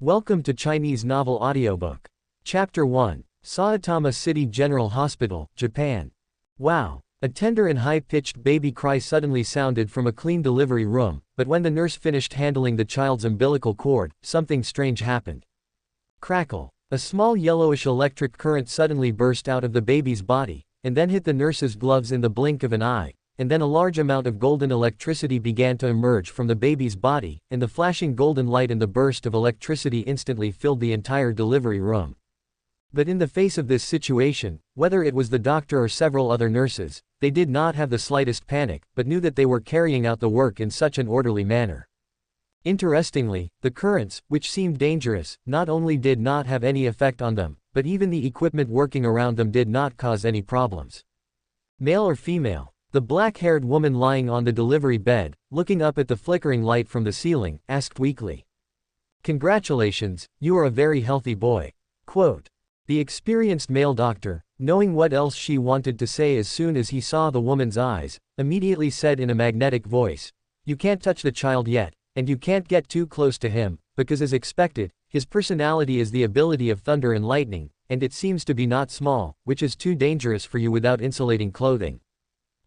Welcome to Chinese Novel Audiobook. Chapter 1. Saitama City General Hospital, Japan. Wow! A tender and high-pitched baby cry suddenly sounded from a clean delivery room, but when the nurse finished handling the child's umbilical cord, something strange happened. Crackle! A small yellowish electric current suddenly burst out of the baby's body, and then hit the nurse's gloves in the blink of an eye. And then a large amount of golden electricity began to emerge from the baby's body, and the flashing golden light and the burst of electricity instantly filled the entire delivery room. But in the face of this situation, whether it was the doctor or several other nurses, they did not have the slightest panic, but knew that they were carrying out the work in such an orderly manner. Interestingly, the currents, which seemed dangerous, not only did not have any effect on them, but even the equipment working around them did not cause any problems. Male or female? The black-haired woman lying on the delivery bed, looking up at the flickering light from the ceiling, asked weakly. "Congratulations, you are a very healthy boy." Quote. The experienced male doctor, knowing what else she wanted to say as soon as he saw the woman's eyes, immediately said in a magnetic voice, "You can't touch the child yet, and you can't get too close to him, because as expected, his personality is the ability of thunder and lightning, and it seems to be not small, which is too dangerous for you without insulating clothing."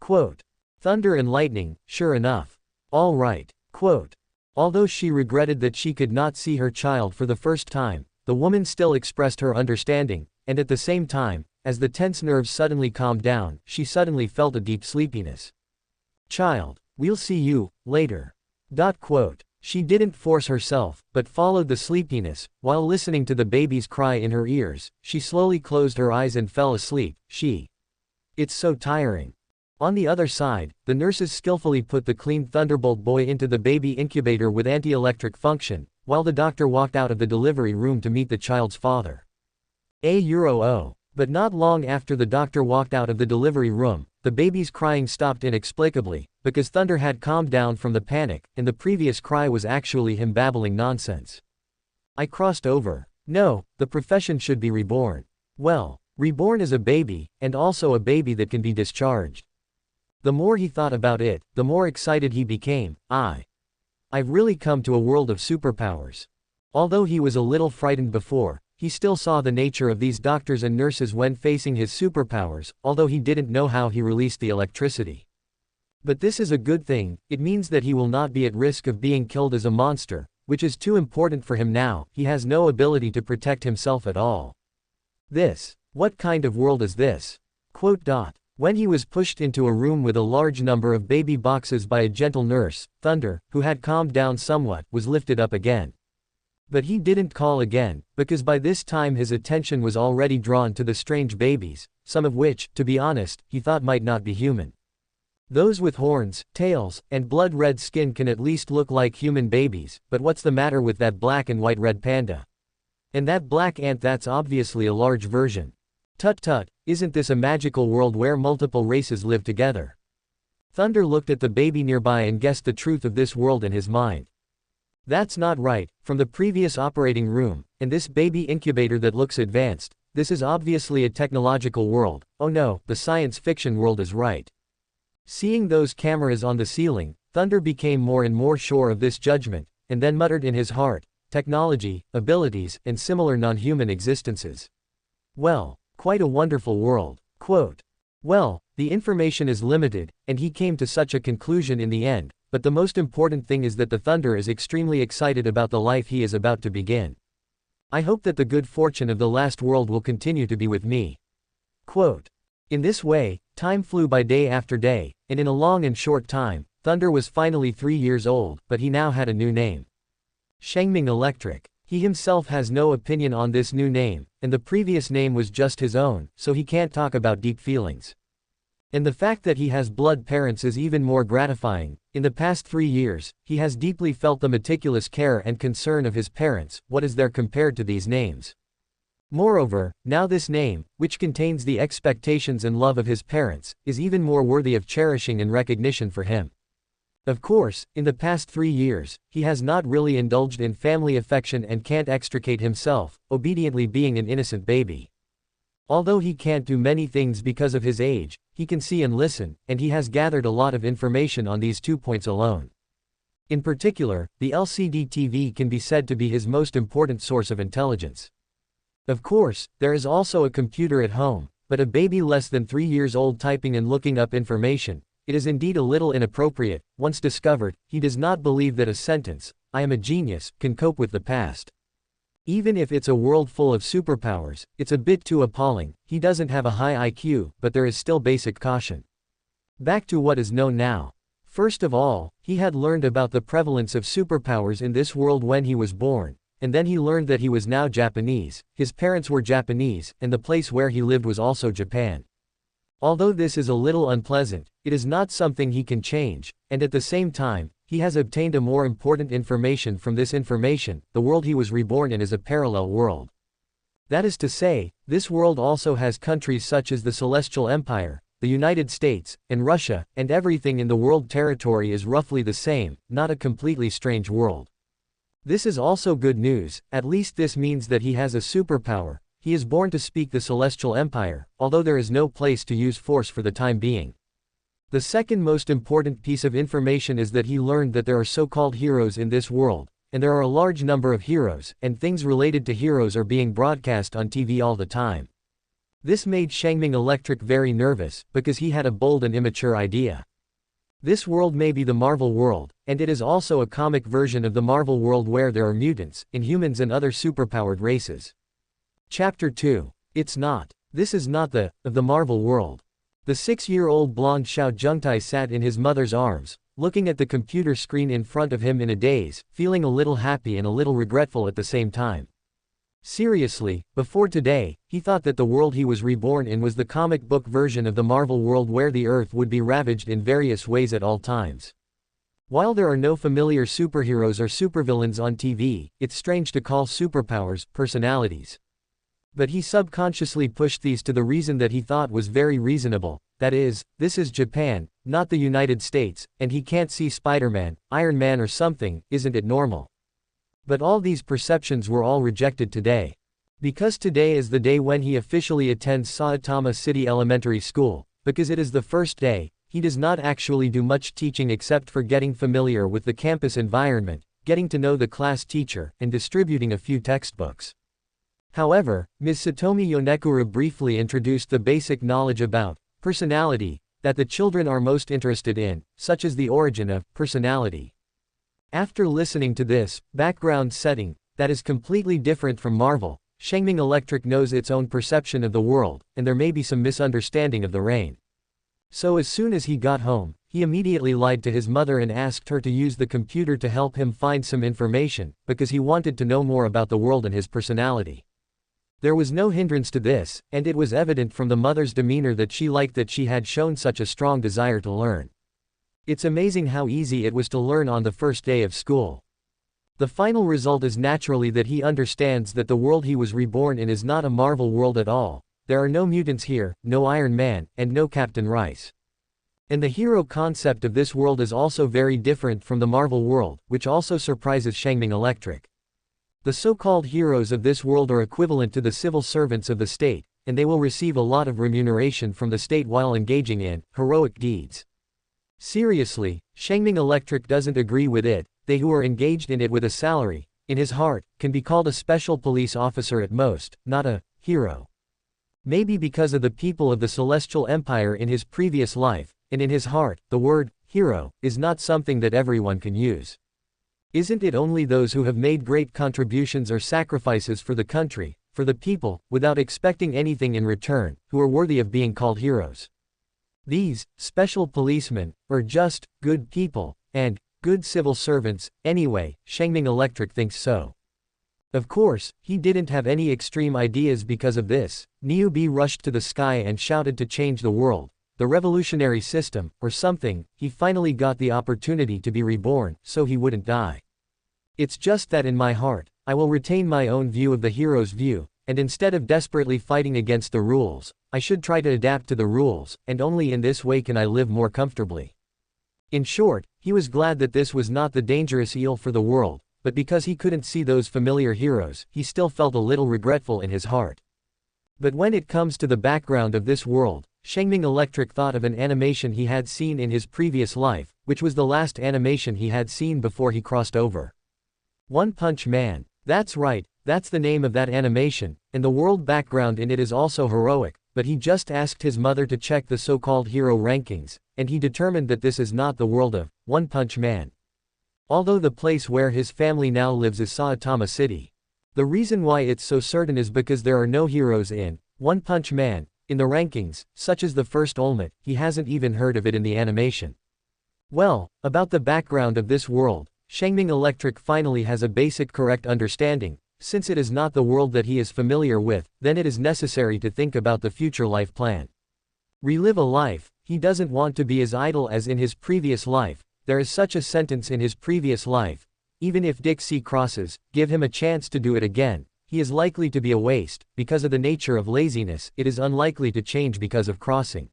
Quote. Thunder and lightning, sure enough. All right. Quote. Although she regretted that she could not see her child for the first time, the woman still expressed her understanding, and at the same time, as the tense nerves suddenly calmed down, she suddenly felt a deep sleepiness. "Child, we'll see you later." Quote. She didn't force herself, but followed the sleepiness. While listening to the baby's cry in her ears, she slowly closed her eyes and fell asleep. It's so tiring. On the other side, the nurses skillfully put the clean Thunderbolt boy into the baby incubator with anti-electric function, while the doctor walked out of the delivery room to meet the child's father. But not long after the doctor walked out of the delivery room, the baby's crying stopped inexplicably, because Thunder had calmed down from the panic, and the previous cry was actually him babbling nonsense. "I crossed over. No, the profession should be reborn. Well, reborn as a baby, and also a baby that can be discharged." The more he thought about it, the more excited he became. I've really come to a world of superpowers. Although he was a little frightened before, he still saw the nature of these doctors and nurses when facing his superpowers, although he didn't know how he released the electricity. But this is a good thing. It means that he will not be at risk of being killed as a monster, which is too important for him now. He has no ability to protect himself at all. What kind of world is this? Quote. When he was pushed into a room with a large number of baby boxes by a gentle nurse, Thunder, who had calmed down somewhat, was lifted up again. But he didn't call again, because by this time his attention was already drawn to the strange babies, some of which, to be honest, he thought might not be human. Those with horns, tails, and blood-red skin can at least look like human babies, but what's the matter with that black and white-red panda? And that black ant, that's obviously a large version. Tut, isn't this a magical world where multiple races live together? Thunder looked at the baby nearby and guessed the truth of this world in his mind. That's not right, from the previous operating room, and this baby incubator that looks advanced, this is obviously a technological world. Oh no, the science fiction world is right. Seeing those cameras on the ceiling, Thunder became more and more sure of this judgment, and then muttered in his heart, technology, abilities, and similar non-human existences. Well, quite a wonderful world. Quote. Well, the information is limited, and he came to such a conclusion in the end, but the most important thing is that the Thunder is extremely excited about the life he is about to begin. I hope that the good fortune of the last world will continue to be with me. Quote. In this way, time flew by day after day, and in a long and short time, Thunder was finally 3 years old, but he now had a new name. Shengming Electric. He himself has no opinion on this new name, and the previous name was just his own, so he can't talk about deep feelings. And the fact that he has blood parents is even more gratifying. In the past 3 years, he has deeply felt the meticulous care and concern of his parents. What is there compared to these names? Moreover, now this name, which contains the expectations and love of his parents, is even more worthy of cherishing and recognition for him. Of course, in the past 3 years, he has not really indulged in family affection and can't extricate himself, obediently being an innocent baby. Although he can't do many things because of his age, he can see and listen, and he has gathered a lot of information on these 2 points alone. In particular, the LCD TV can be said to be his most important source of intelligence. Of course, there is also a computer at home, but a baby less than 3 years old typing and looking up information, it is indeed a little inappropriate. Once discovered, he does not believe that a sentence, "I am a genius," can cope with the past. Even if it's a world full of superpowers, it's a bit too appalling. He doesn't have a high IQ, but there is still basic caution. Back to what is known now. First of all, he had learned about the prevalence of superpowers in this world when he was born, and then he learned that he was now Japanese, his parents were Japanese, and the place where he lived was also Japan. Although this is a little unpleasant, it is not something he can change, and at the same time, he has obtained a more important information from this information. The world he was reborn in is a parallel world. That is to say, this world also has countries such as the Celestial Empire, the United States, and Russia, and everything in the world territory is roughly the same, not a completely strange world. This is also good news, at least this means that he has a superpower. He is born to speak the Celestial Empire, although there is no place to use force for the time being. The second most important piece of information is that he learned that there are so-called heroes in this world, and there are a large number of heroes, and things related to heroes are being broadcast on TV all the time. This made Shangming Electric very nervous, because he had a bold and immature idea. This world may be the Marvel world, and it is also a comic version of the Marvel world where there are mutants, inhumans and other superpowered races. Chapter 2. It's not. This is not the Marvel world. The 6-year-old blonde Xiao Zhengtai sat in his mother's arms, looking at the computer screen in front of him in a daze, feeling a little happy and a little regretful at the same time. Seriously, before today, he thought that the world he was reborn in was the comic book version of the Marvel world where the Earth would be ravaged in various ways at all times. While there are no familiar superheroes or supervillains on TV, it's strange to call superpowers personalities. But he subconsciously pushed these to the reason that he thought was very reasonable, that is, this is Japan, not the United States, and he can't see Spider-Man, Iron Man or something, isn't it normal? But all these perceptions were all rejected today. Because today is the day when he officially attends Saitama City Elementary School, because it is the first day, he does not actually do much teaching except for getting familiar with the campus environment, getting to know the class teacher, and distributing a few textbooks. However, Ms. Satomi Yonekura briefly introduced the basic knowledge about personality that the children are most interested in, such as the origin of personality. After listening to this background setting that is completely different from Marvel, Shangming Electric knows its own perception of the world, and there may be some misunderstanding of the rain. So as soon as he got home, he immediately lied to his mother and asked her to use the computer to help him find some information, because he wanted to know more about the world and his personality. There was no hindrance to this, and it was evident from the mother's demeanor that she liked that she had shown such a strong desire to learn. It's amazing how easy it was to learn on the first day of school. The final result is naturally that he understands that the world he was reborn in is not a Marvel world at all. There are no mutants here, no Iron Man, and no Captain Rice. And the hero concept of this world is also very different from the Marvel world, which also surprises Shangming Electric. The so-called heroes of this world are equivalent to the civil servants of the state, and they will receive a lot of remuneration from the state while engaging in heroic deeds. Seriously, Shangming Electric doesn't agree with it. They who are engaged in it with a salary, in his heart, can be called a special police officer at most, not a hero. Maybe because of the people of the Celestial Empire in his previous life, and in his heart, the word hero is not something that everyone can use. Isn't it only those who have made great contributions or sacrifices for the country, for the people, without expecting anything in return, who are worthy of being called heroes? These special policemen are just good people, and good civil servants. Anyway, Shangming Electric thinks so. Of course, he didn't have any extreme ideas because of this. Niubi rushed to the sky and shouted to change the world, the revolutionary system, or something. He finally got the opportunity to be reborn, so he wouldn't die. It's just that in my heart, I will retain my own view of the hero's view, and instead of desperately fighting against the rules, I should try to adapt to the rules, and only in this way can I live more comfortably. In short, he was glad that this was not the dangerous eel for the world, but because he couldn't see those familiar heroes, he still felt a little regretful in his heart. But when it comes to the background of this world, Shangming Electric thought of an animation he had seen in his previous life, which was the last animation he had seen before he crossed over. One Punch Man. That's right, that's the name of that animation, and the world background in it is also heroic, but he just asked his mother to check the so-called hero rankings, and he determined that this is not the world of One Punch Man. Although the place where his family now lives is Saitama City. The reason why it's so certain is because there are no heroes in One Punch Man in the rankings, such as the first Ultimate. He hasn't even heard of it in the animation. Well, about the background of this world, Shangming Electric finally has a basic correct understanding. Since it is not the world that he is familiar with, then it is necessary to think about the future life plan. Relive a life. He doesn't want to be as idle as in his previous life. There is such a sentence in his previous life. Even if Dixie crosses, give him a chance to do it again. He is likely to be a waste. Because of the nature of laziness, it is unlikely to change because of crossing.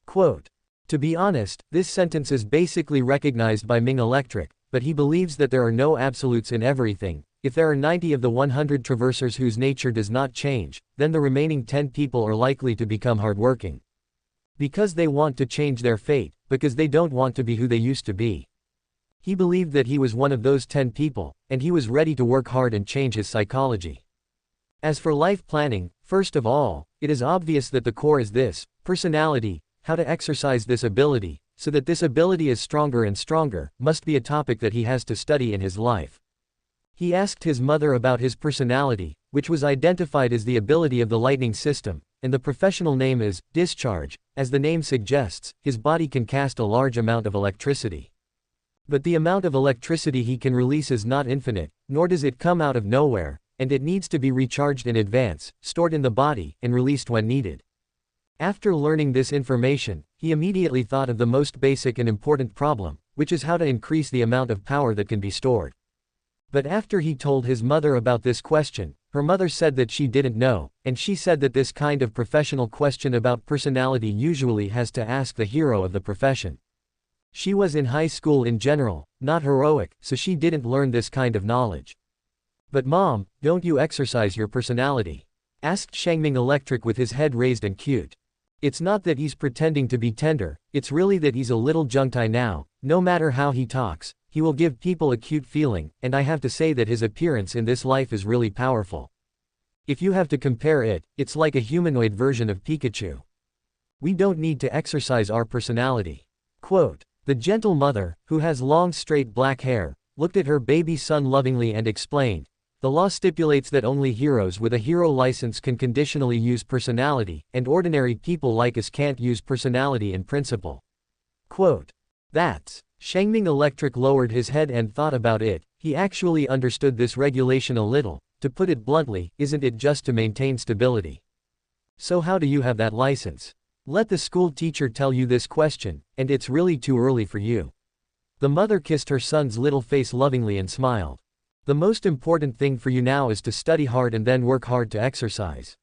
Quote. To be honest, this sentence is basically recognized by Ming Electric, but he believes that there are no absolutes in everything. If there are 90 of the 100 traversers whose nature does not change, then the remaining 10 people are likely to become hardworking. Because they want to change their fate, because they don't want to be who they used to be. He believed that he was one of those 10 people, and he was ready to work hard and change his psychology. As for life planning, first of all, it is obvious that the core is this, personality. How to exercise this ability, so that this ability is stronger and stronger, must be a topic that he has to study in his life. He asked his mother about his personality, which was identified as the ability of the lightning system, and the professional name is discharge. As the name suggests, his body can cast a large amount of electricity. But the amount of electricity he can release is not infinite, nor does it come out of nowhere, and it needs to be recharged in advance, stored in the body, and released when needed. After learning this information, he immediately thought of the most basic and important problem, which is how to increase the amount of power that can be stored. But after he told his mother about this question, her mother said that she didn't know, and she said that this kind of professional question about personality usually has to ask the hero of the profession. She was in high school in general, not heroic, so she didn't learn this kind of knowledge. But Mom, don't you exercise your personality? Asked Shangming Electric with his head raised and cute. It's not that he's pretending to be tender, it's really that he's a little jungtai now. No matter how he talks, he will give people a cute feeling, and I have to say that his appearance in this life is really powerful. If you have to compare it, it's like a humanoid version of Pikachu. We don't need to exercise our personality. Quote. The gentle mother, who has long straight black hair, looked at her baby son lovingly and explained, the law stipulates that only heroes with a hero license can conditionally use personality, and ordinary people like us can't use personality in principle. Quote. That's. Shangming Electric lowered his head and thought about it. He actually understood this regulation a little. To put it bluntly, isn't it just to maintain stability? So how do you have that license? Let the school teacher tell you this question, and it's really too early for you. The mother kissed her son's little face lovingly and smiled. The most important thing for you now is to study hard and then work hard to exercise.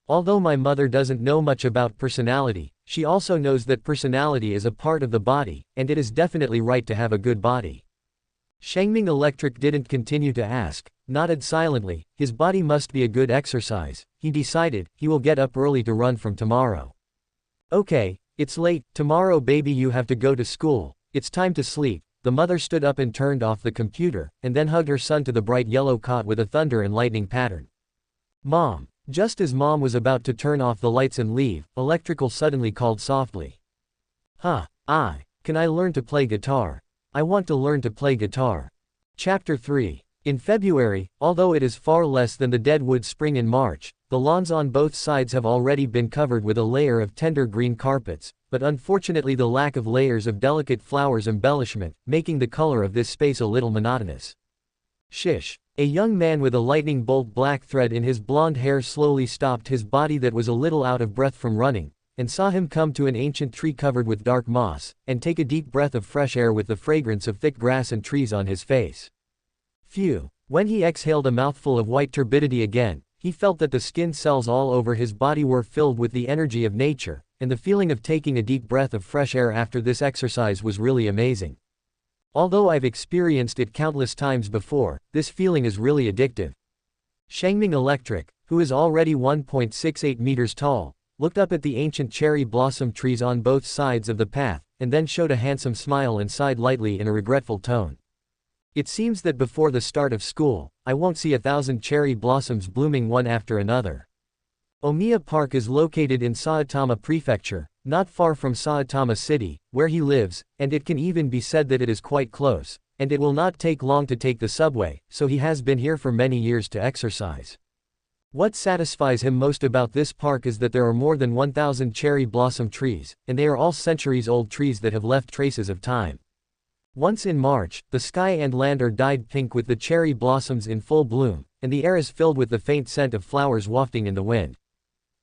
Although my mother doesn't know much about personality, she also knows that personality is a part of the body, and it is definitely right to have a good body. Shangming Electric didn't continue to ask, nodded silently. His body must be a good exercise. He decided, he will get up early to run from tomorrow. Okay, it's late, tomorrow baby you have to go to school, it's time to sleep. The mother stood up and turned off the computer, and then hugged her son to the bright yellow cot with a thunder and lightning pattern. Mom. Just as Mom was about to turn off the lights and leave, Electrical suddenly called softly. Can I learn to play guitar? I want to learn to play guitar. Chapter 3. In February, although it is far less than the deadwood spring in March, the lawns on both sides have already been covered with a layer of tender green carpets, but unfortunately the lack of layers of delicate flowers embellishment, making the color of this space a little monotonous. Shish. A young man with a lightning bolt black thread in his blonde hair slowly stopped his body that was a little out of breath from running, and saw him come to an ancient tree covered with dark moss, and take a deep breath of fresh air with the fragrance of thick grass and trees on his face. Phew. When he exhaled a mouthful of white turbidity again, he felt that the skin cells all over his body were filled with the energy of nature, and the feeling of taking a deep breath of fresh air after this exercise was really amazing. Although I've experienced it countless times before, this feeling is really addictive. Shangming Electric, who is already 1.68 meters tall, looked up at the ancient cherry blossom trees on both sides of the path, and then showed a handsome smile and sighed lightly in a regretful tone. It seems that before the start of school, I won't see 1,000 cherry blossoms blooming one after another. Omiya Park is located in Saitama Prefecture, not far from Saitama City, where he lives, and it can even be said that it is quite close, and it will not take long to take the subway, so he has been here for many years to exercise. What satisfies him most about this park is that there are more than 1,000 cherry blossom trees, and they are all centuries-old trees that have left traces of time. Once in March, the sky and land are dyed pink with the cherry blossoms in full bloom, and the air is filled with the faint scent of flowers wafting in the wind.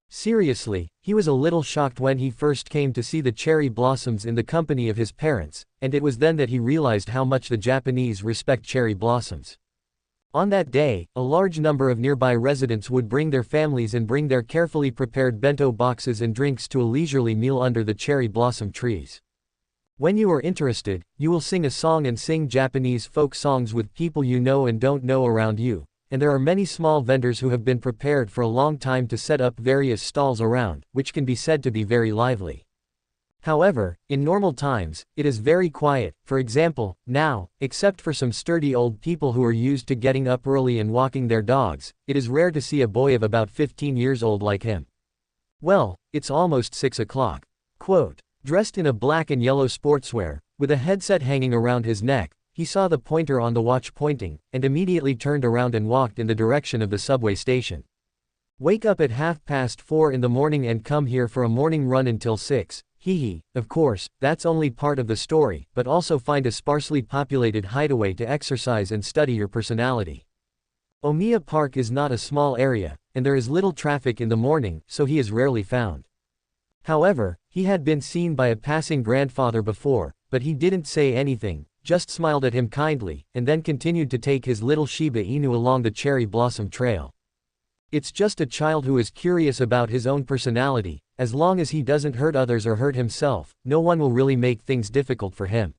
Seriously, he was a little shocked when he first came to see the cherry blossoms in the company of his parents, and it was then that he realized how much the Japanese respect cherry blossoms. On that day, a large number of nearby residents would bring their families and bring their carefully prepared bento boxes and drinks to a leisurely meal under the cherry blossom trees. When you are interested, you will sing a song and sing Japanese folk songs with people you know and don't know around you, and there are many small vendors who have been prepared for a long time to set up various stalls around, which can be said to be very lively. However, in normal times, it is very quiet. For example, now, except for some sturdy old people who are used to getting up early and walking their dogs, it is rare to see a boy of about 15 years old like him. Well, it's almost 6 o'clock. Quote, dressed in a black and yellow sportswear, with a headset hanging around his neck, he saw the pointer on the watch pointing, and immediately turned around and walked in the direction of the subway station. Wake up at 4:30 in the morning and come here for a morning run until 6. Hee. Of course, that's only part of the story, but also find a sparsely populated hideaway to exercise and study your personality. Omiya Park is not a small area, and there is little traffic in the morning, so he is rarely found. However, he had been seen by a passing grandfather before, but he didn't say anything, just smiled at him kindly, and then continued to take his little Shiba Inu along the cherry blossom trail. It's just a child who is curious about his own personality. As long as he doesn't hurt others or hurt himself, no one will really make things difficult for him.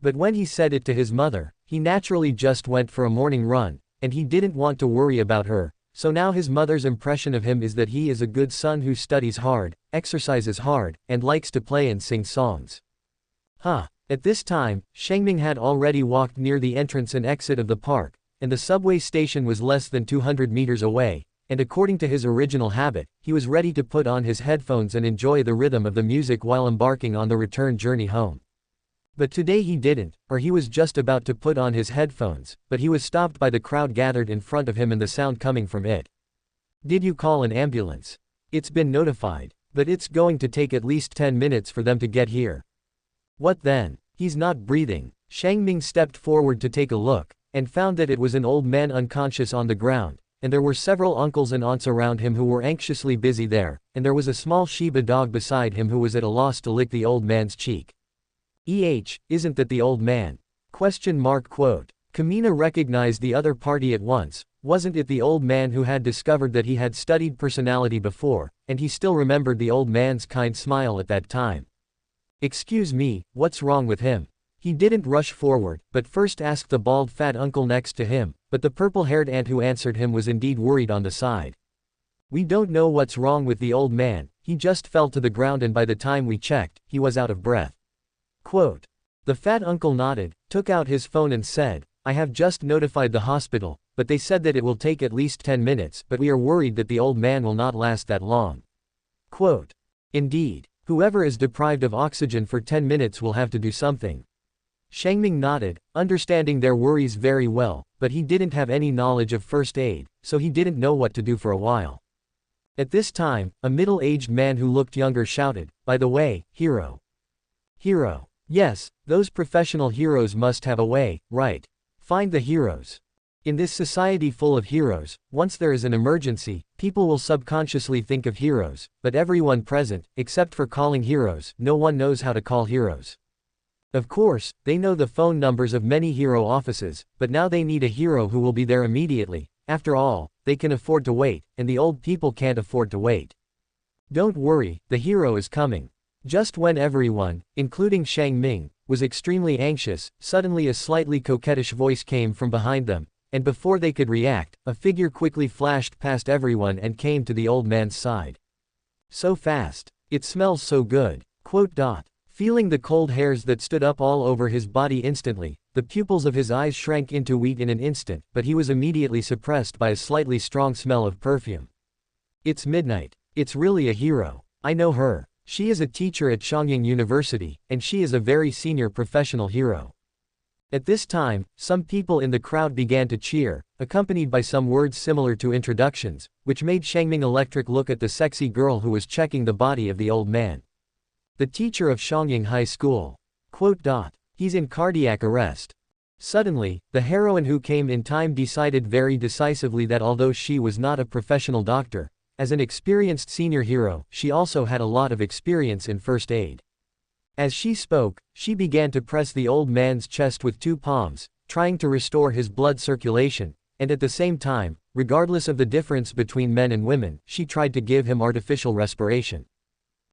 But when he said it to his mother, he naturally just went for a morning run, and he didn't want to worry about her, so now his mother's impression of him is that he is a good son who studies hard, exercises hard, and likes to play and sing songs. At this time, Shengming had already walked near the entrance and exit of the park, and the subway station was less than 200 meters away, and according to his original habit, he was ready to put on his headphones and enjoy the rhythm of the music while embarking on the return journey home. But today he didn't, or he was just about to put on his headphones, but he was stopped by the crowd gathered in front of him and the sound coming from it. Did you call an ambulance? It's been notified, but it's going to take at least 10 minutes for them to get here. What then? He's not breathing. Shengming stepped forward to take a look, and found that it was an old man unconscious on the ground, and there were several uncles and aunts around him who were anxiously busy there, and there was a small Shiba dog beside him who was at a loss to lick the old man's cheek. Isn't that the old man? ? Kamina recognized the other party at once. Wasn't it the old man who had discovered that he had studied personality before, and he still remembered the old man's kind smile at that time? Excuse me, what's wrong with him? He didn't rush forward, but first asked the bald fat uncle next to him, but the purple-haired aunt who answered him was indeed worried on the side. We don't know what's wrong with the old man, he just fell to the ground and by the time we checked, he was out of breath. Quote. The fat uncle nodded, took out his phone and said, I have just notified the hospital, but they said that it will take at least 10 minutes, but we are worried that the old man will not last that long. Quote. Indeed. Whoever is deprived of oxygen for 10 minutes will have to do something. Shengming nodded, understanding their worries very well, but he didn't have any knowledge of first aid, so he didn't know what to do for a while. At this time, a middle-aged man who looked younger shouted, by the way, hero. Hero. Yes, those professional heroes must have a way, right? Find the heroes. In this society full of heroes, once there is an emergency, people will subconsciously think of heroes, but everyone present, except for calling heroes, no one knows how to call heroes. Of course, they know the phone numbers of many hero offices, but now they need a hero who will be there immediately. After all, they can afford to wait, and the old people can't afford to wait. Don't worry, the hero is coming. Just when everyone, including Shengming, was extremely anxious, suddenly a slightly coquettish voice came from behind them, and before they could react, a figure quickly flashed past everyone and came to the old man's side. So fast. It smells so good. Quote. Feeling the cold hairs that stood up all over his body instantly, the pupils of his eyes shrank into wheat in an instant, but he was immediately suppressed by a slightly strong smell of perfume. It's midnight. It's really a hero. I know her. She is a teacher at Shangying University, and she is a very senior professional hero. At this time, some people in the crowd began to cheer, accompanied by some words similar to introductions, which made Shangming Electric look at the sexy girl who was checking the body of the old man. The teacher of Shangying High School. Quote. He's in cardiac arrest. Suddenly, the heroine who came in time decided very decisively that although she was not a professional doctor, as an experienced senior hero, she also had a lot of experience in first aid. As she spoke, she began to press the old man's chest with 2 palms, trying to restore his blood circulation, and at the same time, regardless of the difference between men and women, she tried to give him artificial respiration.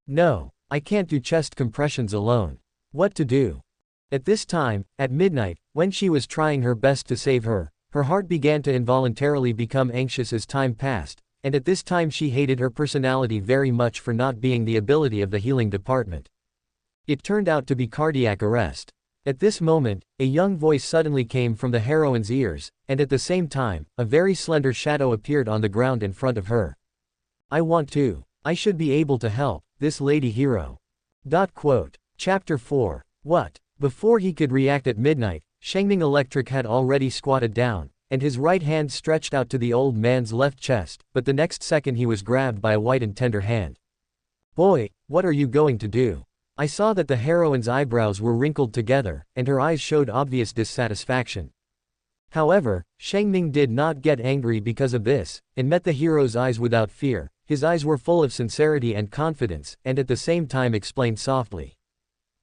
No, I can't do chest compressions alone. What to do? At this time, at midnight, when she was trying her best to save her, her heart began to involuntarily become anxious as time passed, and at this time she hated her personality very much for not being the ability of the healing department. It turned out to be cardiac arrest. At this moment, a young voice suddenly came from the heroine's ears, and at the same time, a very slender shadow appeared on the ground in front of her. I want to. I should be able to help this lady hero. Quote. Chapter 4. What? Before he could react at midnight, Shangming Electric had already squatted down, and his right hand stretched out to the old man's left chest, but the next second he was grabbed by a white and tender hand. Boy, what are you going to do? I saw that the heroine's eyebrows were wrinkled together, and her eyes showed obvious dissatisfaction. However, Shangming did not get angry because of this, and met the hero's eyes without fear. His eyes were full of sincerity and confidence, and at the same time explained softly.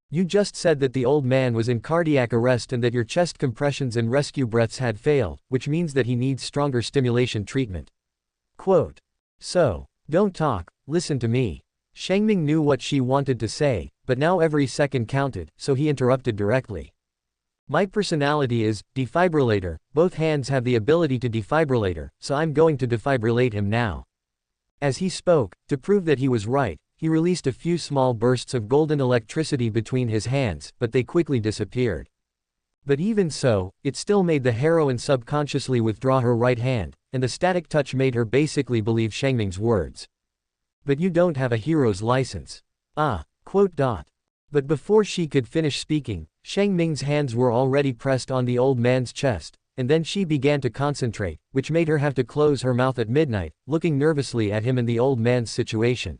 You just said that the old man was in cardiac arrest and that your chest compressions and rescue breaths had failed, which means that he needs stronger stimulation treatment. Quote. So, don't talk, listen to me. Shangming knew what she wanted to say, but now every second counted, so he interrupted directly. My personality is defibrillator. Both hands have the ability to defibrillator, so I'm going to defibrillate him now. As he spoke, to prove that he was right, he released a few small bursts of golden electricity between his hands, but they quickly disappeared. But even so, it still made the heroine subconsciously withdraw her right hand, and the static touch made her basically believe Shangming's words. But you don't have a hero's license. Quote. But before she could finish speaking, Shangming's hands were already pressed on the old man's chest, and then she began to concentrate, which made her have to close her mouth at midnight, looking nervously at him and the old man's situation.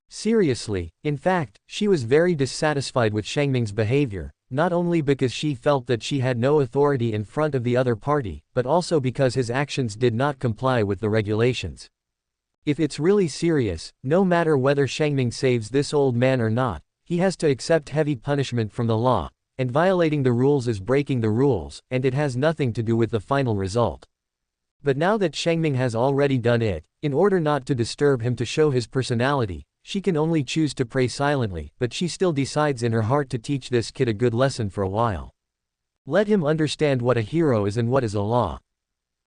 Seriously, in fact, she was very dissatisfied with Shangming's behavior, not only because she felt that she had no authority in front of the other party, but also because his actions did not comply with the regulations. If it's really serious, no matter whether Shangming saves this old man or not, he has to accept heavy punishment from the law, and violating the rules is breaking the rules, and it has nothing to do with the final result. But now that Shangming has already done it, in order not to disturb him to show his personality, she can only choose to pray silently, but she still decides in her heart to teach this kid a good lesson for a while. Let him understand what a hero is and what is a law.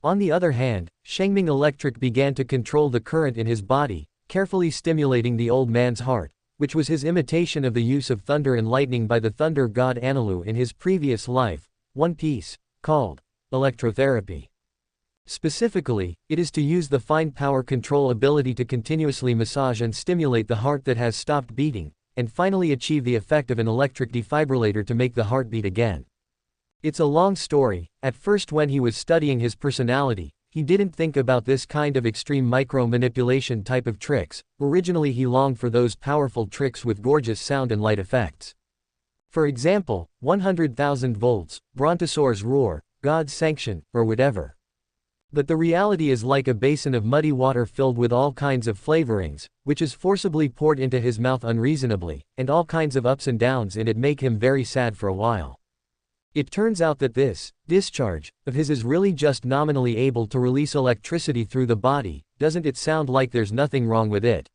On the other hand, Shangming Electric began to control the current in his body, carefully stimulating the old man's heart, which was his imitation of the use of thunder and lightning by the thunder god Anilu in his previous life, One Piece, called electrotherapy. Specifically, it is to use the fine power control ability to continuously massage and stimulate the heart that has stopped beating, and finally achieve the effect of an electric defibrillator to make the heart beat again. It's a long story. At first, when he was studying his personality, he didn't think about this kind of extreme micro-manipulation type of tricks. Originally he longed for those powerful tricks with gorgeous sound and light effects. For example, 100,000 volts, Brontosaur's roar, God's sanction, or whatever. But the reality is like a basin of muddy water filled with all kinds of flavorings, which is forcibly poured into his mouth unreasonably, and all kinds of ups and downs in it make him very sad for a while. It turns out that this discharge of his is really just nominally able to release electricity through the body. Doesn't it sound like there's nothing wrong with it?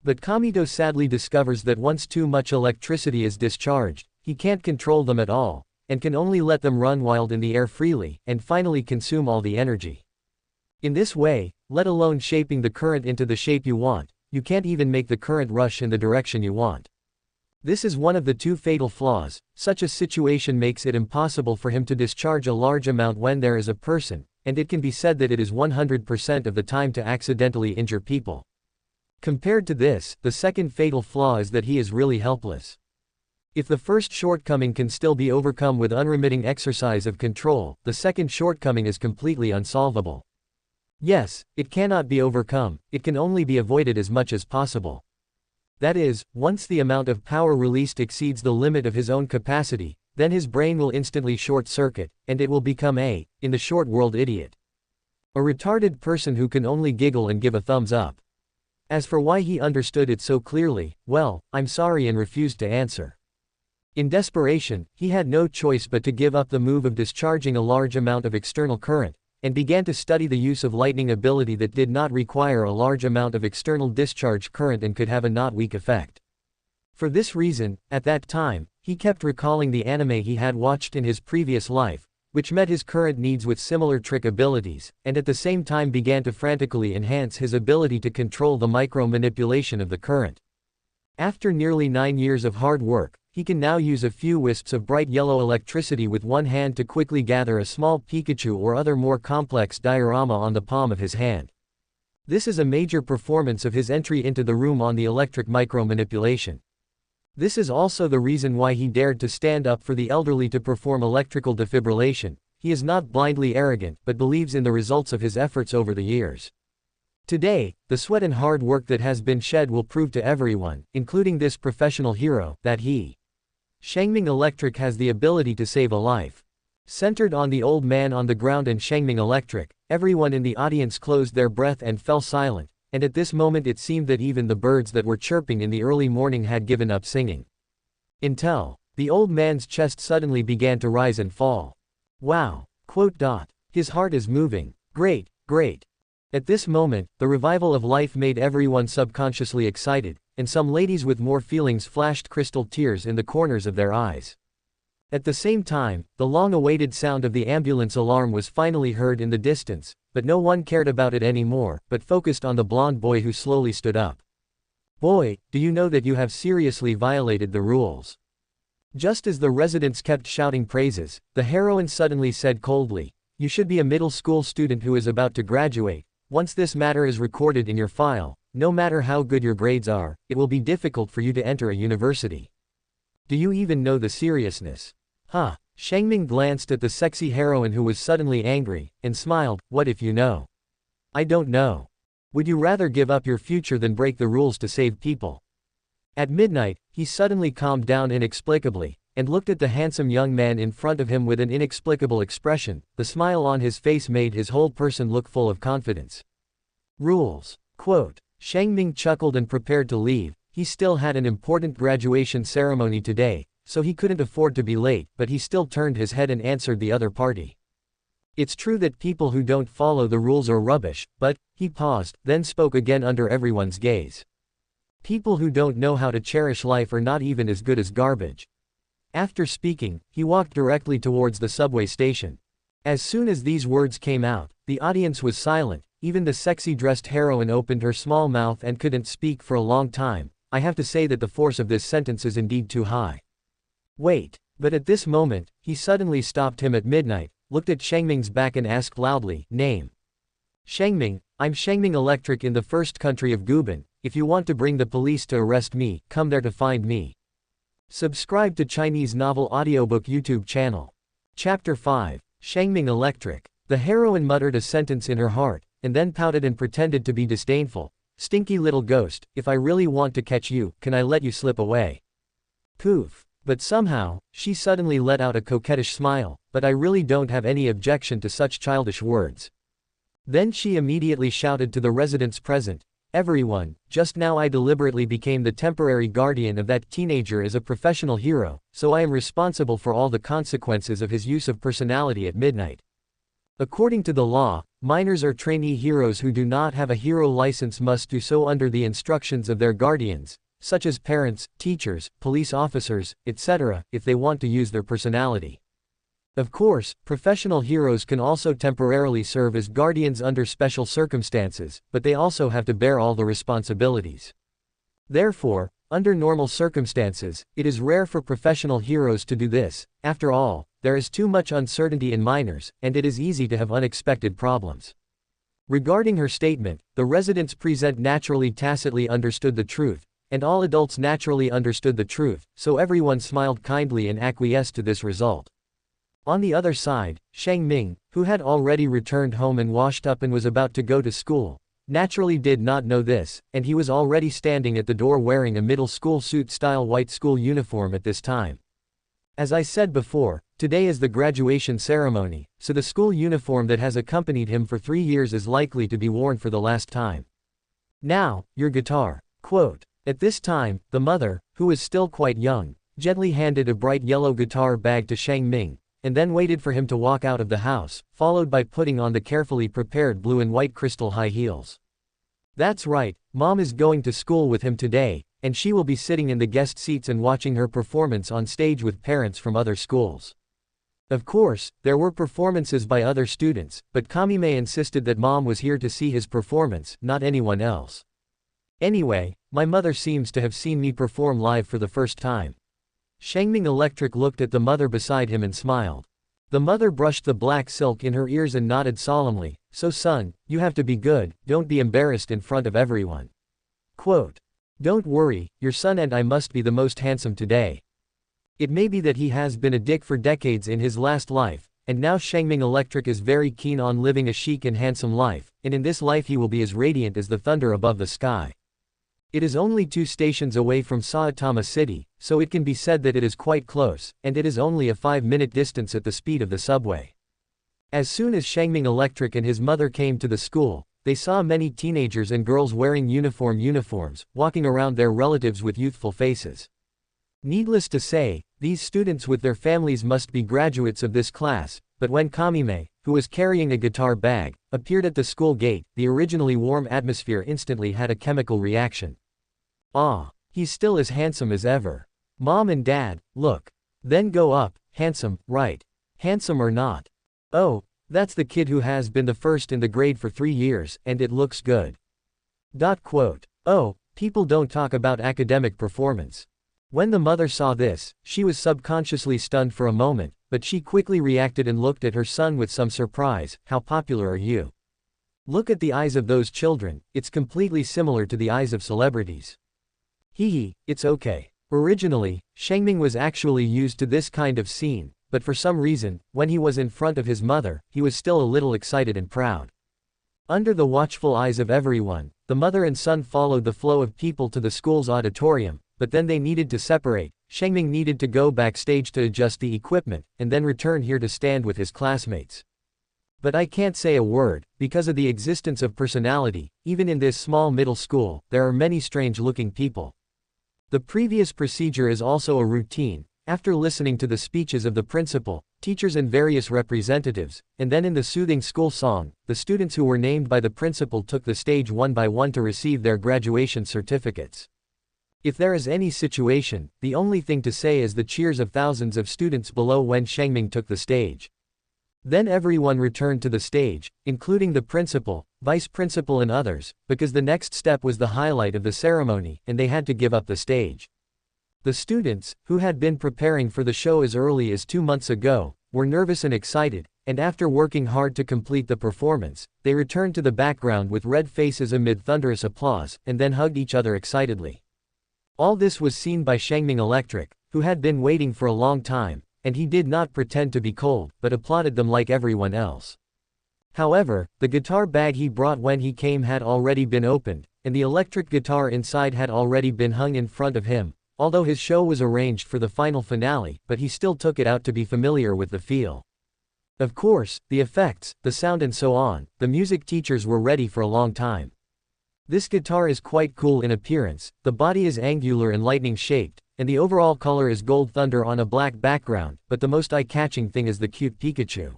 But Kamito sadly discovers that once too much electricity is discharged, he can't control them at all, and can only let them run wild in the air freely, and finally consume all the energy. In this way, let alone shaping the current into the shape you want, you can't even make the current rush in the direction you want. This is one of the two fatal flaws. Such a situation makes it impossible for him to discharge a large amount when there is a person, and it can be said that it is 100% of the time to accidentally injure people. Compared to this, the second fatal flaw is that he is really helpless. If the first shortcoming can still be overcome with unremitting exercise of control, the second shortcoming is completely unsolvable. Yes, it cannot be overcome, it can only be avoided as much as possible. That is, once the amount of power released exceeds the limit of his own capacity, then his brain will instantly short-circuit, and it will become in the short world, idiot. A retarded person who can only giggle and give a thumbs up. As for why he understood it so clearly, well, I'm sorry, and refused to answer. In desperation, he had no choice but to give up the move of discharging a large amount of external current, and began to study the use of lightning ability that did not require a large amount of external discharge current and could have a not weak effect. For this reason, at that time, he kept recalling the anime he had watched in his previous life, which met his current needs with similar trick abilities, and at the same time began to frantically enhance his ability to control the micro-manipulation of the current. After nearly 9 years of hard work, he can now use a few wisps of bright yellow electricity with one hand to quickly gather a small Pikachu or other more complex diorama on the palm of his hand. This is a major performance of his entry into the room on the electric micro-manipulation. This is also the reason why he dared to stand up for the elderly to perform electrical defibrillation. He is not blindly arrogant, but believes in the results of his efforts over the years. Today, the sweat and hard work that has been shed will prove to everyone, including this professional hero, that Shangming Electric has the ability to save a life. Centered on the old man on the ground and Shangming Electric, everyone in the audience closed their breath and fell silent, and at this moment it seemed that even the birds that were chirping in the early morning had given up singing. Until the old man's chest suddenly began to rise and fall. Wow! His heart is moving. Great, great. At this moment, the revival of life made everyone subconsciously excited, and some ladies with more feelings flashed crystal tears in the corners of their eyes. At the same time, the long-awaited sound of the ambulance alarm was finally heard in the distance, but no one cared about it anymore, but focused on the blonde boy who slowly stood up. Boy, do you know that you have seriously violated the rules? Just as the residents kept shouting praises, the heroine suddenly said coldly, "You should be a middle school student who is about to graduate. Once this matter is recorded in your file, no matter how good your grades are, it will be difficult for you to enter a university. Do you even know the seriousness?" Shangming glanced at the sexy heroine who was suddenly angry, and smiled. "What if you know?" "I don't know. Would you rather give up your future than break the rules to save people?" At midnight, he suddenly calmed down inexplicably, and looked at the handsome young man in front of him with an inexplicable expression. The smile on his face made his whole person look full of confidence. Rules. Shangming chuckled and prepared to leave. He still had an important graduation ceremony today, so he couldn't afford to be late, but he still turned his head and answered the other party. "It's true that people who don't follow the rules are rubbish, but," he paused, then spoke again under everyone's gaze. "People who don't know how to cherish life are not even as good as garbage." After speaking, he walked directly towards the subway station. As soon as these words came out, the audience was silent. Even the sexy-dressed heroine opened her small mouth and couldn't speak for a long time. I have to say that the force of this sentence is indeed too high. Wait. But at this moment, he suddenly stopped him at midnight, looked at Shangming's back and asked loudly, "Name?" "Shangming. I'm Shangming Electric in the first country of Guban. If you want to bring the police to arrest me, come there to find me." Subscribe to Chinese Novel Audiobook YouTube channel. Chapter 5. Shangming Electric. The heroine muttered a sentence in her heart, and then pouted and pretended to be disdainful. "Stinky little ghost, if I really want to catch you, can I let you slip away?" Poof. But somehow, she suddenly let out a coquettish smile. "But I really don't have any objection to such childish words." Then she immediately shouted to the residents present, "Everyone, just now I deliberately became the temporary guardian of that teenager as a professional hero, so I am responsible for all the consequences of his use of personality at midnight. According to the law, minors or trainee heroes who do not have a hero license must do so under the instructions of their guardians, such as parents, teachers, police officers, etc., if they want to use their personality. Of course, professional heroes can also temporarily serve as guardians under special circumstances, but they also have to bear all the responsibilities. Therefore, under normal circumstances, it is rare for professional heroes to do this. After all, there is too much uncertainty in minors, and it is easy to have unexpected problems. Regarding her statement, the residents present naturally tacitly understood the truth, and all adults naturally understood the truth, so everyone smiled kindly and acquiesced to this result. On the other side, Shang Ming, who had already returned home and washed up and was about to go to school, naturally did not know this, and he was already standing at the door wearing a middle school suit-style white school uniform at this time. As I said before, today is the graduation ceremony, so the school uniform that has accompanied him for 3 years is likely to be worn for the last time. Now, your guitar. Quote. At this time, the mother, who was still quite young, gently handed a bright yellow guitar bag to Shang Ming, and then waited for him to walk out of the house, followed by putting on the carefully prepared blue and white crystal high heels. That's right, Mom is going to school with him today, and she will be sitting in the guest seats and watching her performance on stage with parents from other schools. Of course, there were performances by other students, but Kamime insisted that Mom was here to see his performance, not anyone else. Anyway, my mother seems to have seen me perform live for the first time. Shangming Electric looked at the mother beside him and smiled. The mother brushed the black silk in her ears and nodded solemnly, "So son, you have to be good, don't be embarrassed in front of everyone." Quote. Don't worry, your son and I must be the most handsome today. It may be that he has been a dick for decades in his last life, and now Shangming Electric is very keen on living a chic and handsome life, and in this life he will be as radiant as the thunder above the sky. It is only 2 stations away from Saitama City, so it can be said that it is quite close, and it is only a 5-minute distance at the speed of the subway. As soon as Shangming Electric and his mother came to the school, they saw many teenagers and girls wearing uniforms, walking around their relatives with youthful faces. Needless to say, these students with their families must be graduates of this class, but when Kamime, who was carrying a guitar bag, appeared at the school gate, the originally warm atmosphere instantly had a chemical reaction. Ah, he's still as handsome as ever. Mom and Dad, look. Then go up, handsome, right? Handsome or not? Oh, that's the kid who has been the first in the grade for 3 years, and it looks good. Quote. Oh, people don't talk about academic performance. When the mother saw this, she was subconsciously stunned for a moment, but she quickly reacted and looked at her son with some surprise. How popular are you? Look at the eyes of those children, it's completely similar to the eyes of celebrities. Hee, it's okay. Originally, Shangming was actually used to this kind of scene, but for some reason, when he was in front of his mother, he was still a little excited and proud. Under the watchful eyes of everyone, the mother and son followed the flow of people to the school's auditorium, but then they needed to separate. Shangming needed to go backstage to adjust the equipment, and then return here to stand with his classmates. But I can't say a word, because of the existence of personality, even in this small middle school, there are many strange-looking people. The previous procedure is also a routine. After listening to the speeches of the principal, teachers and various representatives, and then in the soothing school song, the students who were named by the principal took the stage one by one to receive their graduation certificates. If there is any situation, the only thing to say is the cheers of thousands of students below when Shangming took the stage. Then everyone returned to the stage, including the principal, vice principal and others, because the next step was the highlight of the ceremony, and they had to give up the stage. The students, who had been preparing for the show as early as 2 months ago, were nervous and excited, and after working hard to complete the performance, they returned to the background with red faces amid thunderous applause, and then hugged each other excitedly. All this was seen by Shangming Electric, who had been waiting for a long time, and he did not pretend to be cold, but applauded them like everyone else. However, the guitar bag he brought when he came had already been opened, and the electric guitar inside had already been hung in front of him. Although his show was arranged for the final finale, but he still took it out to be familiar with the feel. Of course, the effects, the sound and so on, the music teachers were ready for a long time. This guitar is quite cool in appearance, the body is angular and lightning-shaped, and the overall color is gold thunder on a black background, but the most eye-catching thing is the cute Pikachu.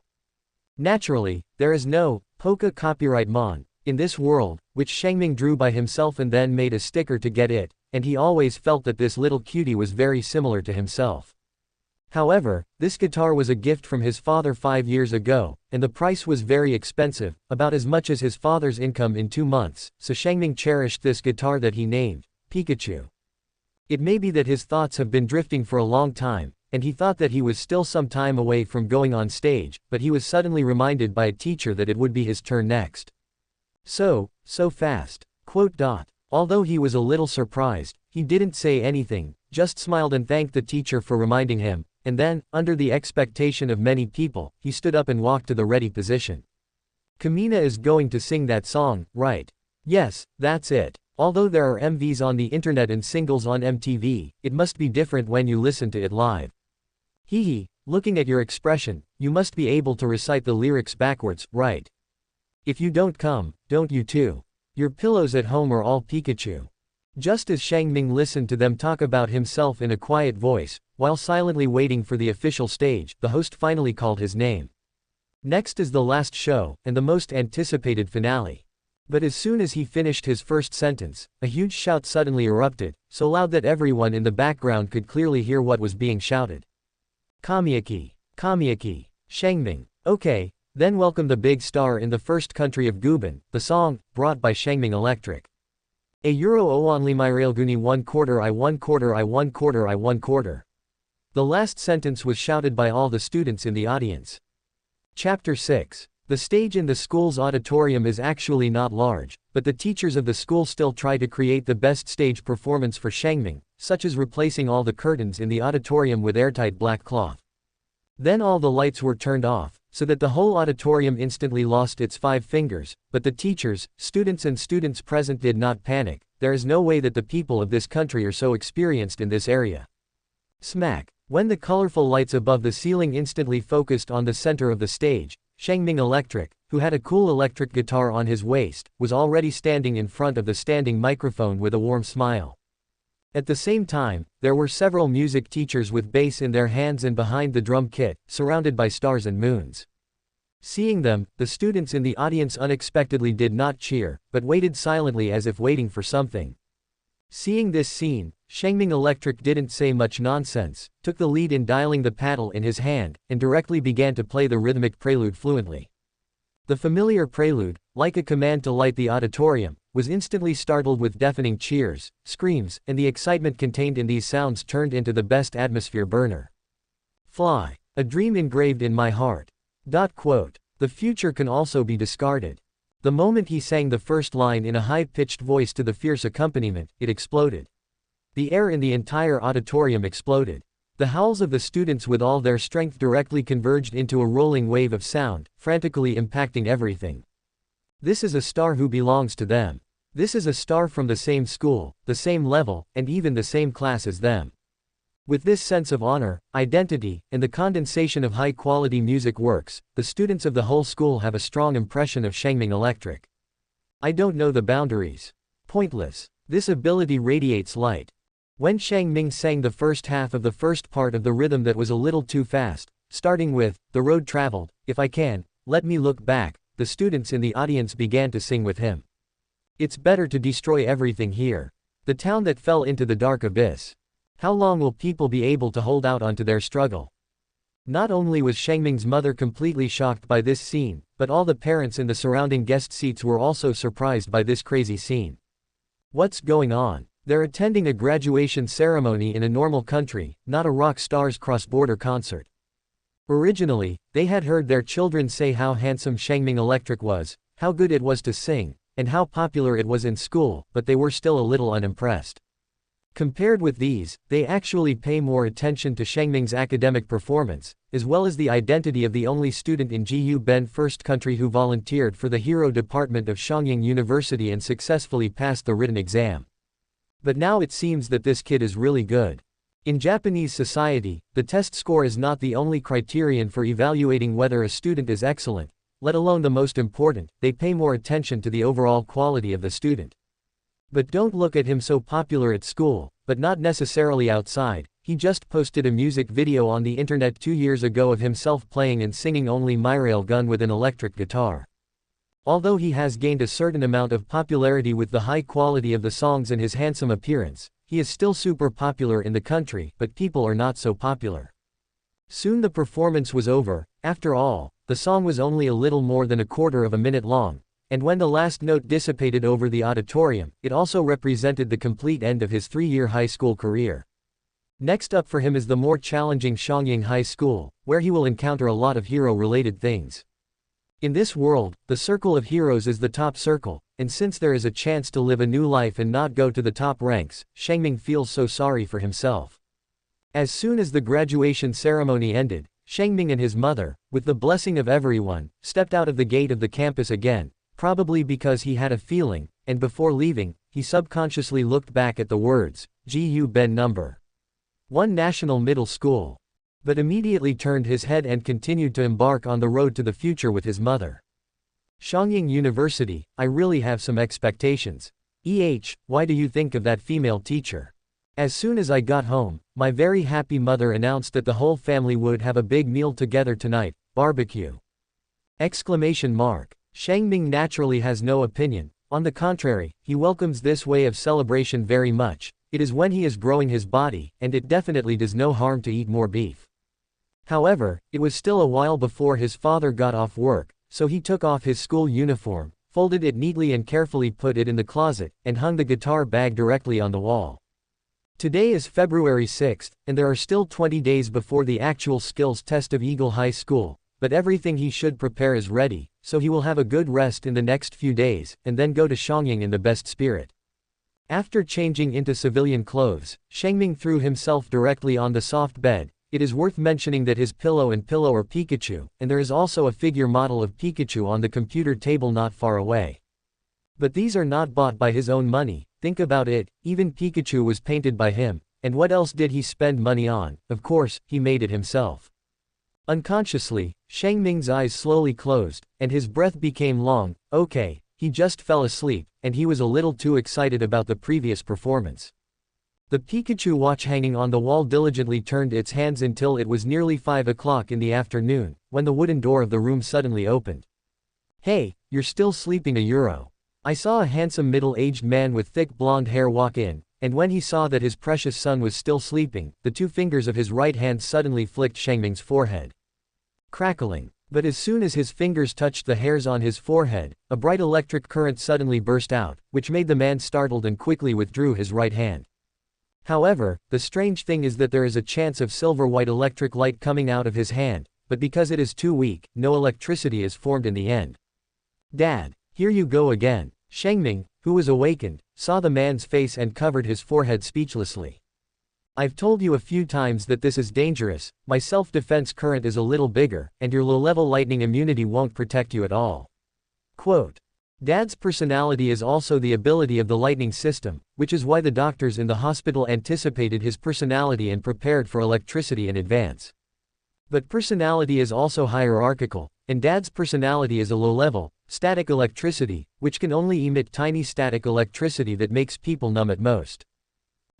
Naturally, there is no polka copyright mon in this world, which Shangming drew by himself and then made a sticker to get it, and he always felt that this little cutie was very similar to himself. However, this guitar was a gift from his father 5 years ago, and the price was very expensive, about as much as his father's income in 2 months, so Shangming cherished this guitar that he named Pikachu. It may be that his thoughts have been drifting for a long time, and he thought that he was still some time away from going on stage, but he was suddenly reminded by a teacher that it would be his turn next. So fast. Although he was a little surprised, he didn't say anything, just smiled and thanked the teacher for reminding him, and then, under the expectation of many people, he stood up and walked to the ready position. Kamina is going to sing that song, right? Yes, that's it. Although there are MVs on the internet and singles on MTV, it must be different when you listen to it live. Hee, looking at your expression, you must be able to recite the lyrics backwards, right? If you don't come, don't you too? Your pillows at home are all Pikachu. Just as Shangming listened to them talk about himself in a quiet voice, while silently waiting for the official stage, the host finally called his name. Next is the last show, and the most anticipated finale. But as soon as he finished his first sentence, a huge shout suddenly erupted, so loud that everyone in the background could clearly hear what was being shouted. Kamiaki! Kamiaki! Shangming! Okay, then welcome the big star in the first country of Guban, the song, brought by Shangming Electric. Euro o Only-My-Railgun 1/4 I 1/4 I 1/4 I 1/4. The last sentence was shouted by all the students in the audience. Chapter 6. The stage in the school's auditorium is actually not large, but the teachers of the school still try to create the best stage performance for Shangming, such as replacing all the curtains in the auditorium with airtight black cloth. Then all the lights were turned off, so that the whole auditorium instantly lost its 5 fingers, but the teachers, students and students present did not panic. There is no way that the people of this country are so experienced in this area. Smack! When the colorful lights above the ceiling instantly focused on the center of the stage, Shangming Electric, who had a cool electric guitar on his waist, was already standing in front of the standing microphone with a warm smile. At the same time, there were several music teachers with bass in their hands and behind the drum kit, surrounded by stars and moons. Seeing them, the students in the audience unexpectedly did not cheer, but waited silently as if waiting for something. Seeing this scene, Shangming Electric didn't say much nonsense, took the lead in dialing the paddle in his hand, and directly began to play the rhythmic prelude fluently. The familiar prelude, like a command to light the auditorium, was instantly startled with deafening cheers, screams, and the excitement contained in these sounds turned into the best atmosphere burner. Fly. A dream engraved in my heart. The future can also be discarded. The moment he sang the first line in a high-pitched voice to the fierce accompaniment, it exploded. The air in the entire auditorium exploded. The howls of the students with all their strength directly converged into a rolling wave of sound, frantically impacting everything. This is a star who belongs to them. This is a star from the same school, the same level, and even the same class as them. With this sense of honor, identity, and the condensation of high-quality music works, the students of the whole school have a strong impression of Shangming Electric. I don't know the boundaries. Pointless. This ability radiates light. When Shangming sang the first half of the first part of the rhythm that was a little too fast, starting with, "The road traveled, if I can, let me look back," the students in the audience began to sing with him. It's better to destroy everything here. The town that fell into the dark abyss. How long will people be able to hold out onto their struggle? Not only was Shangming's mother completely shocked by this scene, but all the parents in the surrounding guest seats were also surprised by this crazy scene. What's going on? They're attending a graduation ceremony in a normal country, not a rock star's cross-border concert. Originally, they had heard their children say how handsome Shangming Electric was, how good it was to sing, and how popular it was in school, but they were still a little unimpressed. Compared with these, they actually pay more attention to Shangming's academic performance, as well as the identity of the only student in Gu Ben first country who volunteered for the hero department of Shangying University and successfully passed the written exam. But now it seems that this kid is really good. In Japanese society, the test score is not the only criterion for evaluating whether a student is excellent, let alone the most important. They pay more attention to the overall quality of the student. But don't look at him so popular at school, but not necessarily outside. He just posted a music video on the internet 2 years ago of himself playing and singing Only-My-Railgun with an electric guitar. Although he has gained a certain amount of popularity with the high quality of the songs and his handsome appearance, he is still super popular in the country, but people are not so popular. Soon the performance was over. After all, the song was only a little more than a quarter of a minute long, and when the last note dissipated over the auditorium, it also represented the complete end of his 3-year high school career. Next up for him is the more challenging Xiangying High School, where he will encounter a lot of hero-related things. In this world, the circle of heroes is the top circle, and since there is a chance to live a new life and not go to the top ranks, Shengming feels so sorry for himself. As soon as the graduation ceremony ended, Shengming and his mother, with the blessing of everyone, stepped out of the gate of the campus again, probably because he had a feeling, and before leaving, he subconsciously looked back at the words, Gu Ben number 1 National Middle School. But immediately turned his head and continued to embark on the road to the future with his mother. Xiangying University, I really have some expectations. Why do you think of that female teacher? As soon as I got home, my very happy mother announced that the whole family would have a big meal together tonight, barbecue! Exclamation mark. Shengming naturally has no opinion. On the contrary, he welcomes this way of celebration very much. It is when he is growing his body, and it definitely does no harm to eat more beef. However, it was still a while before his father got off work, so he took off his school uniform, folded it neatly and carefully put it in the closet, and hung the guitar bag directly on the wall. Today is February 6th, and there are still 20 days before the actual skills test of Eagle High School, but everything he should prepare is ready, so he will have a good rest in the next few days, and then go to Xiangying in the best spirit. After changing into civilian clothes, Shengming threw himself directly on the soft bed. It is worth mentioning that his pillow are Pikachu, and there is also a figure model of Pikachu on the computer table not far away. But these are not bought by his own money. Think about it, even Pikachu was painted by him, and what else did he spend money on? Of course, he made it himself. Unconsciously, Shengming's eyes slowly closed, and his breath became long. Okay, he just fell asleep, and he was a little too excited about the previous performance. The Pikachu watch hanging on the wall diligently turned its hands until it was nearly 5 o'clock in the afternoon, when the wooden door of the room suddenly opened. Hey, you're still sleeping a euro. I saw a handsome middle-aged man with thick blonde hair walk in, and when he saw that his precious son was still sleeping, the 2 fingers of his right hand suddenly flicked Shengming's forehead. Crackling. But as soon as his fingers touched the hairs on his forehead, a bright electric current suddenly burst out, which made the man startled and quickly withdrew his right hand. However, the strange thing is that there is a chance of silver-white electric light coming out of his hand, but because it is too weak, no electricity is formed in the end. Dad, here you go again. Shengming, who was awakened, saw the man's face and covered his forehead speechlessly. I've told you a few times that this is dangerous. My self-defense current is a little bigger, and your low-level lightning immunity won't protect you at all. Quote. Dad's personality is also the ability of the lightning system, which is why the doctors in the hospital anticipated his personality and prepared for electricity in advance. But personality is also hierarchical, and Dad's personality is a low-level, static electricity, which can only emit tiny static electricity that makes people numb at most.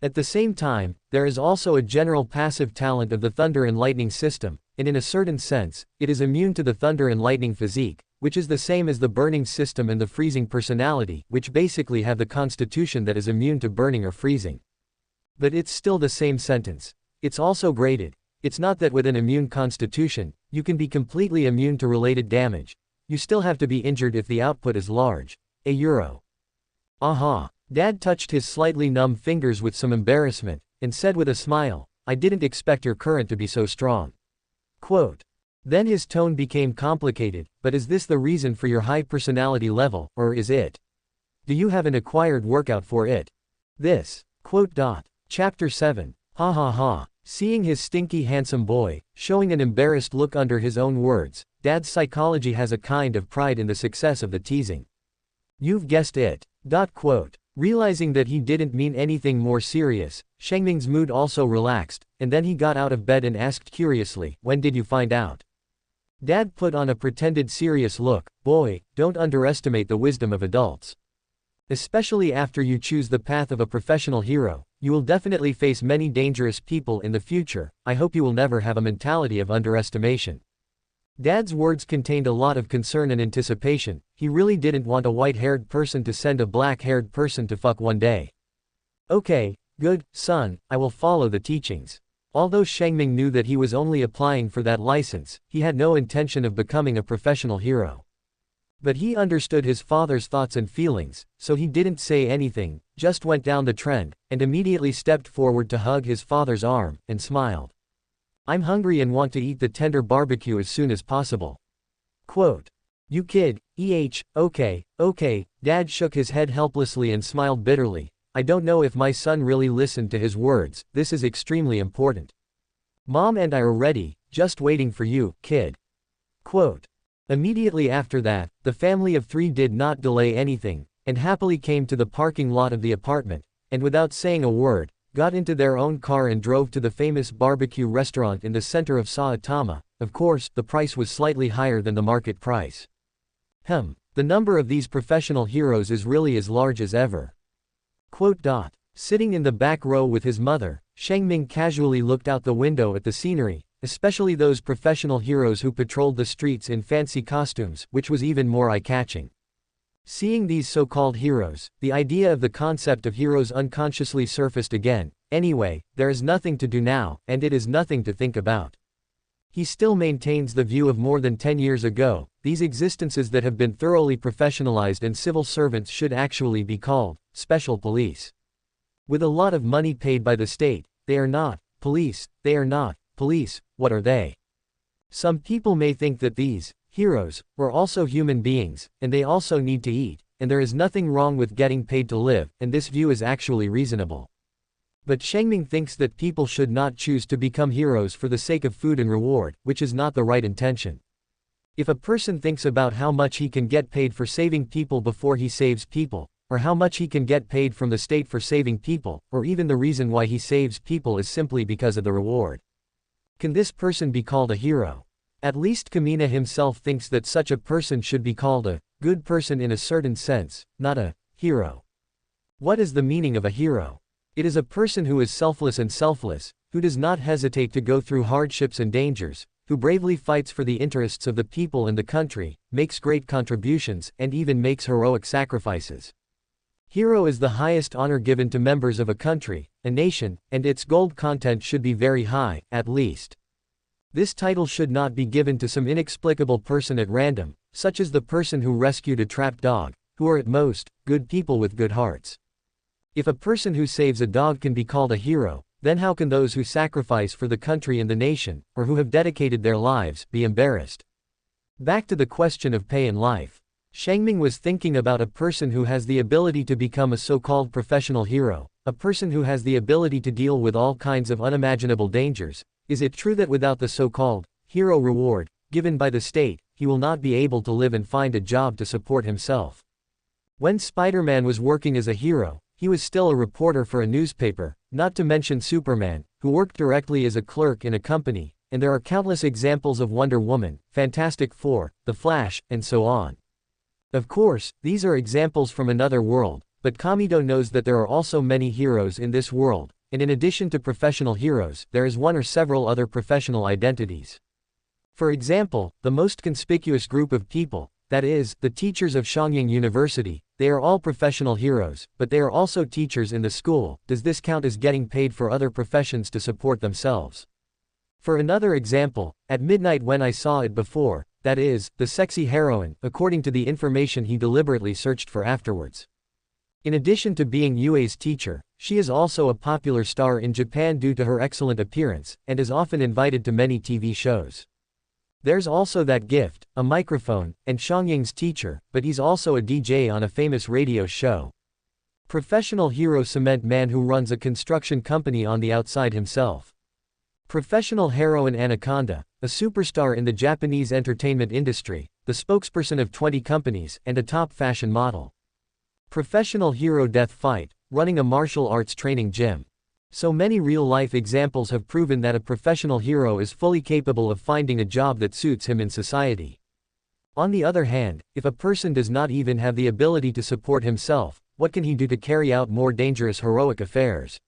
At the same time, there is also a general passive talent of the thunder and lightning system, and in a certain sense, it is immune to the thunder and lightning physique, which is the same as the burning system and the freezing personality, which basically have the constitution that is immune to burning or freezing. But it's still the same sentence. It's also graded. It's not that with an immune constitution, you can be completely immune to related damage. You still have to be injured if the output is large. A euro. Aha. Dad touched his slightly numb fingers with some embarrassment, and said with a smile, I didn't expect your current to be so strong. Quote. Then his tone became complicated, but is this the reason for your high personality level, or is it? Do you have an acquired workout for it? This. Quote. Chapter 7. Ha ha ha. Seeing his stinky handsome boy, showing an embarrassed look under his own words, Dad's psychology has a kind of pride in the success of the teasing. You've guessed it. Quote. Realizing that he didn't mean anything more serious, Shengming's mood also relaxed, and then he got out of bed and asked curiously, when did you find out? Dad put on a pretended serious look, boy, don't underestimate the wisdom of adults. Especially after you choose the path of a professional hero, you will definitely face many dangerous people in the future. I hope you will never have a mentality of underestimation. Dad's words contained a lot of concern and anticipation. He really didn't want a white-haired person to send a black-haired person to fuck one day. Okay, good, son, I will follow the teachings. Although Shengming knew that he was only applying for that license, he had no intention of becoming a professional hero. But he understood his father's thoughts and feelings, so he didn't say anything, just went down the trend, and immediately stepped forward to hug his father's arm, and smiled. "I'm hungry and want to eat the tender barbecue as soon as possible." Quote. "You kid, okay. Dad shook his head helplessly and smiled bitterly. "I don't know if my son really listened to his words, this is extremely important. Mom and I are ready, just waiting for you, kid." Quote. Immediately after that, the family of 3 did not delay anything, and happily came to the parking lot of the apartment, and without saying a word, got into their own car and drove to the famous barbecue restaurant in the center of Saitama. Of course, the price was slightly higher than the market price. The number of these professional heroes is really as large as ever. Quote. Sitting in the back row with his mother, Shengming casually looked out the window at the scenery, especially those professional heroes who patrolled the streets in fancy costumes, which was even more eye-catching. Seeing these so-called heroes, the idea of the concept of heroes unconsciously surfaced again. Anyway, there is nothing to do now, and it is nothing to think about. He still maintains the view of more than 10 years ago, these existences that have been thoroughly professionalized and civil servants should actually be called special police. With a lot of money paid by the state, they are not police, they are not police, what are they? Some people may think that these heroes were also human beings, and they also need to eat, and there is nothing wrong with getting paid to live, and this view is actually reasonable. But Shengming thinks that people should not choose to become heroes for the sake of food and reward, which is not the right intention. If a person thinks about how much he can get paid for saving people before he saves people, or how much he can get paid from the state for saving people, or even the reason why he saves people is simply because of the reward, can this person be called a hero? At least Kamina himself thinks that such a person should be called a good person in a certain sense, not a hero. What is the meaning of a hero? It is a person who is selfless, who does not hesitate to go through hardships and dangers, who bravely fights for the interests of the people and the country, makes great contributions, and even makes heroic sacrifices. Hero is the highest honor given to members of a country, a nation, and its gold content should be very high, at least. This title should not be given to some inexplicable person at random, such as the person who rescued a trapped dog, who are at most good people with good hearts. If a person who saves a dog can be called a hero, then how can those who sacrifice for the country and the nation, or who have dedicated their lives, be embarrassed? Back to the question of pay in life. Shengming was thinking about a person who has the ability to become a so-called professional hero, a person who has the ability to deal with all kinds of unimaginable dangers. Is it true that without the so-called hero reward given by the state, he will not be able to live and find a job to support himself? When Spider-Man was working as a hero, he was still a reporter for a newspaper, not to mention Superman, who worked directly as a clerk in a company, and there are countless examples of Wonder Woman, Fantastic Four, The Flash, and so on. Of course, these are examples from another world, but Kamido knows that there are also many heroes in this world, and in addition to professional heroes, there is one or several other professional identities. For example, the most conspicuous group of people, that is, the teachers of Shangying University, they are all professional heroes, but they are also teachers in the school. Does this count as getting paid for other professions to support themselves? For another example, at midnight when I saw it before, that is, the sexy heroine, according to the information he deliberately searched for afterwards. In addition to being Yue's teacher, she is also a popular star in Japan due to her excellent appearance, and is often invited to many TV shows. There's also that gift, a microphone, and Shangying's teacher, but he's also a DJ on a famous radio show. Professional hero cement man who runs a construction company on the outside himself. Professional heroine Anaconda, a superstar in the Japanese entertainment industry, the spokesperson of 20 companies, and a top fashion model. Professional hero Death Fight, running a martial arts training gym. So many real-life examples have proven that a professional hero is fully capable of finding a job that suits him in society. On the other hand, if a person does not even have the ability to support himself, what can he do to carry out more dangerous heroic affairs?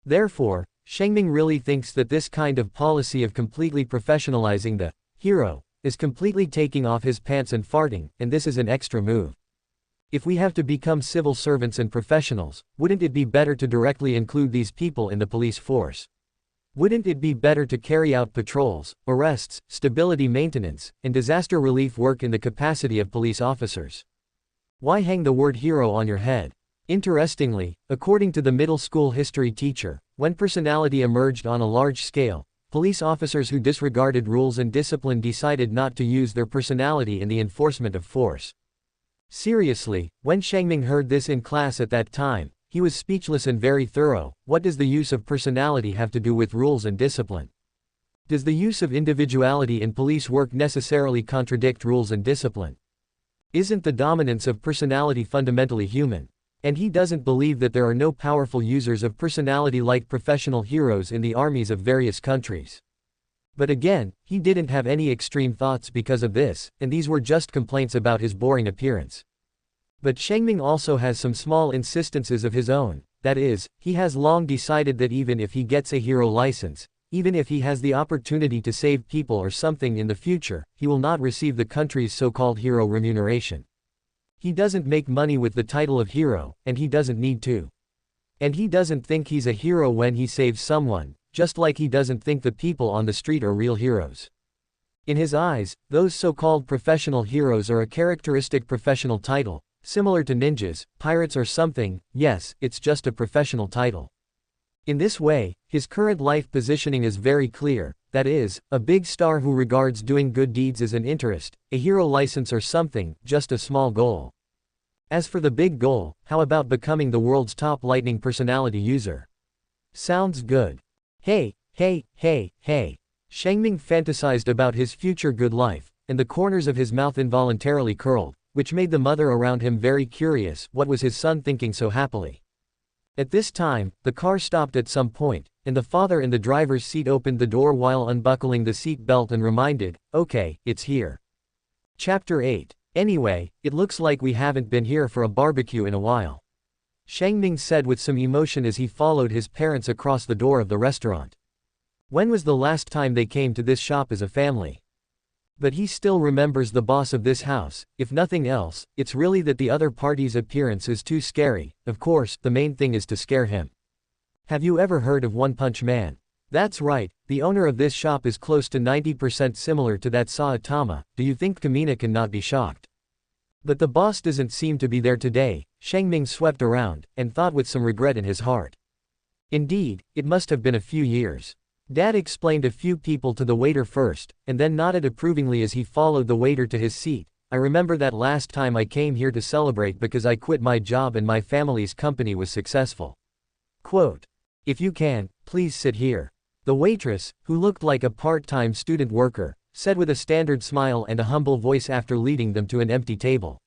Therefore, Shengming really thinks that this kind of policy of completely professionalizing the hero is completely taking off his pants and farting, and this is an extra move. If we have to become civil servants and professionals, wouldn't it be better to directly include these people in the police force? Wouldn't it be better to carry out patrols, arrests, stability maintenance, and disaster relief work in the capacity of police officers? Why hang the word hero on your head? Interestingly, according to the middle school history teacher, when personality emerged on a large scale, police officers who disregarded rules and discipline decided not to use their personality in the enforcement of force. Seriously, when Shengming heard this in class at that time, he was speechless and very thorough. What does the use of personality have to do with rules and discipline? Does the use of individuality in police work necessarily contradict rules and discipline? Isn't the dominance of personality fundamentally human? And he doesn't believe that there are no powerful users of personality like professional heroes in the armies of various countries. But again, he didn't have any extreme thoughts because of this, and these were just complaints about his boring appearance. But Shengming also has some small insistences of his own. That is, he has long decided that even if he gets a hero license, even if he has the opportunity to save people or something in the future, he will not receive the country's so-called hero remuneration. He doesn't make money with the title of hero, and he doesn't need to. And he doesn't think he's a hero when he saves someone, just like he doesn't think the people on the street are real heroes. In his eyes, those so-called professional heroes are a characteristic professional title, similar to ninjas, pirates or something. Yes, it's just a professional title. In this way, his current life positioning is very clear, that is, a big star who regards doing good deeds as an interest, a hero license or something, just a small goal. As for the big goal, how about becoming the world's top lightning personality user? Sounds good. Hey, hey, hey, hey. Shengming fantasized about his future good life, and the corners of his mouth involuntarily curled, which made the mother around him very curious. What was his son thinking so happily? At this time, the car stopped at some point, and the father in the driver's seat opened the door while unbuckling the seat belt and reminded, "Okay, it's here." Chapter 8. Anyway, it looks like we haven't been here for a barbecue in a while. Shengming said with some emotion as he followed his parents across the door of the restaurant. When was the last time they came to this shop as a family? But he still remembers the boss of this house. If nothing else, it's really that the other party's appearance is too scary. Of course, the main thing is to scare him. Have you ever heard of One Punch Man? That's right, the owner of this shop is close to 90% similar to that Saitama. Do you think Kamina cannot be shocked? But the boss doesn't seem to be there today. Shengming swept around, and thought with some regret in his heart. Indeed, it must have been a few years. Dad explained a few people to the waiter first, and then nodded approvingly as he followed the waiter to his seat. I remember that last time I came here to celebrate because I quit my job and my family's company was successful. Quote. If you can, please sit here. The waitress, who looked like a part-time student worker, said with a standard smile and a humble voice after leading them to an empty table.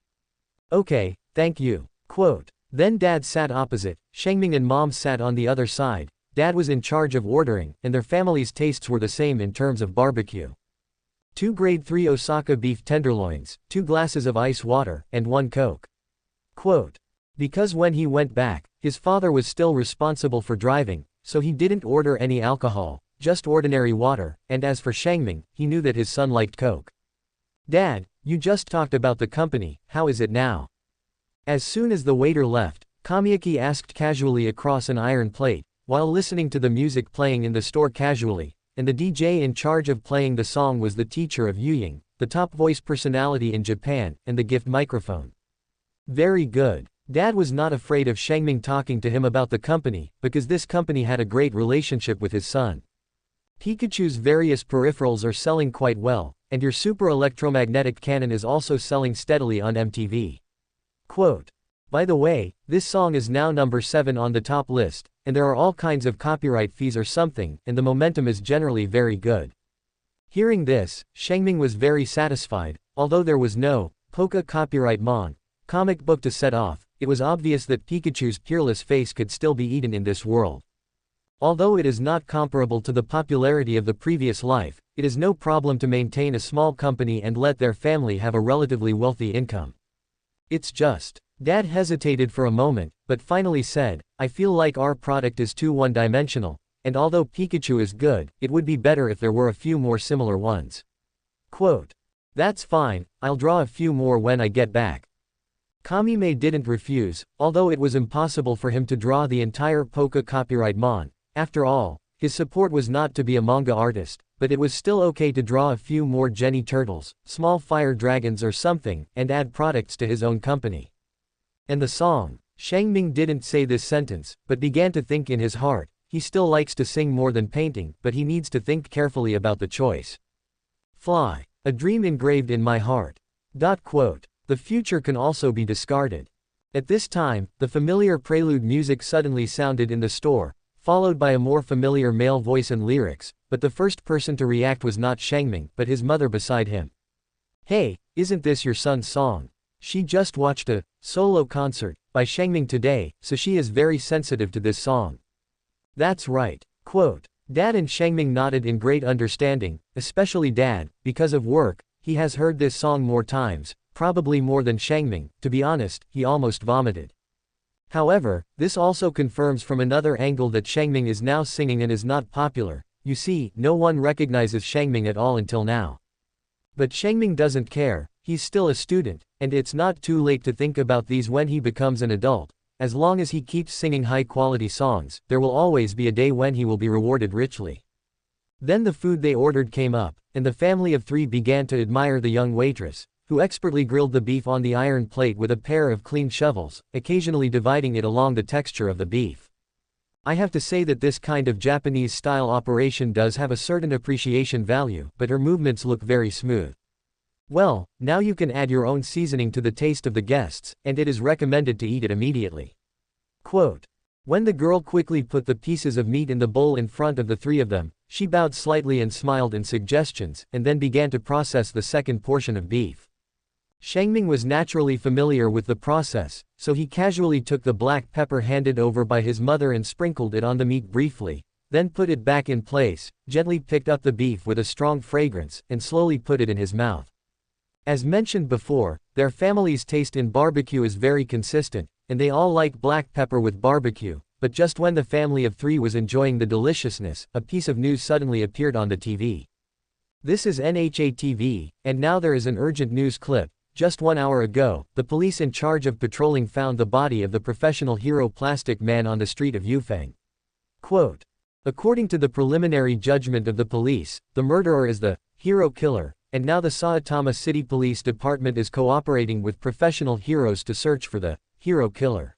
Okay, thank you. Quote. Then Dad sat opposite, Shengming and Mom sat on the other side. Dad was in charge of ordering, and their family's tastes were the same in terms of barbecue. 2 grade 3 Osaka beef tenderloins, 2 glasses of ice water, and 1 Coke. Quote. Because when he went back, his father was still responsible for driving, so he didn't order any alcohol, just ordinary water, and as for Shengming, he knew that his son liked Coke. Dad, you just talked about the company, how is it now? As soon as the waiter left, Kamiyaki asked casually across an iron plate, while listening to the music playing in the store casually, and the DJ in charge of playing the song was the teacher of Yuying, the top voice personality in Japan, and the gift microphone. Very good. Dad was not afraid of Shengming talking to him about the company, because this company had a great relationship with his son. Pikachu's various peripherals are selling quite well, and your super electromagnetic cannon is also selling steadily on MTV. Quote. By the way, this song is now number 7 on the top list, and there are all kinds of copyright fees or something, and the momentum is generally very good. Hearing this, Shengming was very satisfied. Although there was no Poca copyright comic book to set off, it was obvious that Pikachu's peerless face could still be eaten in this world. Although it is not comparable to the popularity of the previous life, it is no problem to maintain a small company and let their family have a relatively wealthy income. It's just. Dad hesitated for a moment, but finally said, I feel like our product is too one-dimensional, and although Pikachu is good, it would be better if there were a few more similar ones. Quote. That's fine, I'll draw a few more when I get back. Kamime didn't refuse, although it was impossible for him to draw the entire Poca copyright mon. After all, His support was not to be a manga artist, but it was still okay to draw a few more Jenny turtles, small fire dragons or something, and add products to his own company. And the song. Shangming didn't say this sentence, but began to think in his heart, he still likes to sing more than painting, but he needs to think carefully about the choice. Fly. A dream engraved in my heart. The future can also be discarded. At this time, the familiar prelude music suddenly sounded in the store, followed by a more familiar male voice and lyrics, but the first person to react was not Shangming, but his mother beside him. Hey, isn't this your son's song? She just watched a solo concert by Shangming today, so she is very sensitive to this song. That's right. Dad and Shangming nodded in great understanding, especially Dad, because of work, he has heard this song more times, probably more than Shangming. To be honest, he almost vomited. However, this also confirms from another angle that Shangming is now singing and is not popular. You see, no one recognizes Shangming at all until now. But Shangming doesn't care, he's still a student, and it's not too late to think about these when he becomes an adult. As long as he keeps singing high-quality songs, there will always be a day when he will be rewarded richly. Then the food they ordered came up, and the family of three began to admire the young waitress, who expertly grilled the beef on the iron plate with a pair of clean shovels, occasionally dividing it along the texture of the beef. I have to say that this kind of Japanese-style operation does have a certain appreciation value, but her movements look very smooth. Well, now you can add your own seasoning to the taste of the guests, and it is recommended to eat it immediately. When the girl quickly put the pieces of meat in the bowl in front of the three of them, she bowed slightly and smiled in suggestions, and then began to process the second portion of beef. Shangming was naturally familiar with the process, so he casually took the black pepper handed over by his mother and sprinkled it on the meat briefly, then put it back in place, gently picked up the beef with a strong fragrance, and slowly put it in his mouth. As mentioned before, their family's taste in barbecue is very consistent, and they all like black pepper with barbecue, but just when the family of three was enjoying the deliciousness, a piece of news suddenly appeared on the TV. This is NHA TV, and now there is an urgent news clip. Just 1 hour ago, the police in charge of patrolling found the body of the professional hero Plastic Man on the street of Yufeng. According to the preliminary judgment of the police, the murderer is the hero killer, and now the Saitama City Police Department is cooperating with professional heroes to search for the hero killer.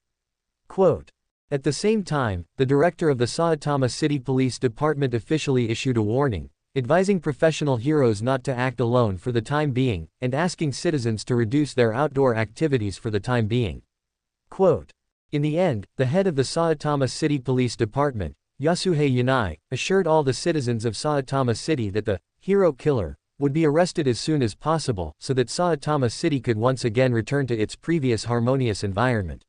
At the same time, the director of the Saitama City Police Department officially issued a warning, advising professional heroes not to act alone for the time being, and asking citizens to reduce their outdoor activities for the time being. In the end, the head of the Saitama City Police Department, Yasuhei Yanai, assured all the citizens of Saitama City that the hero killer would be arrested as soon as possible, so that Saitama City could once again return to its previous harmonious environment.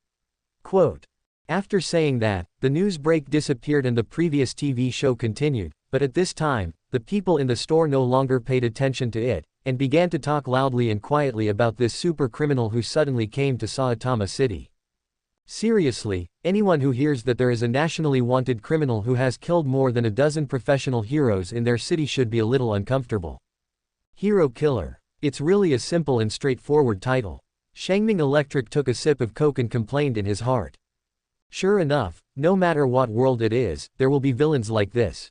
After saying that, the news break disappeared and the previous TV show continued, but at this time, the people in the store no longer paid attention to it, and began to talk loudly and quietly about this super criminal who suddenly came to Saitama City. Seriously, anyone who hears that there is a nationally wanted criminal who has killed more than a dozen professional heroes in their city should be a little uncomfortable. Hero Killer. It's really a simple and straightforward title. Shangming Electric took a sip of coke and complained in his heart. Sure enough, no matter what world it is, there will be villains like this.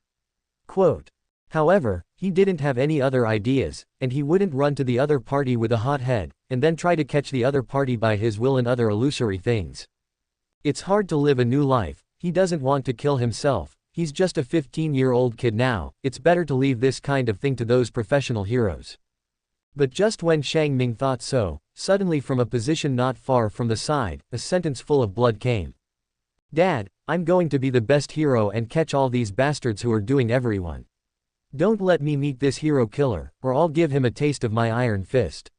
However, he didn't have any other ideas, and he wouldn't run to the other party with a hot head, and then try to catch the other party by his will and other illusory things. It's hard to live a new life, he doesn't want to kill himself, he's just a 15-year-old kid now, it's better to leave this kind of thing to those professional heroes. But just when Shangming thought so, suddenly from a position not far from the side, a sentence full of blood came. Dad, I'm going to be the best hero and catch all these bastards who are doing everyone. Don't let me meet this hero killer, or I'll give him a taste of my iron fist.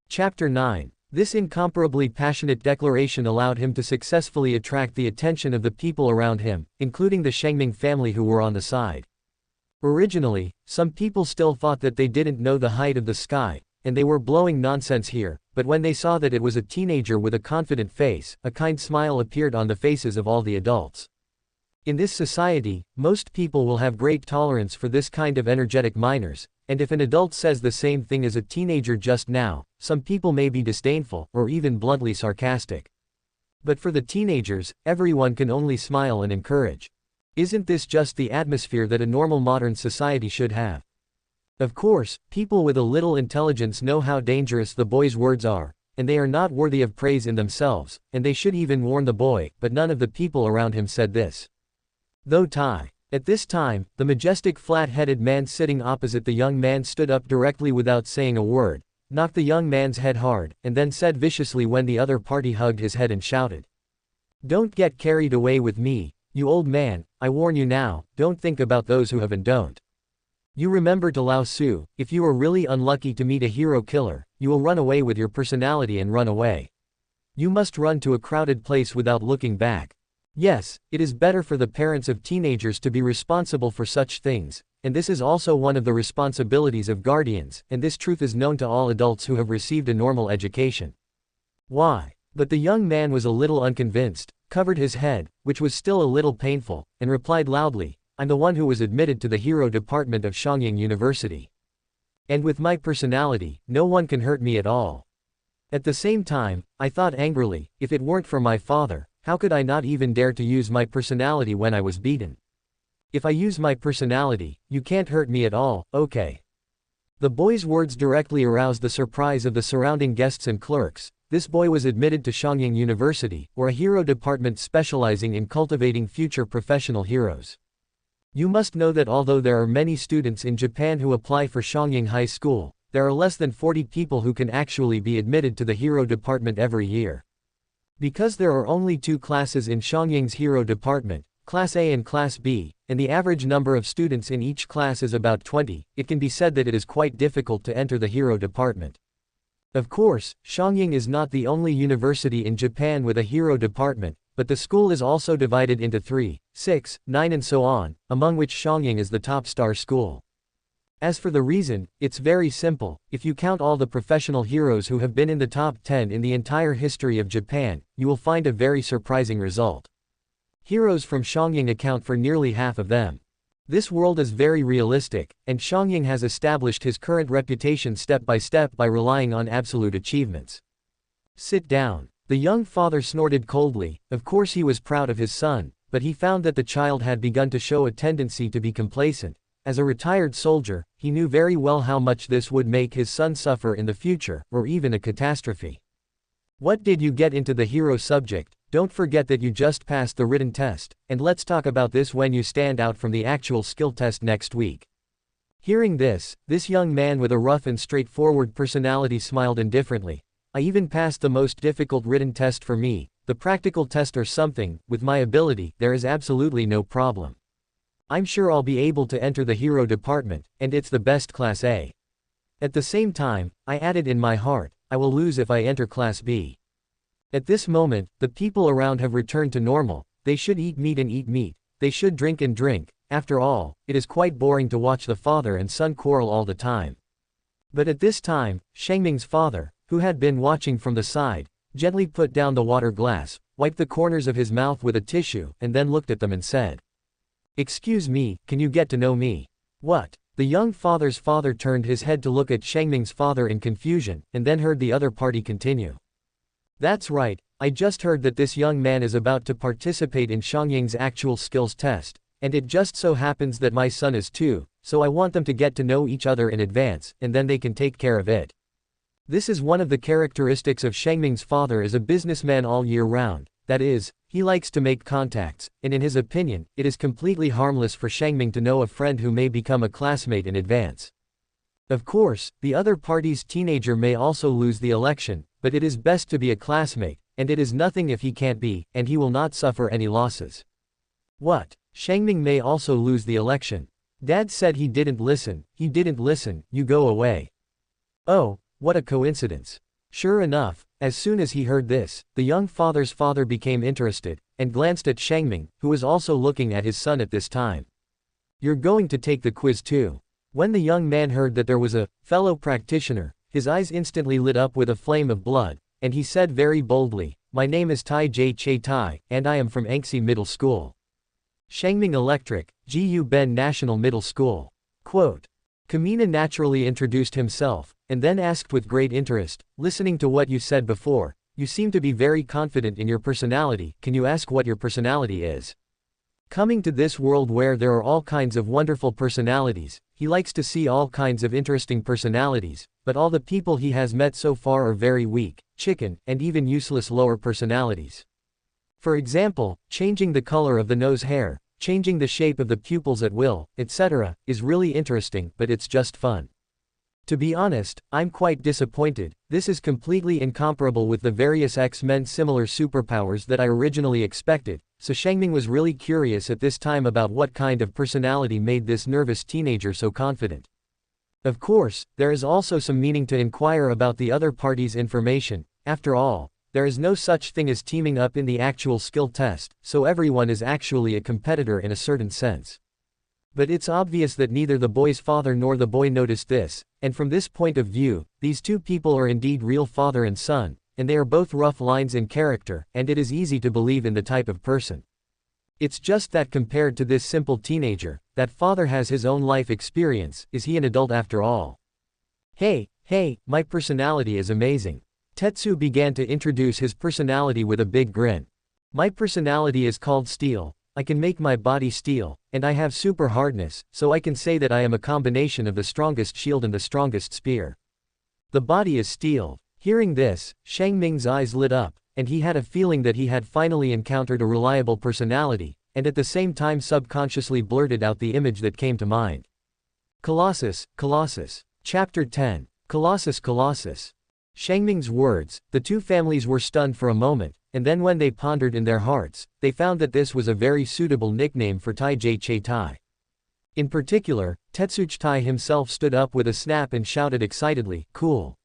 Chapter 9. This incomparably passionate declaration allowed him to successfully attract the attention of the people around him, including the Shangming family who were on the side. Originally, some people still thought that they didn't know the height of the sky, and they were blowing nonsense here, but when they saw that it was a teenager with a confident face, a kind smile appeared on the faces of all the adults. In this society, most people will have great tolerance for this kind of energetic minors, and if an adult says the same thing as a teenager just now, some people may be disdainful, or even bluntly sarcastic. But for the teenagers, everyone can only smile and encourage. Isn't this just the atmosphere that a normal modern society should have? Of course, people with a little intelligence know how dangerous the boy's words are, and they are not worthy of praise in themselves, and they should even warn the boy, but none of the people around him said this. Though Tai. At this time, the majestic flat-headed man sitting opposite the young man stood up directly without saying a word, knocked the young man's head hard, and then said viciously when the other party hugged his head and shouted. Don't get carried away with me, you old man, I warn you now, don't think about those who have and don't. You remember to Lao Tzu, if you are really unlucky to meet a hero killer, you will run away with your personality and run away. You must run to a crowded place without looking back. Yes, it is better for the parents of teenagers to be responsible for such things, and this is also one of the responsibilities of guardians, and this truth is known to all adults who have received a normal education. Why? But the young man was a little unconvinced, covered his head, which was still a little painful, and replied loudly, I'm the one who was admitted to the hero department of Shangying University. And with my personality, no one can hurt me at all. At the same time, I thought angrily, if it weren't for my father, how could I not even dare to use my personality when I was beaten? If I use my personality, you can't hurt me at all, okay? The boy's words directly aroused the surprise of the surrounding guests and clerks. This boy was admitted to Shangying University, or a hero department specializing in cultivating future professional heroes. You must know that although there are many students in Japan who apply for Shangying High School, there are less than 40 people who can actually be admitted to the hero department every year. Because there are only 2 classes in Shangying's hero department, Class A and Class B, and the average number of students in each class is about 20, it can be said that it is quite difficult to enter the hero department. Of course, Shangying is not the only university in Japan with a hero department, but the school is also divided into 3, 6, 9 and so on, among which Shangying is the top star school. As for the reason, it's very simple. If you count all the professional heroes who have been in the top 10 in the entire history of Japan, you will find a very surprising result. Heroes from Shangying account for nearly half of them. This world is very realistic, and Shangying has established his current reputation step by step by relying on absolute achievements. Sit down. The young father snorted coldly. Of course he was proud of his son, but he found that the child had begun to show a tendency to be complacent. As a retired soldier, he knew very well how much this would make his son suffer in the future, or even a catastrophe. What did you get into the hero subject? Don't forget that you just passed the written test, and let's talk about this when you stand out from the actual skill test next week. Hearing this young man with a rough and straightforward personality smiled indifferently. I even passed the most difficult written test for me, the practical test or something, with my ability, there is absolutely no problem. I'm sure I'll be able to enter the hero department, and it's the best Class A. At the same time, I added in my heart, I will lose if I enter Class B. At this moment, the people around have returned to normal. They should eat meat and eat meat, they should drink and drink. After all, it is quite boring to watch the father and son quarrel all the time. But at this time, Shengming's father, who had been watching from the side, gently put down the water glass, wiped the corners of his mouth with a tissue, and then looked at them and said, Excuse me, can you get to know me? What? The young father's father turned his head to look at Shengming's father in confusion, and then heard the other party continue. That's right, I just heard that this young man is about to participate in Shangying's actual skills test, and it just so happens that my son is too, so I want them to get to know each other in advance, and then they can take care of it. This is one of the characteristics of Shengming's father as a businessman all year round, that is, he likes to make contacts, and in his opinion, it is completely harmless for Shengming to know a friend who may become a classmate in advance. Of course, the other party's teenager may also lose the election, but it is best to be a classmate, and it is nothing if he can't be, and he will not suffer any losses. What? Shengming may also lose the election. Dad said he didn't listen, you go away. Oh, what a coincidence. Sure enough, as soon as he heard this, the young father's father became interested, and glanced at Shengming, who was also looking at his son at this time. You're going to take the quiz too. When the young man heard that there was a fellow practitioner, his eyes instantly lit up with a flame of blood, and he said very boldly, My name is Tai J. Che Tai, and I am from Anxi Middle School. Shengming Electric, Gu Ben National Middle School. Quote. Kamina naturally introduced himself, and then asked with great interest, listening to what you said before, you seem to be very confident in your personality, can you ask what your personality is? Coming to this world where there are all kinds of wonderful personalities, he likes to see all kinds of interesting personalities, but all the people he has met so far are very weak, chicken, and even useless lower personalities. For example, changing the color of the nose hair, changing the shape of the pupils at will, etc., is really interesting, but it's just fun. To be honest, I'm quite disappointed. This is completely incomparable with the various X-Men similar superpowers that I originally expected, so Shangming was really curious at this time about what kind of personality made this nervous teenager so confident. Of course, there is also some meaning to inquire about the other party's information. After all, there is no such thing as teaming up in the actual skill test, so everyone is actually a competitor in a certain sense. But it's obvious that neither the boy's father nor the boy noticed this, and from this point of view, these two people are indeed real father and son, and they are both rough lines in character, and it is easy to believe in the type of person. It's just that compared to this simple teenager, that father has his own life experience. Is he an adult after all? Hey, my personality is amazing. Tetsu began to introduce his personality with a big grin. My personality is called Steel. I can make my body steel, and I have super hardness, so I can say that I am a combination of the strongest shield and the strongest spear. The body is steel. Hearing this, Shangming's eyes lit up, and he had a feeling that he had finally encountered a reliable personality, and at the same time subconsciously blurted out the image that came to mind. Colossus, Colossus. Chapter 10. Colossus, Colossus. Shangming's words, the two families were stunned for a moment, and then when they pondered in their hearts, they found that this was a very suitable nickname for Tai Che Tai. In particular, Tetsuch Tai himself stood up with a snap and shouted excitedly, "Cool!"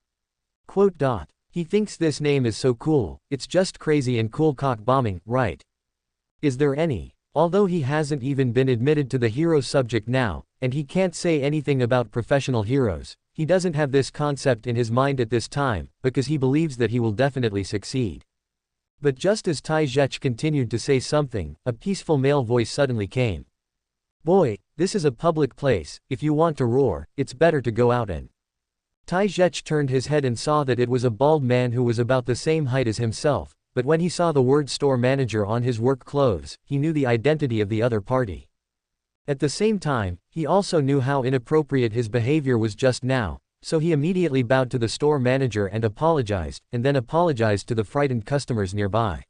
He thinks this name is so cool, it's just crazy and cool cock bombing, right? Is there any? Although he hasn't even been admitted to the hero subject now, and he can't say anything about professional heroes, he doesn't have this concept in his mind at this time, because he believes that he will definitely succeed. But just as Tai Zhech continued to say something, a peaceful male voice suddenly came. "Boy, this is a public place, if you want to roar, it's better to go out and." Tai Zhech turned his head and saw that it was a bald man who was about the same height as himself, but when he saw the word store manager on his work clothes, he knew the identity of the other party. At the same time, he also knew how inappropriate his behavior was just now, so he immediately bowed to the store manager and apologized, and then apologized to the frightened customers nearby.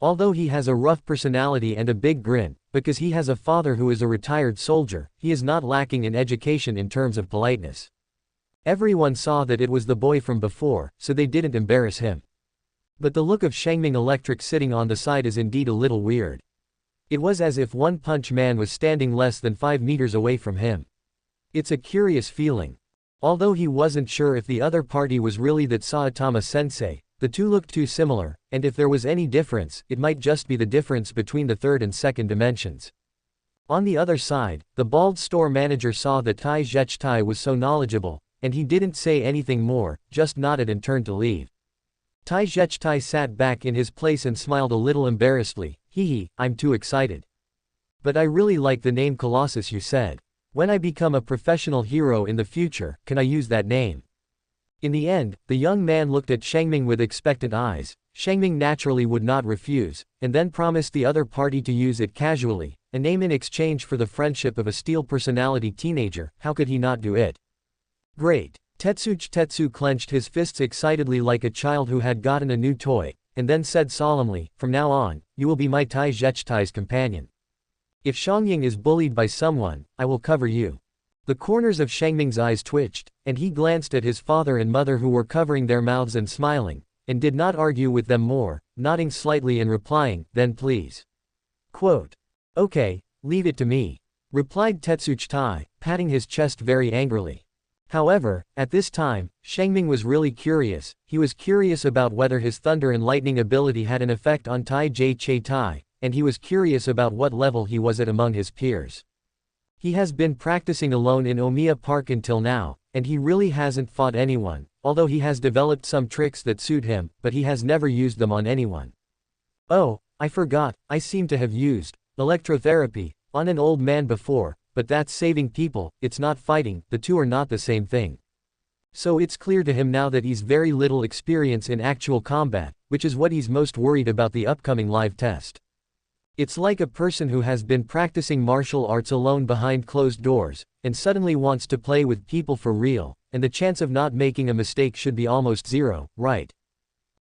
Although he has a rough personality and a big grin, because he has a father who is a retired soldier, he is not lacking in education in terms of politeness. Everyone saw that it was the boy from before, so they didn't embarrass him. But the look of Shangming Electric sitting on the side is indeed a little weird. It was as if One Punch Man was standing less than 5 meters away from him. It's a curious feeling. Although he wasn't sure if the other party was really that Saitama-sensei, the two looked too similar, and if there was any difference, it might just be the difference between the third and second dimensions. On the other side, the bald store manager saw that Tai Zhech Tai was so knowledgeable, and he didn't say anything more, just nodded and turned to leave. Tai Zhech Tai sat back in his place and smiled a little embarrassedly. "Hee, I'm too excited. But I really like the name Colossus you said. When I become a professional hero in the future, can I use that name?" In the end, the young man looked at Shangming with expectant eyes. Shangming naturally would not refuse, and then promised the other party to use it casually, a name in exchange for the friendship of a steel personality teenager. How could he not do it? Great. Tetsu clenched his fists excitedly like a child who had gotten a new toy, and then said solemnly, "From now on, you will be my Tai Zhech Tai's companion. If Xiangying is bullied by someone, I will cover you." The corners of Shangming's eyes twitched, and he glanced at his father and mother who were covering their mouths and smiling, and did not argue with them more, nodding slightly and replying, "Then please." "Okay, leave it to me," replied Tetsuch Tai, patting his chest very angrily. However, at this time, Shangming was really curious. He was curious about whether his thunder and lightning ability had an effect on Tai Che Tai, and he was curious about what level he was at among his peers. He has been practicing alone in Omiya Park until now, and he really hasn't fought anyone, although he has developed some tricks that suit him, but he has never used them on anyone. "Oh, I forgot, I seem to have used electrotherapy on an old man before, but that's saving people, it's not fighting, the two are not the same thing." So it's clear to him now that he's very little experience in actual combat, which is what he's most worried about the upcoming live test. It's like a person who has been practicing martial arts alone behind closed doors, and suddenly wants to play with people for real, and the chance of not making a mistake should be almost zero, right?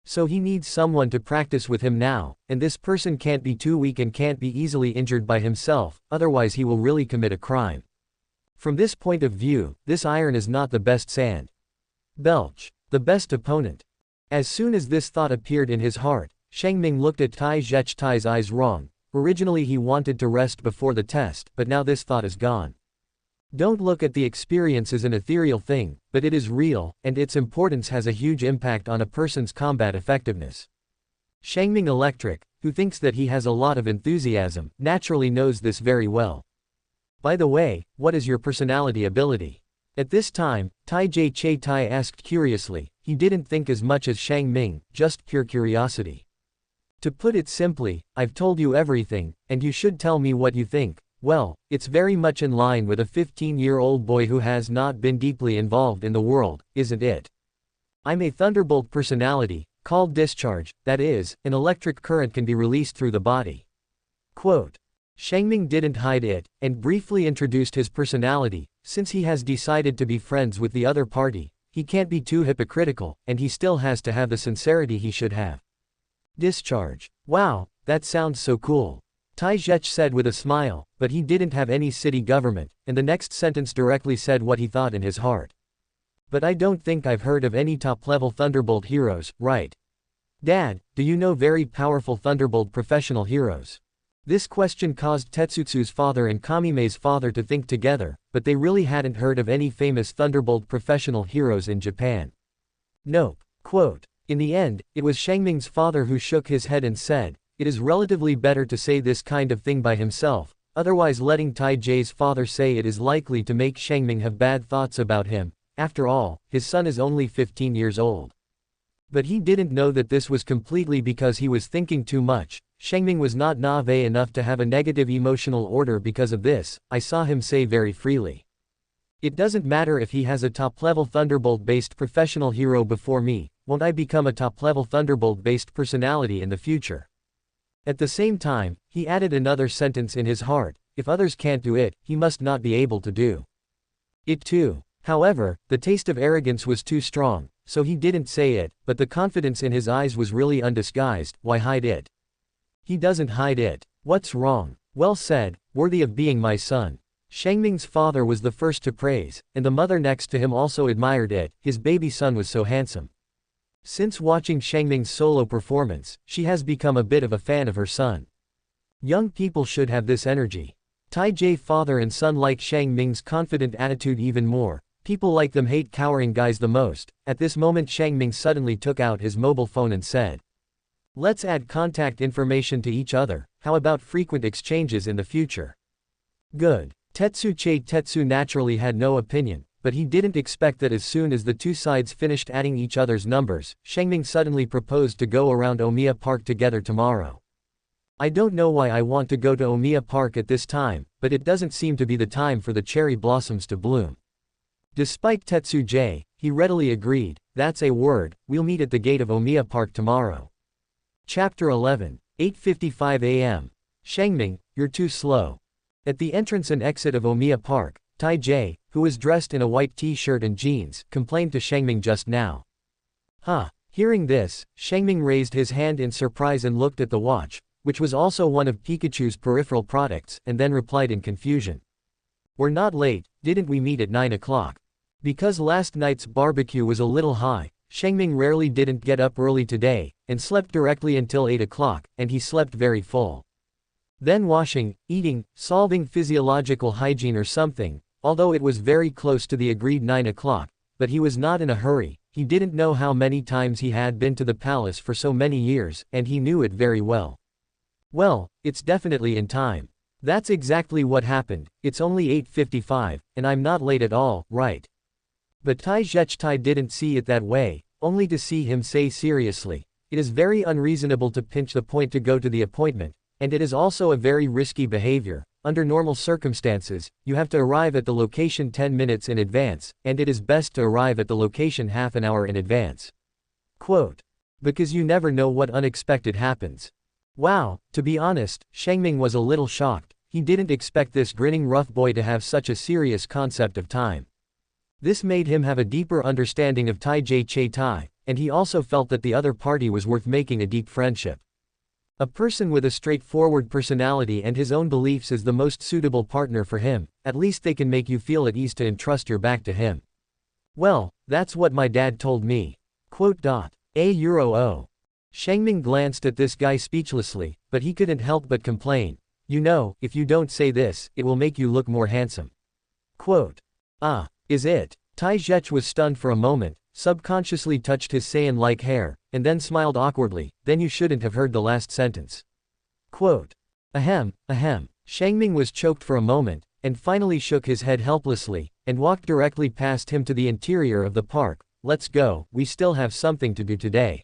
So he needs someone to practice with him now, and this person can't be too weak and can't be easily injured by himself, otherwise he will really commit a crime. From this point of view, this iron is not the best sand. Belch. The best opponent. As soon as this thought appeared in his heart, Shengming looked at Tai Zhechtai's eyes wrong. Originally he wanted to rest before the test, but now this thought is gone. Don't look at the experience as an ethereal thing, but it is real, and its importance has a huge impact on a person's combat effectiveness. Shengming Electric, who thinks that he has a lot of enthusiasm, naturally knows this very well. By the way, what is your personality ability? At this time, Tai Zhechttai asked curiously. He didn't think as much as Shengming, just pure curiosity. To put it simply, I've told you everything, and you should tell me what you think. Well, it's very much in line with a 15-year-old boy who has not been deeply involved in the world, isn't it? I'm a thunderbolt personality, called discharge, that is, an electric current can be released through the body. Quote. Shengming didn't hide it, and briefly introduced his personality. Since he has decided to be friends with the other party, he can't be too hypocritical, and he still has to have the sincerity he should have. Discharge. Wow, that sounds so cool. Tai Zhech said with a smile, but he didn't have any city government, and the next sentence directly said what he thought in his heart. But I don't think I've heard of any top-level Thunderbolt heroes, right? Dad, do you know very powerful Thunderbolt professional heroes? This question caused Tetsutsu's father and Kamime's father to think together, but they really hadn't heard of any famous Thunderbolt professional heroes in Japan. Nope. Quote. In the end, it was Shengming's father who shook his head and said, it is relatively better to say this kind of thing by himself, otherwise letting Tai J's father say it is likely to make Shengming have bad thoughts about him. After all, his son is only 15 years old. But he didn't know that this was completely because he was thinking too much. Shengming was not naïve enough to have a negative emotional order because of this, I saw him say very freely. It doesn't matter if he has a top-level Thunderbolt-based professional hero before me, won't I become a top-level Thunderbolt-based personality in the future? At the same time, he added another sentence in his heart, if others can't do it, he must not be able to do it too. However, the taste of arrogance was too strong, so he didn't say it, but the confidence in his eyes was really undisguised. Why hide it? He doesn't hide it. What's wrong? Well said, worthy of being my son. Shengming's father was the first to praise, and the mother next to him also admired it. His baby son was so handsome. Since watching Shengming's solo performance, she has become a bit of a fan of her son. Young people should have this energy. Tai J's father and son like Shengming's confident attitude even more. People like them hate cowering guys the most. At this moment Shengming suddenly took out his mobile phone and said, let's add contact information to each other. How about frequent exchanges in the future? Good. Tetsu naturally had no opinion, but he didn't expect that as soon as the two sides finished adding each other's numbers, Shengming suddenly proposed to go around Omiya Park together tomorrow. I don't know why I want to go to Omiya Park at this time, but it doesn't seem to be the time for the cherry blossoms to bloom. Despite Tetsu, he readily agreed, that's a word, we'll meet at the gate of Omiya Park tomorrow. Chapter 11, 8:55 a.m. Shengming, you're too slow. At the entrance and exit of Omiya Park, Tai J, who was dressed in a white t-shirt and jeans, complained to Shengming just now. Huh. Hearing this, Shengming raised his hand in surprise and looked at the watch, which was also one of Pikachu's peripheral products, and then replied in confusion. We're not late, didn't we meet at 9 o'clock? Because last night's barbecue was a little high, Shengming rarely didn't get up early today, and slept directly until 8 o'clock, and he slept very full. Then washing, eating, solving physiological hygiene or something, although it was very close to the agreed 9 o'clock, but he was not in a hurry. He didn't know how many times he had been to the palace for so many years, and he knew it very well. Well, it's definitely in time. That's exactly what happened, it's only 8:55, and I'm not late at all, right? But Tai Zhechttai didn't see it that way, only to see him say seriously, it is very unreasonable to pinch the point to go to the appointment, and it is also a very risky behavior. Under normal circumstances, you have to arrive at the location 10 minutes in advance, and it is best to arrive at the location half an hour in advance. Quote. Because you never know what unexpected happens. Wow, to be honest, Shengming was a little shocked. He didn't expect this grinning rough boy to have such a serious concept of time. This made him have a deeper understanding of Tai Che Tai, and he also felt that the other party was worth making a deep friendship. A person with a straightforward personality and his own beliefs is the most suitable partner for him. At least they can make you feel at ease to entrust your back to him. Well, that's what my dad told me. €0. Shengming glanced at this guy speechlessly, but he couldn't help but complain. You know, if you don't say this, it will make you look more handsome. Is it? Tai Zhech was stunned for a moment, subconsciously touched his Saiyan-like hair, and then smiled awkwardly. Then you shouldn't have heard the last sentence. Ahem. Shengming was choked for a moment, and finally shook his head helplessly, and walked directly past him to the interior of the park. Let's go, we still have something to do today.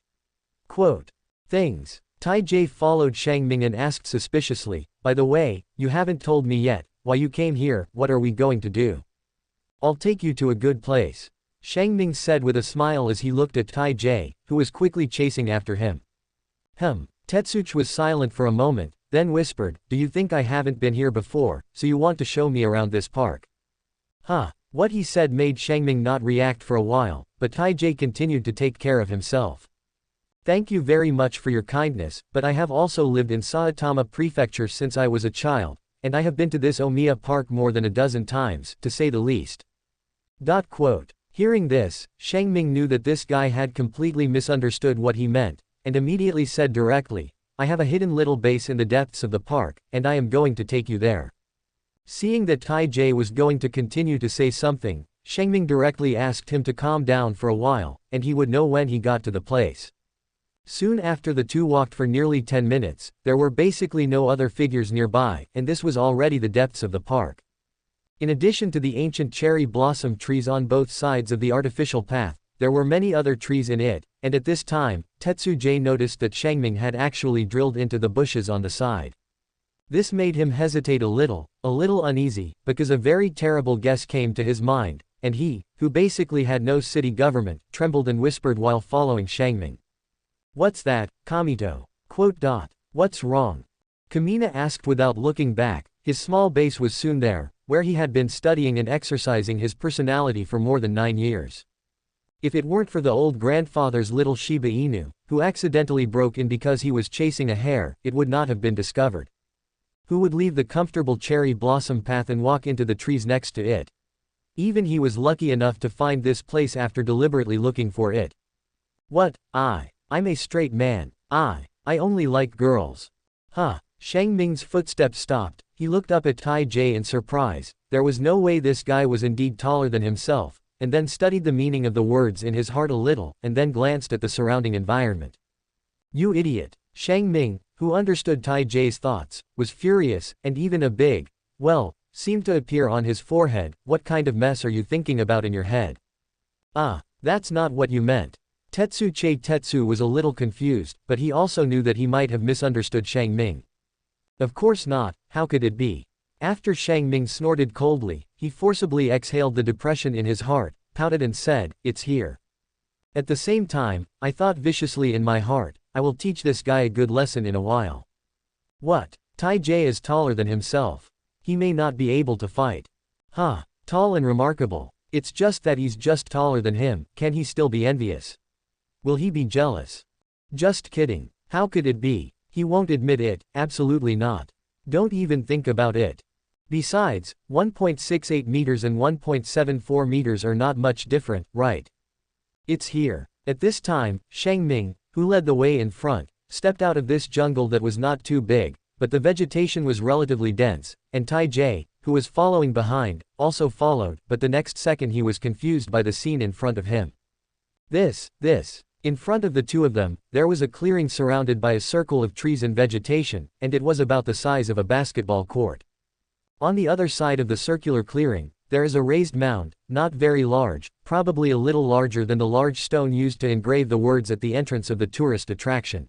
Things. Tai Jie followed Shengming and asked suspiciously, by the way, you haven't told me yet, why you came here, what are we going to do? I'll take you to a good place. Shengming said with a smile as he looked at Tai Jie, who was quickly chasing after him. Tetsuch was silent for a moment, then whispered, do you think I haven't been here before, so you want to show me around this park? What he said made Shengming not react for a while, but Tai Jie continued to take care of himself. Thank you very much for your kindness, but I have also lived in Saitama Prefecture since I was a child, and I have been to this Omiya Park more than a dozen times, to say the least. Hearing this, Shengming knew that this guy had completely misunderstood what he meant, and immediately said directly, I have a hidden little base in the depths of the park, and I am going to take you there. Seeing that Tai Jie was going to continue to say something, Shengming directly asked him to calm down for a while, and he would know when he got to the place. Soon after the two walked for nearly 10 minutes, there were basically no other figures nearby, and this was already the depths of the park. In addition to the ancient cherry blossom trees on both sides of the artificial path, there were many other trees in it, and at this time, Tetsu Jie noticed that Shengming had actually drilled into the bushes on the side. This made him hesitate a little uneasy, because a very terrible guess came to his mind, and he, who basically had no city government, trembled and whispered while following Shengming. What's that, Kamito? What's wrong? Kamina asked without looking back. His small base was soon there, where he had been studying and exercising his personality for more than 9 years. If it weren't for the old grandfather's little Shiba Inu, who accidentally broke in because he was chasing a hare, it would not have been discovered. Who would leave the comfortable cherry blossom path and walk into the trees next to it? Even he was lucky enough to find this place after deliberately looking for it. What? I'm a straight man. I only like girls. Shengming's footsteps stopped. He looked up at Tai Jie in surprise. There was no way this guy was indeed taller than himself, and then studied the meaning of the words in his heart a little, and then glanced at the surrounding environment. You idiot. Shengming, who understood Tai Jie's thoughts, was furious, and even a big, well, seemed to appear on his forehead. What kind of mess are you thinking about in your head? That's not what you meant. Tetsu was a little confused, but he also knew that he might have misunderstood Shengming. Of course not, how could it be? After Shengming snorted coldly, he forcibly exhaled the depression in his heart, pouted and said, it's here. At the same time, I thought viciously in my heart, I will teach this guy a good lesson in a while. What? Tai Jie is taller than himself. He may not be able to fight. Tall and remarkable. It's just that he's just taller than him. Can he still be envious? Will he be jealous? Just kidding. How could it be? He won't admit it, absolutely not. Don't even think about it. Besides, 1.68 meters and 1.74 meters are not much different, right? It's here. At this time, Shengming, who led the way in front, stepped out of this jungle that was not too big, but the vegetation was relatively dense, and Tai Jie, who was following behind, also followed, but the next second he was confused by the scene in front of him. This. In front of the two of them, there was a clearing surrounded by a circle of trees and vegetation, and it was about the size of a basketball court. On the other side of the circular clearing, there is a raised mound, not very large, probably a little larger than the large stone used to engrave the words at the entrance of the tourist attraction.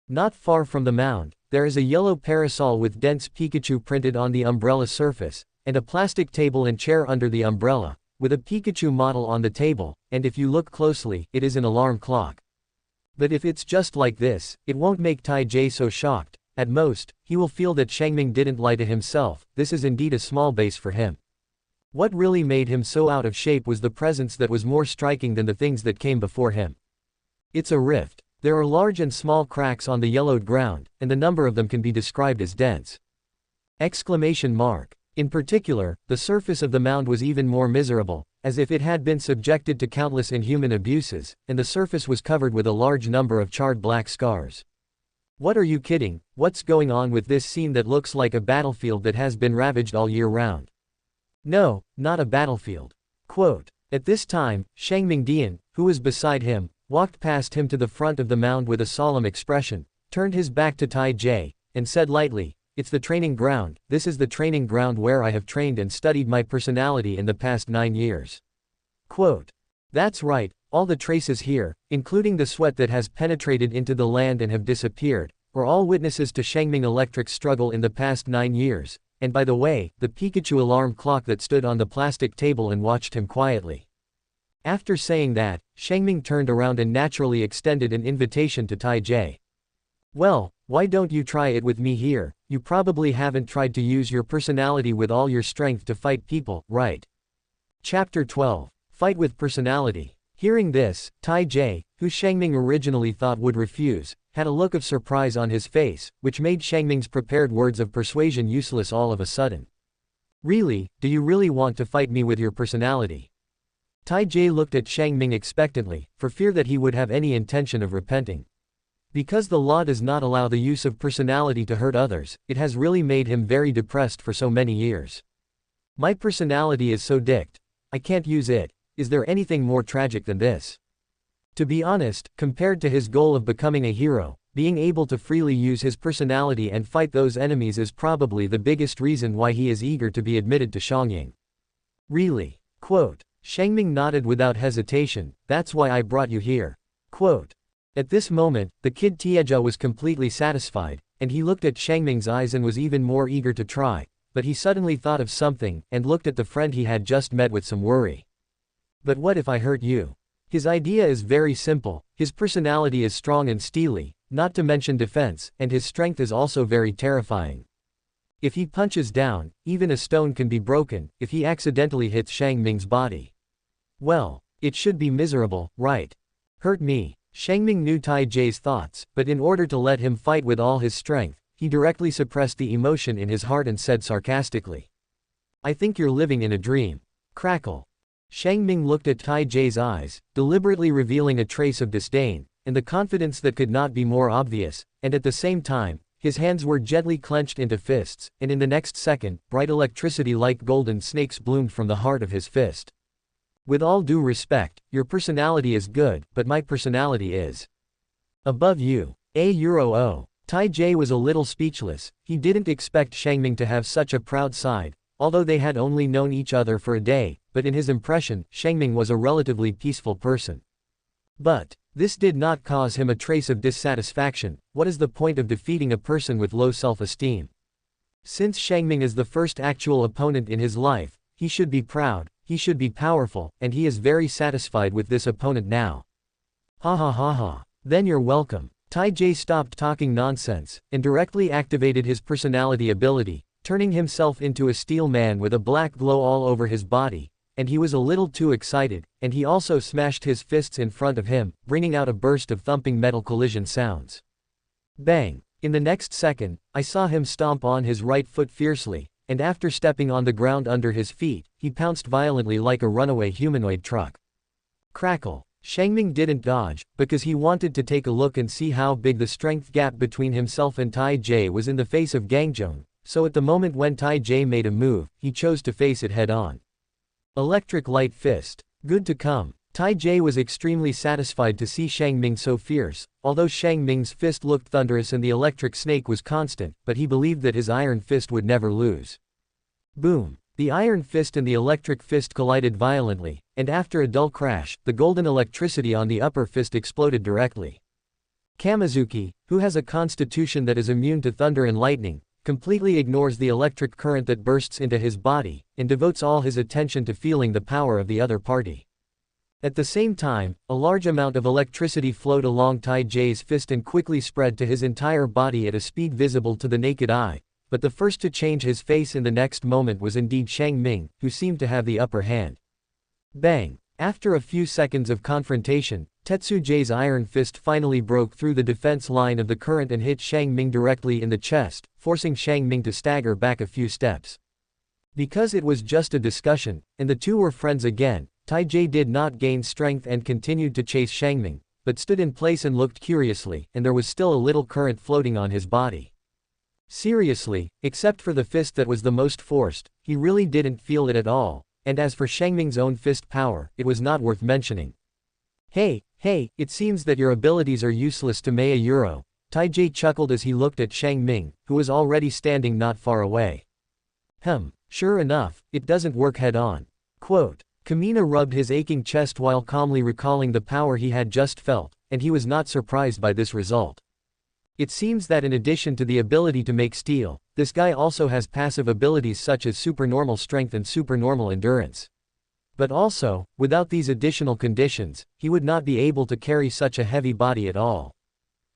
Not far from the mound, there is a yellow parasol with dense Pikachu printed on the umbrella surface, and a plastic table and chair under the umbrella, with a Pikachu model on the table, and if you look closely, it is an alarm clock. But if it's just like this, it won't make Tai Jie so shocked. At most, he will feel that Shangming didn't lie to himself. This is indeed a small base for him. What really made him so out of shape was the presence that was more striking than the things that came before him. It's a rift. There are large and small cracks on the yellowed ground, and the number of them can be described as dense. Exclamation mark. In particular, the surface of the mound was even more miserable, as if it had been subjected to countless inhuman abuses, and the surface was covered with a large number of charred black scars. What are you kidding? What's going on with this scene that looks like a battlefield that has been ravaged all year round? No, not a battlefield. Quote. At this time, Shangming Dian, who was beside him, walked past him to the front of the mound with a solemn expression, turned his back to Tai Jie, and said lightly, "It's the training ground. This is the training ground where I have trained and studied my personality in the past 9 years." Quote. That's right, all the traces here, including the sweat that has penetrated into the land and have disappeared, are all witnesses to Shangming Electric's struggle in the past 9 years. And by the way, the Pikachu alarm clock that stood on the plastic table and watched him quietly. After saying that, Shangming turned around and naturally extended an invitation to Tai Jie. Well, why don't you try it with me here? You probably haven't tried to use your personality with all your strength to fight people, right? Chapter 12. Fight with Personality. Hearing this, Tai Jie, who Shangming originally thought would refuse, had a look of surprise on his face, which made Shangming's prepared words of persuasion useless all of a sudden. Really, do you really want to fight me with your personality? Tai Jie looked at Shangming expectantly, for fear that he would have any intention of repenting. Because the law does not allow the use of personality to hurt others, it has really made him very depressed for so many years. My personality is so dicked. I can't use it. Is there anything more tragic than this? To be honest, compared to his goal of becoming a hero, being able to freely use his personality and fight those enemies is probably the biggest reason why he is eager to be admitted to Xiangying. Really? Quote. Shangming nodded without hesitation, that's why I brought you here. Quote. At this moment, the kid Tiejia was completely satisfied, and he looked at Shangming's eyes and was even more eager to try, but he suddenly thought of something, and looked at the friend he had just met with some worry. But what if I hurt you? His idea is very simple, his personality is strong and steely, not to mention defense, and his strength is also very terrifying. If he punches down, even a stone can be broken, if he accidentally hits Shangming's body. Well, it should be miserable, right? Hurt me. Shangming knew Tai Jie's thoughts, but in order to let him fight with all his strength, he directly suppressed the emotion in his heart and said sarcastically. I think you're living in a dream. Crackle. Shangming looked at Tai Jie's eyes, deliberately revealing a trace of disdain, and the confidence that could not be more obvious, and at the same time, his hands were gently clenched into fists, and in the next second, bright electricity-like golden snakes bloomed from the heart of his fist. With all due respect, your personality is good, but my personality is above you. Tai Jie was a little speechless. He didn't expect Shangming to have such a proud side, although they had only known each other for a day, but in his impression, Shangming was a relatively peaceful person. But this did not cause him a trace of dissatisfaction. What is the point of defeating a person with low self-esteem? Since Shangming is the first actual opponent in his life, he should be proud, he should be powerful, and he is very satisfied with this opponent now. Ha ha ha ha. Then you're welcome. Tai Jie stopped talking nonsense, and directly activated his personality ability, turning himself into a steel man with a black glow all over his body, and he was a little too excited, and he also smashed his fists in front of him, bringing out a burst of thumping metal collision sounds. Bang! In the next second, I saw him stomp on his right foot fiercely, and after stepping on the ground under his feet, he pounced violently like a runaway humanoid truck. Crackle! Shangming didn't dodge, because he wanted to take a look and see how big the strength gap between himself and Tai Jie was in the face of Gangzhong, so at the moment when Tai Jie made a move, he chose to face it head-on. Electric Light Fist. Good to come. Tai Jie was extremely satisfied to see Shangming so fierce, although Shangming's fist looked thunderous and the electric snake was constant, but he believed that his iron fist would never lose. Boom. The iron fist and the electric fist collided violently, and after a dull crash, the golden electricity on the upper fist exploded directly. Kamizuki, who has a constitution that is immune to thunder and lightning, completely ignores the electric current that bursts into his body, and devotes all his attention to feeling the power of the other party. At the same time, a large amount of electricity flowed along Tai Jie's fist and quickly spread to his entire body at a speed visible to the naked eye, but the first to change his face in the next moment was indeed Shang Ming, who seemed to have the upper hand. Bang! After a few seconds of confrontation, Tetsujie's iron fist finally broke through the defense line of the current and hit Shang Ming directly in the chest, forcing Shang Ming to stagger back a few steps. Because it was just a discussion, and the two were friends again, Tai Jie did not gain strength and continued to chase Shang Ming, but stood in place and looked curiously, and there was still a little current floating on his body. Seriously, except for the fist that was the most forced, he really didn't feel it at all, and as for Shang Ming's own fist power, it was not worth mentioning. Hey, it seems that your abilities are useless to me Euro, Tai Jie chuckled as he looked at Shang Ming, who was already standing not far away. Sure enough, it doesn't work head-on. Quote. Kamina rubbed his aching chest while calmly recalling the power he had just felt, and he was not surprised by this result. It seems that in addition to the ability to make steel, this guy also has passive abilities such as supernormal strength and supernormal endurance. But also, without these additional conditions, he would not be able to carry such a heavy body at all.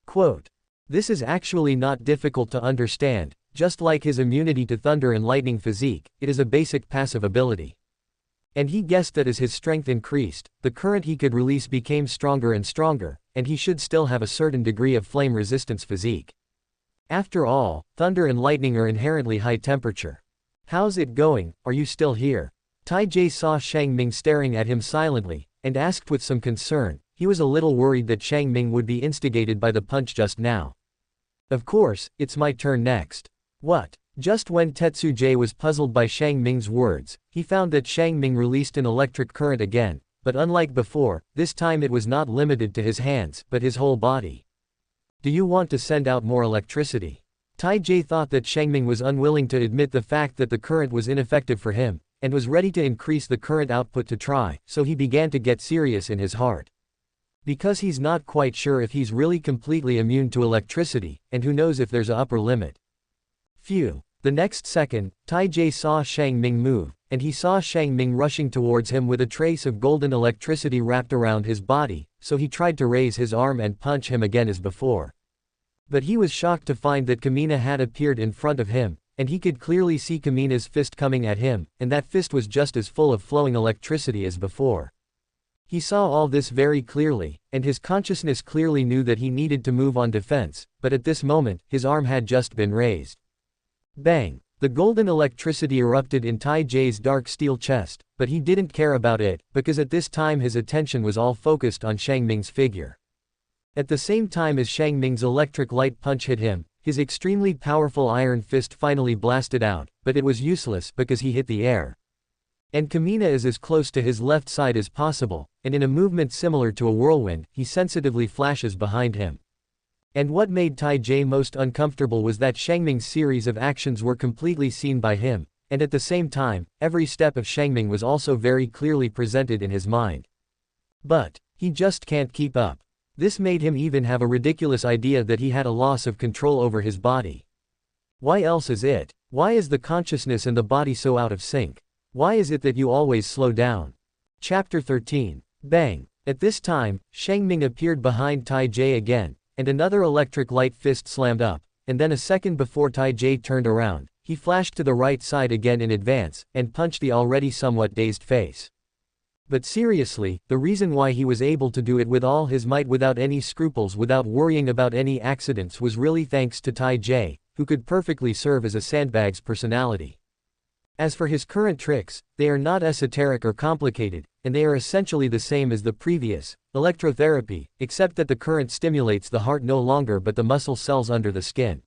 Quote. This is actually not difficult to understand, just like his immunity to thunder and lightning physique, it is a basic passive ability. And he guessed that as his strength increased, the current he could release became stronger and stronger, and he should still have a certain degree of flame resistance physique. After all, thunder and lightning are inherently high temperature. How's it going, are you still here? Tai Jie saw Shang Ming staring at him silently, and asked with some concern. He was a little worried that Shang Ming would be instigated by the punch just now. Of course, it's my turn next. What? Just when Tetsujie was puzzled by Shang Ming's words, he found that Shang Ming released an electric current again, but unlike before, this time it was not limited to his hands, but his whole body. Do you want to send out more electricity? Tai Jie thought that Shang Ming was unwilling to admit the fact that the current was ineffective for him, and was ready to increase the current output to try, so he began to get serious in his heart. Because he's not quite sure if he's really completely immune to electricity, and who knows if there's an upper limit. Phew. The next second, Tai Jie saw Shang Ming move, and he saw Shang Ming rushing towards him with a trace of golden electricity wrapped around his body, so he tried to raise his arm and punch him again as before. But he was shocked to find that Kamina had appeared in front of him, and he could clearly see Kamina's fist coming at him, and that fist was just as full of flowing electricity as before. He saw all this very clearly, and his consciousness clearly knew that he needed to move on defense, but at this moment, his arm had just been raised. Bang! The golden electricity erupted in Tai Jie's dark steel chest, but he didn't care about it, because at this time his attention was all focused on Shang Ming's figure. At the same time as Shang Ming's electric light punch hit him, his extremely powerful iron fist finally blasted out, but it was useless because he hit the air. And Kamina is as close to his left side as possible, and in a movement similar to a whirlwind, he sensitively flashes behind him. And what made Tai Jie most uncomfortable was that Shang Ming's series of actions were completely seen by him, and at the same time, every step of Shang Ming was also very clearly presented in his mind. But he just can't keep up. This made him even have a ridiculous idea that he had a loss of control over his body. Why else is it? Why is the consciousness and the body so out of sync? Why is it that you always slow down? Chapter 13. Bang! At this time, Shang Ming appeared behind Tai Jie again, and another electric light fist slammed up, and then a second before Tai Jie turned around, he flashed to the right side again in advance, and punched the already somewhat dazed face. But seriously, the reason why he was able to do it with all his might without any scruples, without worrying about any accidents, was really thanks to Tai Jie, who could perfectly serve as a sandbag's personality. As for his current tricks, they are not esoteric or complicated, and they are essentially the same as the previous, electrotherapy, except that the current stimulates the heart no longer but the muscle cells under the skin.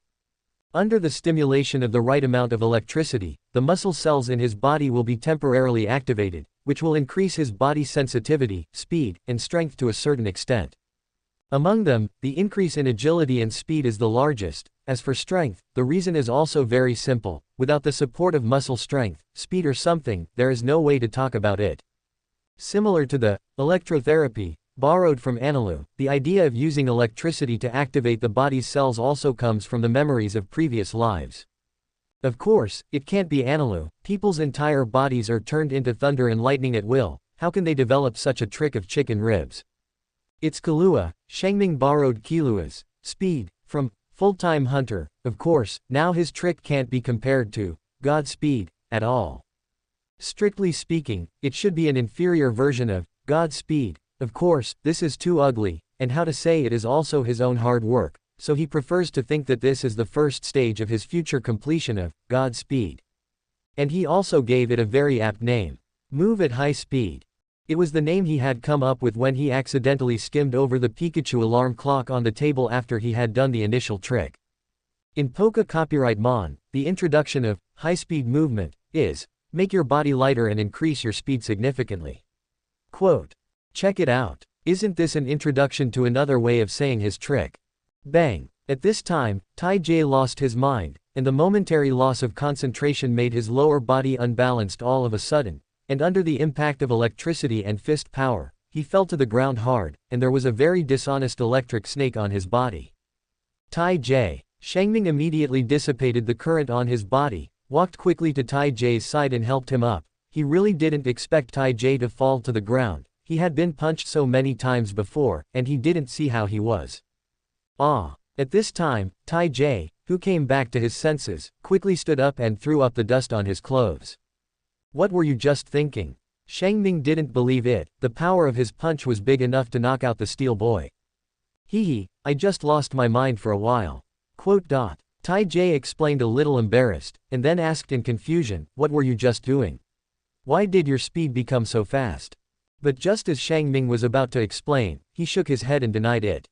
Under the stimulation of the right amount of electricity, the muscle cells in his body will be temporarily activated, which will increase his body's sensitivity, speed, and strength to a certain extent. Among them, the increase in agility and speed is the largest. As for strength, the reason is also very simple. Without the support of muscle strength, speed or something, there is no way to talk about it. Similar to the electrotherapy, borrowed from Analu, the idea of using electricity to activate the body's cells also comes from the memories of previous lives. Of course, it can't be Analu. People's entire bodies are turned into thunder and lightning at will, how can they develop such a trick of chicken ribs? It's Kahlua. Shengming borrowed Killua's speed from full-time hunter. Of course, now his trick can't be compared to God's speed at all. Strictly speaking, it should be an inferior version of God's speed. Of course, this is too ugly, and how to say it is also his own hard work, so he prefers to think that this is the first stage of his future completion of God's speed. And he also gave it a very apt name. Move at high speed. It was the name he had come up with when he accidentally skimmed over the Pikachu alarm clock on the table after he had done the initial trick. In Poke Copyright Mon, the introduction of high-speed movement is, make your body lighter and increase your speed significantly. Quote. Check it out. Isn't this an introduction to another way of saying his trick? Bang. At this time, Tai Jie lost his mind, and the momentary loss of concentration made his lower body unbalanced all of a sudden, and under the impact of electricity and fist power, he fell to the ground hard, and there was a very dishonest electric snake on his body. Tai Jie. Shengming immediately dissipated the current on his body, walked quickly to Tai Jie's side and helped him up. He really didn't expect Tai Jie to fall to the ground. He had been punched so many times before, and he didn't see how he was. At this time, Tai Jie, who came back to his senses, quickly stood up and threw up the dust on his clothes. What were you just thinking? Shengming didn't believe it. The power of his punch was big enough to knock out the steel boy. Hee, I just lost my mind for a while. Quote. Tai Jie explained a little embarrassed, and then asked in confusion, what were you just doing? Why did your speed become so fast? But just as Shengming was about to explain, he shook his head and denied it.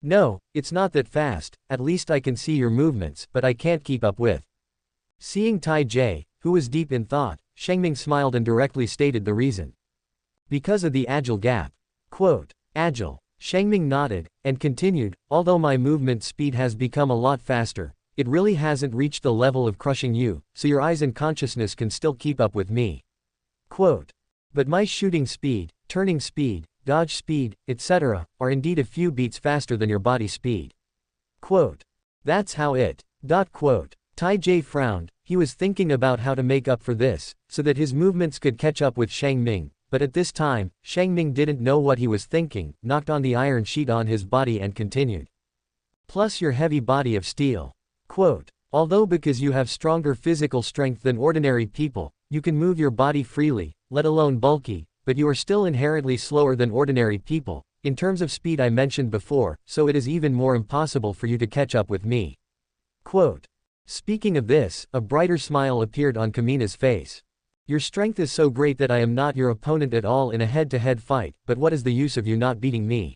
No, it's not that fast, at least I can see your movements, but I can't keep up with. Seeing Tai Jie, who was deep in thought, Shengming smiled and directly stated the reason. Because of the agile gap. Quote. Agile. Shengming nodded, and continued, although my movement speed has become a lot faster, it really hasn't reached the level of crushing you, so your eyes and consciousness can still keep up with me. Quote. But my shooting speed, turning speed, dodge speed, etc., are indeed a few beats faster than your body speed. Quote. That's how it. Quote. Tai Jie frowned. He was thinking about how to make up for this, so that his movements could catch up with Shengming, but at this time, Shengming didn't know what he was thinking, knocked on the iron sheet on his body and continued. Plus your heavy body of steel. Quote. Although because you have stronger physical strength than ordinary people, you can move your body freely, let alone bulky, but you are still inherently slower than ordinary people, in terms of speed I mentioned before, so it is even more impossible for you to catch up with me. Quote. Speaking of this, a brighter smile appeared on Kamina's face. Your strength is so great that I am not your opponent at all in a head-to-head fight, but what is the use of you not beating me?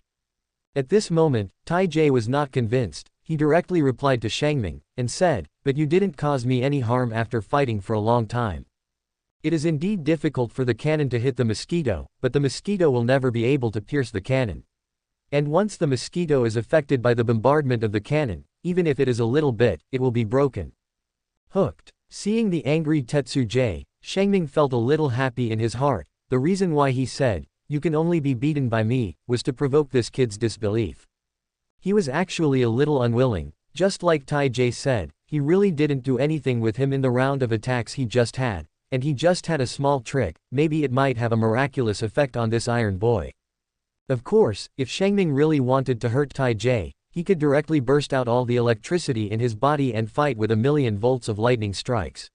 At this moment, Tai Jie was not convinced. He directly replied to Shengming, and said, but you didn't cause me any harm after fighting for a long time. It is indeed difficult for the cannon to hit the mosquito, but the mosquito will never be able to pierce the cannon. And once the mosquito is affected by the bombardment of the cannon, even if it is a little bit, it will be broken. Hooked. Seeing the angry Tetsu Jie, Shengming felt a little happy in his heart. The reason why he said, you can only be beaten by me, was to provoke this kid's disbelief. He was actually a little unwilling. Just like Tai Jie said, he really didn't do anything with him in the round of attacks he just had, and he just had a small trick. Maybe it might have a miraculous effect on this iron boy. Of course, if Shengming really wanted to hurt Tai Jie, he could directly burst out all the electricity in his body and fight with 1,000,000 volts of lightning strikes.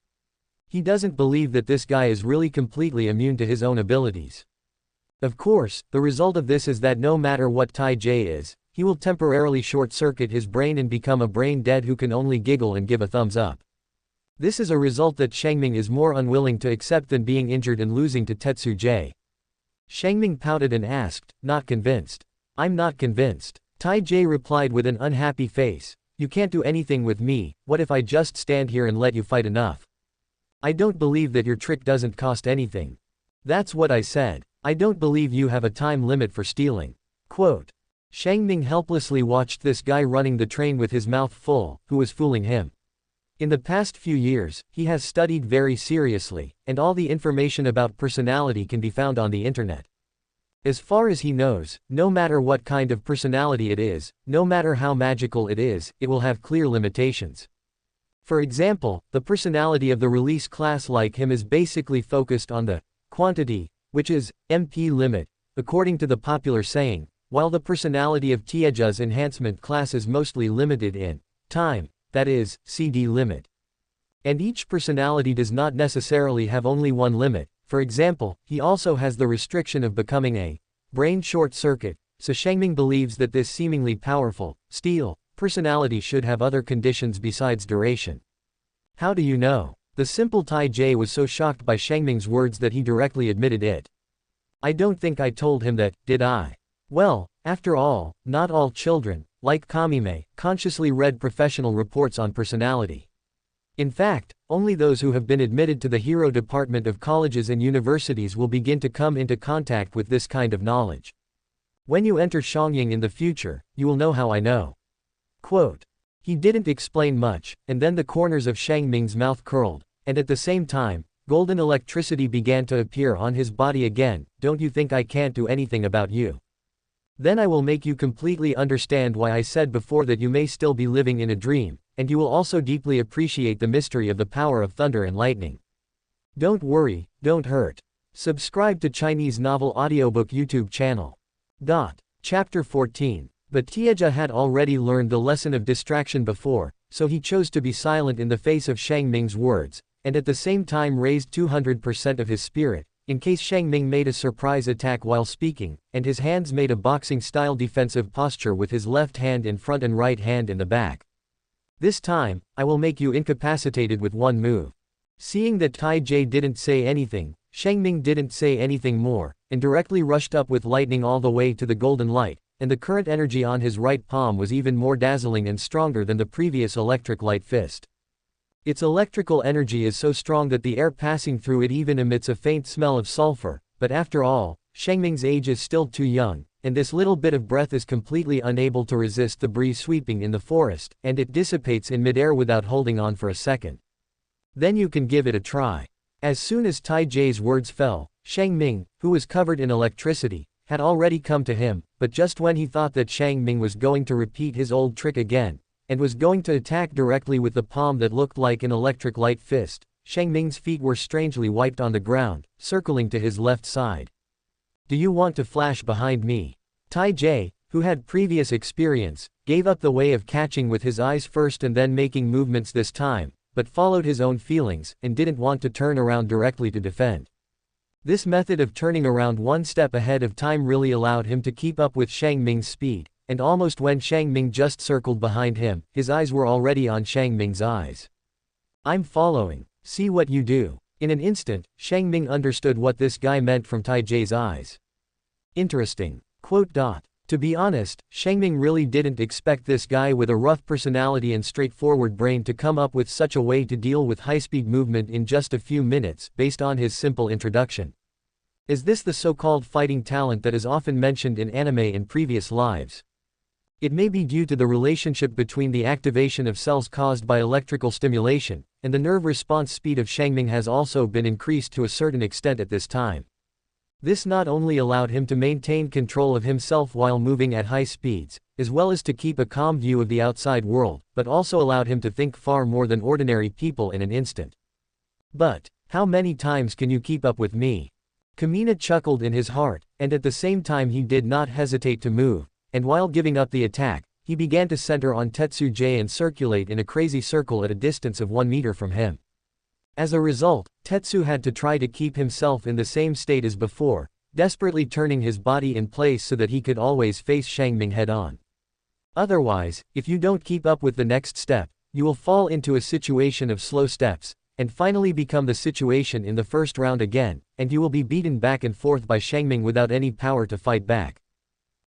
He doesn't believe that this guy is really completely immune to his own abilities. Of course, the result of this is that no matter what Tai Jie is, he will temporarily short-circuit his brain and become a brain dead who can only giggle and give a thumbs up. This is a result that Shengming is more unwilling to accept than being injured and losing to Tetsu Jie. Shengming pouted and asked, not convinced. I'm not convinced. Tai Jie replied with an unhappy face, you can't do anything with me, what if I just stand here and let you fight enough? I don't believe that your trick doesn't cost anything. That's what I said. I don't believe you have a time limit for stealing. Quote. Shengming helplessly watched this guy running the train with his mouth full, who was fooling him. In the past few years, he has studied very seriously, and all the information about personality can be found on the internet. As far as he knows, no matter what kind of personality it is, no matter how magical it is, it will have clear limitations. For example, the personality of the release class like him is basically focused on the quantity, which is MP limit, according to the popular saying, while the personality of Tieja's enhancement class is mostly limited in time, that is, CD limit. And each personality does not necessarily have only one limit. For example, he also has the restriction of becoming a brain short circuit, so Shangming believes that this seemingly powerful, steel, personality should have other conditions besides duration. How do you know? The simple Tai Jie was so shocked by Shangming's words that he directly admitted it. I don't think I told him that, did I? Well, after all, not all children, like Kamime, consciously read professional reports on personality. In fact, only those who have been admitted to the hero department of colleges and universities will begin to come into contact with this kind of knowledge. When you enter Shangying in the future, you will know how I know. Quote. He didn't explain much, and then the corners of Shangming's mouth curled, and at the same time, golden electricity began to appear on his body again. Don't you think I can't do anything about you? Then I will make you completely understand why I said before that you may still be living in a dream, and you will also deeply appreciate the mystery of the power of thunder and lightning. Don't worry, don't hurt. Subscribe to Chinese Novel Audiobook YouTube channel. Chapter 14. But Tieja had already learned the lesson of distraction before, so he chose to be silent in the face of Shangming's words, and at the same time raised 200% of his spirit, in case Shangming made a surprise attack while speaking, and his hands made a boxing-style defensive posture with his left hand in front and right hand in the back. This time, I will make you incapacitated with one move. Seeing that Tai Jie didn't say anything, Shangming didn't say anything more, and directly rushed up with lightning all the way to the golden light, and the current energy on his right palm was even more dazzling and stronger than the previous electric light fist. Its electrical energy is so strong that the air passing through it even emits a faint smell of sulfur, but after all, Shangming's age is still too young, and this little bit of breath is completely unable to resist the breeze sweeping in the forest, and it dissipates in midair without holding on for a second. Then you can give it a try. As soon as Tai Jie's words fell, Shangming, who was covered in electricity, had already come to him, but just when he thought that Shangming was going to repeat his old trick again, and was going to attack directly with the palm that looked like an electric light fist, Shangming's feet were strangely wiped on the ground, circling to his left side. Do you want to flash behind me? Tai Jie, who had previous experience, gave up the way of catching with his eyes first and then making movements this time, but followed his own feelings, and didn't want to turn around directly to defend. This method of turning around one step ahead of time really allowed him to keep up with Shangming's speed, and almost when Shangming just circled behind him, his eyes were already on Shangming's eyes. I'm following. See what you do. In an instant, Shangming understood what this guy meant from Tai Jie's eyes. Interesting. To be honest, Shangming really didn't expect this guy with a rough personality and straightforward brain to come up with such a way to deal with high-speed movement in just a few minutes, based on his simple introduction. Is this the so-called fighting talent that is often mentioned in anime in previous lives? It may be due to the relationship between the activation of cells caused by electrical stimulation, and the nerve response speed of Shangming has also been increased to a certain extent at this time. This not only allowed him to maintain control of himself while moving at high speeds, as well as to keep a calm view of the outside world, but also allowed him to think far more than ordinary people in an instant. But, how many times can you keep up with me? Kamina chuckled in his heart, and at the same time he did not hesitate to move, and while giving up the attack, he began to center on Tetsu J and circulate in a crazy circle at a distance of 1 meter from him. As a result, Tetsu had to try to keep himself in the same state as before, desperately turning his body in place so that he could always face Shangming head-on. Otherwise, if you don't keep up with the next step, you will fall into a situation of slow steps, and finally become the situation in the first round again, and you will be beaten back and forth by Shangming without any power to fight back.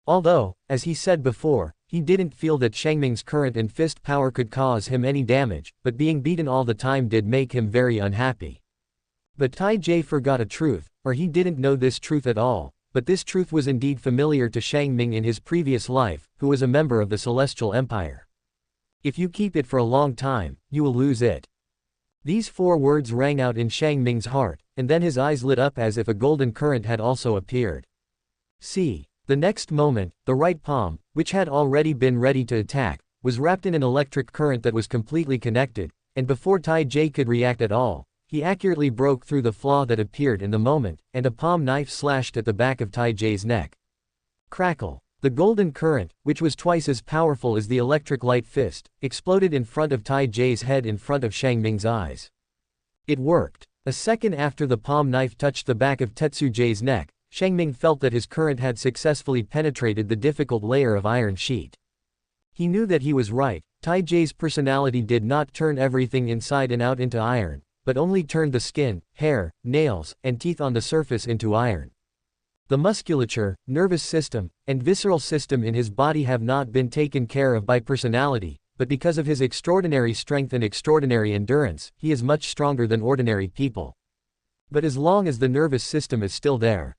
Although, as he said before, he didn't feel that Shangming's current and fist power could cause him any damage, but being beaten all the time did make him very unhappy. But Tai Jie forgot a truth, or he didn't know this truth at all, but this truth was indeed familiar to Shangming in his previous life, who was a member of the Celestial Empire. If you keep it for a long time, you will lose it. These 4 words rang out in Shangming's heart, and then his eyes lit up as if a golden current had also appeared. See. The next moment, the right palm, which had already been ready to attack, was wrapped in an electric current that was completely connected, and before Tai Jie could react at all, he He accurately broke through the flaw that appeared in the moment, and a palm knife slashed at the back of Tai Jie's neck. Crackle. The golden current, which was twice as powerful as the electric light fist, exploded in front of Tai Jie's head in front of Shang Ming's eyes. It worked. A second after the palm knife touched the back of Tetsu Jie's neck, Shang Ming felt that his current had successfully penetrated the difficult layer of iron sheet. He knew that he was right. Tai Jie's personality did not turn everything inside and out into iron, but only turned the skin, hair, nails, and teeth on the surface into iron. The musculature, nervous system, and visceral system in his body have not been taken care of by personality, but because of his extraordinary strength and extraordinary endurance, he is much stronger than ordinary people. But as long as the nervous system is still there.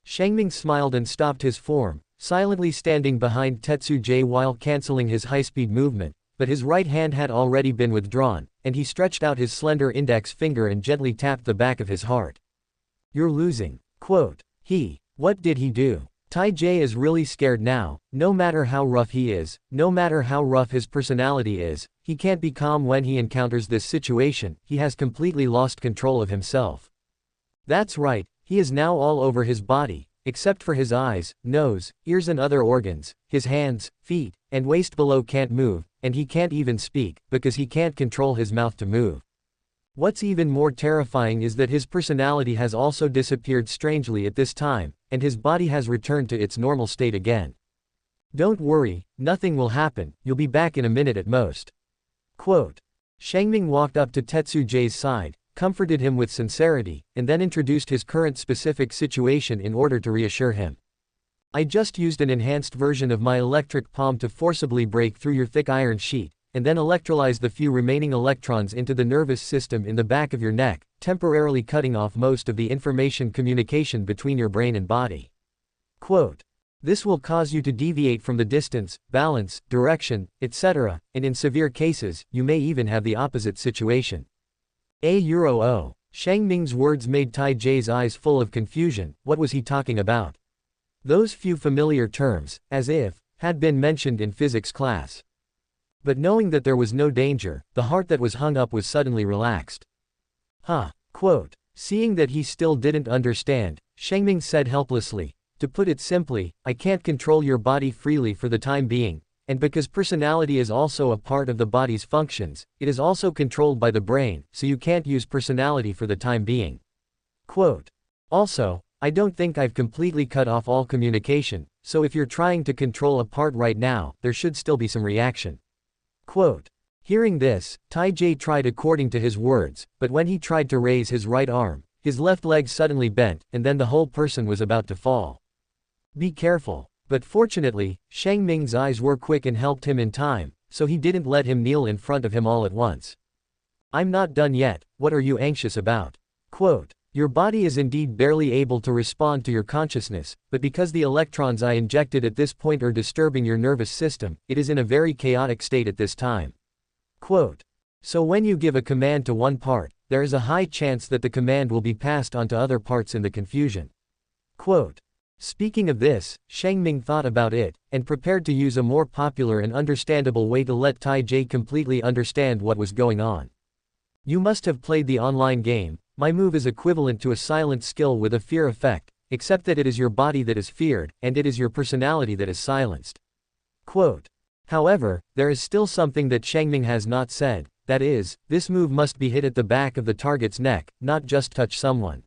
Shang Ming smiled and stopped his form, silently standing behind Tetsu Jie while cancelling his high-speed movement, but his right hand had already been withdrawn, and he stretched out his slender index finger and gently tapped the back of his heart. You're losing. What did he do? Tai Jie is really scared now. No matter how rough he is, no matter how rough his personality is, he can't be calm when he encounters this situation. He has completely lost control of himself. That's right, he is now all over his body, except for his eyes, nose, ears and other organs. His hands, feet, and waist below can't move, and he can't even speak, because he can't control his mouth to move. What's even more terrifying is that his personality has also disappeared strangely at this time, and his body has returned to its normal state again. Don't worry, nothing will happen, you'll be back in a minute at most. Shang Ming walked up to Tetsu Jie's side, comforted him with sincerity, and then introduced his current specific situation in order to reassure him. I just used an enhanced version of my electric palm to forcibly break through your thick iron sheet, and then electrolyze the few remaining electrons into the nervous system in the back of your neck, temporarily cutting off most of the information communication between your brain and body. This will cause you to deviate from the distance, balance, direction, etc., and in severe cases, you may even have the opposite situation. Shang Ming's words made Tai Jie's eyes full of confusion. What was he talking about? Those few familiar terms, as if, had been mentioned in physics class. But knowing that there was no danger, the heart that was hung up was suddenly relaxed. Seeing that he still didn't understand, Shang Ming said helplessly, to put it simply, I can't control your body freely for the time being, and because personality is also a part of the body's functions, it is also controlled by the brain, so you can't use personality for the time being. Also, I don't think I've completely cut off all communication, so if you're trying to control a part right now, there should still be some reaction. Hearing this, Tai Jie tried according to his words, but when he tried to raise his right arm, his left leg suddenly bent, and then the whole person was about to fall. Be careful. But fortunately, Shang Ming's eyes were quick and helped him in time, so he didn't let him kneel in front of him all at once. I'm not done yet, what are you anxious about? Your body is indeed barely able to respond to your consciousness, but because the electrons I injected at this point are disturbing your nervous system, it is in a very chaotic state at this time. So when you give a command to one part, there is a high chance that the command will be passed on to other parts in the confusion. Speaking of this, Shang Ming thought about it, and prepared to use a more popular and understandable way to let Tai Jie completely understand what was going on. You must have played the online game. My move is equivalent to a silent skill with a fear effect, except that it is your body that is feared, and it is your personality that is silenced. However, there is still something that Shang Ming has not said, that is, this move must be hit at the back of the target's neck, not just touch someone.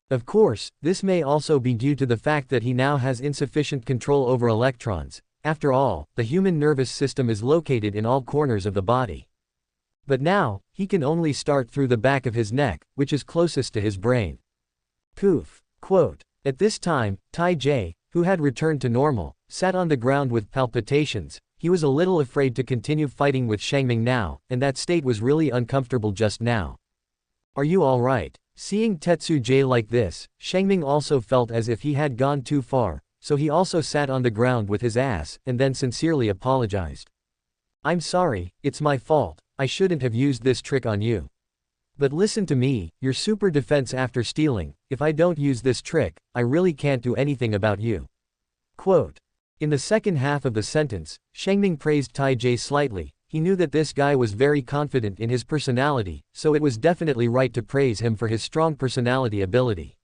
Of course, this may also be due to the fact that he now has insufficient control over electrons. After all, the human nervous system is located in all corners of the body. But now, he can only start through the back of his neck, which is closest to his brain. Poof. At this time, Tai Jie, who had returned to normal, sat on the ground with palpitations. He was a little afraid to continue fighting with Shang Ming now, and that state was really uncomfortable just now. Are you alright? Seeing Tetsu Jie like this, Shang Ming also felt as if he had gone too far, so he also sat on the ground with his ass, and then sincerely apologized. I'm sorry, it's my fault, I shouldn't have used this trick on you. But listen to me, your super defense after stealing, if I don't use this trick, I really can't do anything about you. In the second half of the sentence, Shang Ming praised Tai Jie slightly. He knew that this guy was very confident in his personality, so it was definitely right to praise him for his strong personality ability.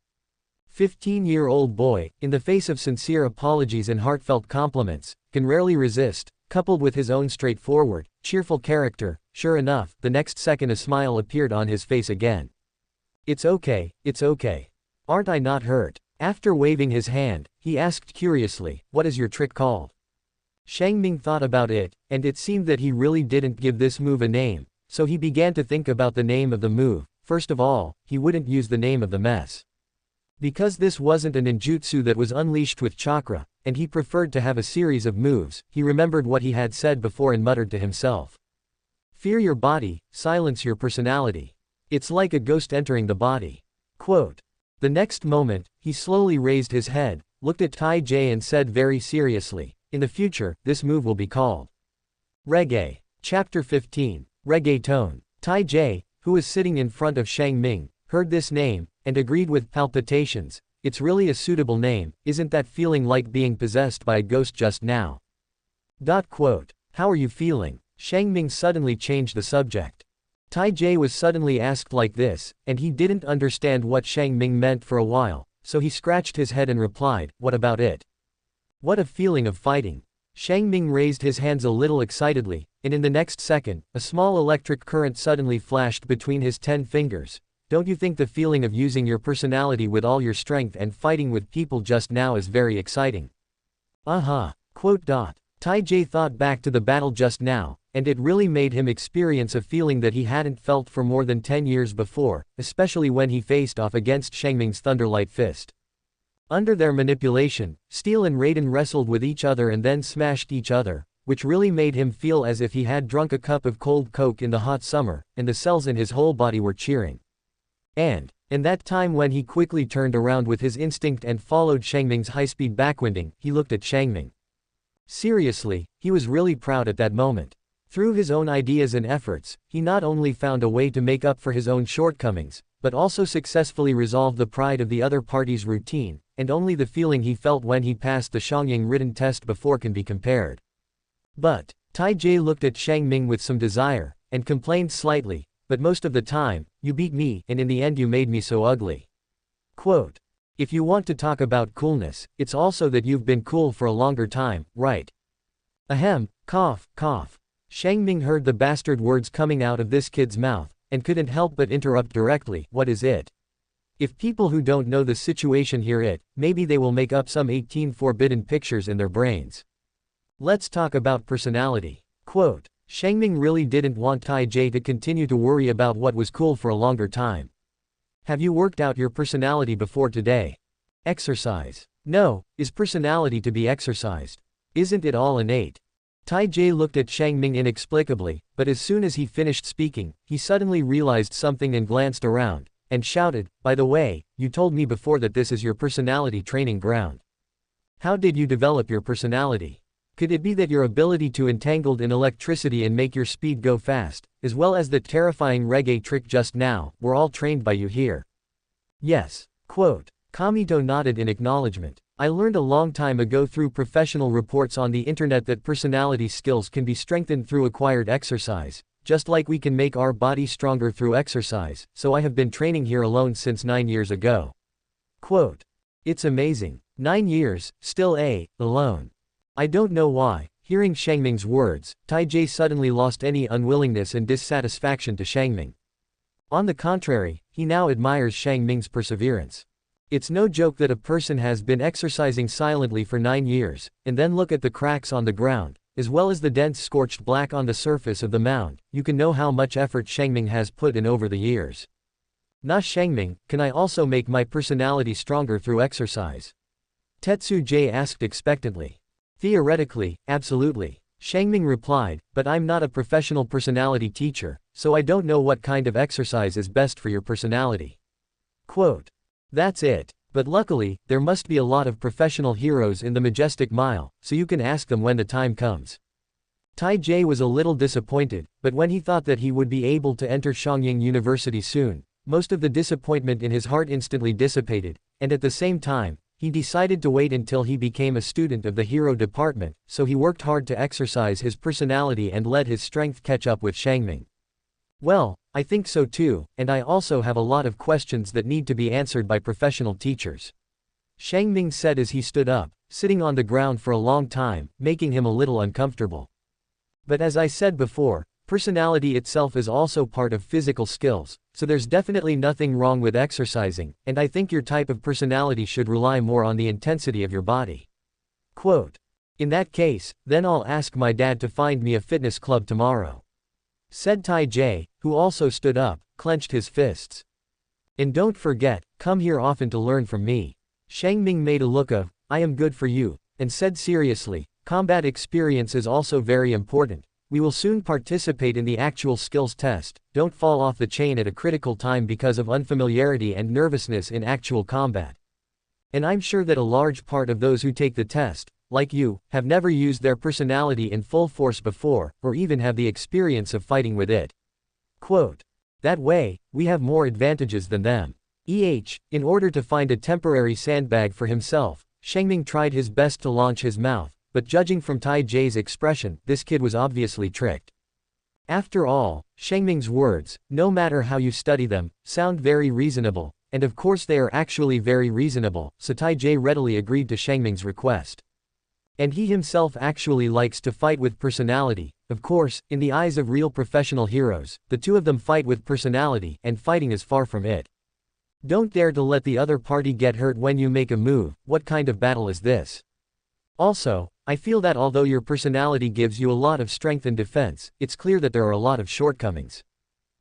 15-year-old boy, in the face of sincere apologies and heartfelt compliments, can rarely resist, coupled with his own straightforward, cheerful character. Sure enough, the next second a smile appeared on his face again. It's okay, it's okay. Aren't I not hurt? After waving his hand, he asked curiously, what is your trick called? Shang Ming thought about it, and it seemed that he really didn't give this move a name, so he began to think about the name of the move. First of all, he wouldn't use the name of the mess. Because this wasn't a ninjutsu that was unleashed with chakra, and he preferred to have a series of moves, he remembered what he had said before and muttered to himself. Fear your body, silence your personality. It's like a ghost entering the body. Quote. The next moment, he slowly raised his head, looked at Tai Jie and said very seriously, in the future, this move will be called Reggae. Chapter 15. Reggaeton. Tai Jie, who was sitting in front of Shang Ming, heard this name, and agreed with palpitations, it's really a suitable name, isn't that feeling like being possessed by a ghost just now? Quote. How are you feeling? Shang Ming suddenly changed the subject. Tai Jie was suddenly asked like this, and he didn't understand what Shang Ming meant for a while, so he scratched his head and replied, what about it? What a feeling of fighting. Shang Ming raised his hands a little excitedly, and in the next second, a small electric current suddenly flashed between his 10 fingers. Don't you think the feeling of using your personality with all your strength and fighting with people just now is very exciting? Quote. Tai Jie thought back to the battle just now, and it really made him experience a feeling that he hadn't felt for more than 10 years before, especially when he faced off against Shang Ming's Thunderlight Fist. Under their manipulation, Steel and Raiden wrestled with each other and then smashed each other, which really made him feel as if he had drunk a cup of cold Coke in the hot summer, and the cells in his whole body were cheering. And, in that time when he quickly turned around with his instinct and followed Shang Ming's high-speed backwinding, he looked at Shang Ming. Seriously, he was really proud at that moment. Through his own ideas and efforts, he not only found a way to make up for his own shortcomings, but also successfully resolved the pride of the other party's routine, and only the feeling he felt when he passed the Xiangying written test before can be compared. But, Tai Jie looked at Shang Ming with some desire, and complained slightly, but most of the time, you beat me, and in the end you made me so ugly. Quote. If you want to talk about coolness, it's also that you've been cool for a longer time, right? Ahem, cough, cough. Shang Ming heard the bastard words coming out of this kid's mouth, and couldn't help but interrupt directly, what is it? If people who don't know the situation hear it, maybe they will make up some 18 forbidden pictures in their brains. Let's talk about personality. Quote. Shang Ming really didn't want Tai Jie to continue to worry about what was cool for a longer time. Have you worked out your personality before today? Exercise. No, is personality to be exercised? Isn't it all innate? Tai Jie looked at Shang Ming inexplicably, but as soon as he finished speaking, he suddenly realized something and glanced around, and shouted, by the way, you told me before that this is your personality training ground. How did you develop your personality? Could it be that your ability to entangled in electricity and make your speed go fast, as well as the terrifying reggae trick just now, were all trained by you here? Yes. Quote. Kamito nodded in acknowledgement. I learned a long time ago through professional reports on the internet that personality skills can be strengthened through acquired exercise, just like we can make our body stronger through exercise, so I have been training here alone since 9 years ago. Quote. It's amazing. 9 years, still alone. I don't know why. Hearing Shang Ming's words, Tai Jie suddenly lost any unwillingness and dissatisfaction to Shang Ming. On the contrary, he now admires Shang Ming's perseverance. It's no joke that a person has been exercising silently for 9 years, and then look at the cracks on the ground, as well as the dense scorched black on the surface of the mound. You can know how much effort Shang Ming has put in over the years. Na Shang Ming, can I also make my personality stronger through exercise? Tetsu Jie asked expectantly. Theoretically, absolutely. Shang Ming replied, but I'm not a professional personality teacher, so I don't know what kind of exercise is best for your personality. Quote. That's it. But luckily, there must be a lot of professional heroes in the Majestic Mile, so you can ask them when the time comes. Tai Jie was a little disappointed, but when he thought that he would be able to enter Xiangying University soon, most of the disappointment in his heart instantly dissipated, and at the same time, He decided to wait until he became a student of the hero department, so he worked hard to exercise his personality and let his strength catch up with Shangming. Well, I think so too, and I also have a lot of questions that need to be answered by professional teachers. Shangming said as he stood up, sitting on the ground for a long time, making him a little uncomfortable. But as I said before, personality itself is also part of physical skills, so there's definitely nothing wrong with exercising, and I think your type of personality should rely more on the intensity of your body. Quote. In that case, then I'll ask my dad to find me a fitness club tomorrow. Said Tai Jie, who also stood up, clenched his fists. And don't forget, come here often to learn from me. Shangming made a look of, I am good for you, and said seriously, combat experience is also very important. We will soon participate in the actual skills test. Don't fall off the chain at a critical time because of unfamiliarity and nervousness in actual combat. And I'm sure that a large part of those who take the test, like you, have never used their personality in full force before, or even have the experience of fighting with it. Quote. That way, we have more advantages than them. In order to find a temporary sandbag for himself, Shangming tried his best to launch his mouth, but judging from Tai Jie's expression, this kid was obviously tricked. After all, Shangming's words, no matter how you study them, sound very reasonable, and of course they are actually very reasonable, so Tai Jie readily agreed to Shangming's request. And he himself actually likes to fight with personality. Of course, in the eyes of real professional heroes, the two of them fight with personality, and fighting is far from it. Don't dare to let the other party get hurt when you make a move. What kind of battle is this? Also, I feel that although your personality gives you a lot of strength and defense, it's clear that there are a lot of shortcomings.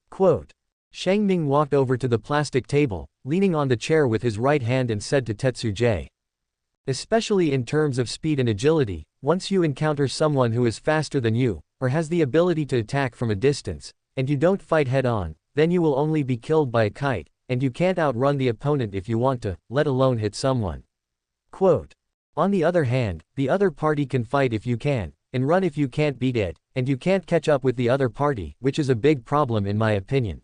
Quote. Shangming walked over to the plastic table, leaning on the chair with his right hand and said to Tetsu Jie. Especially in terms of speed and agility, once you encounter someone who is faster than you, or has the ability to attack from a distance, and you don't fight head-on, then you will only be killed by a kite, and you can't outrun the opponent if you want to, let alone hit someone. Quote. On the other hand, the other party can fight if you can, and run if you can't beat it, and you can't catch up with the other party, which is a big problem in my opinion.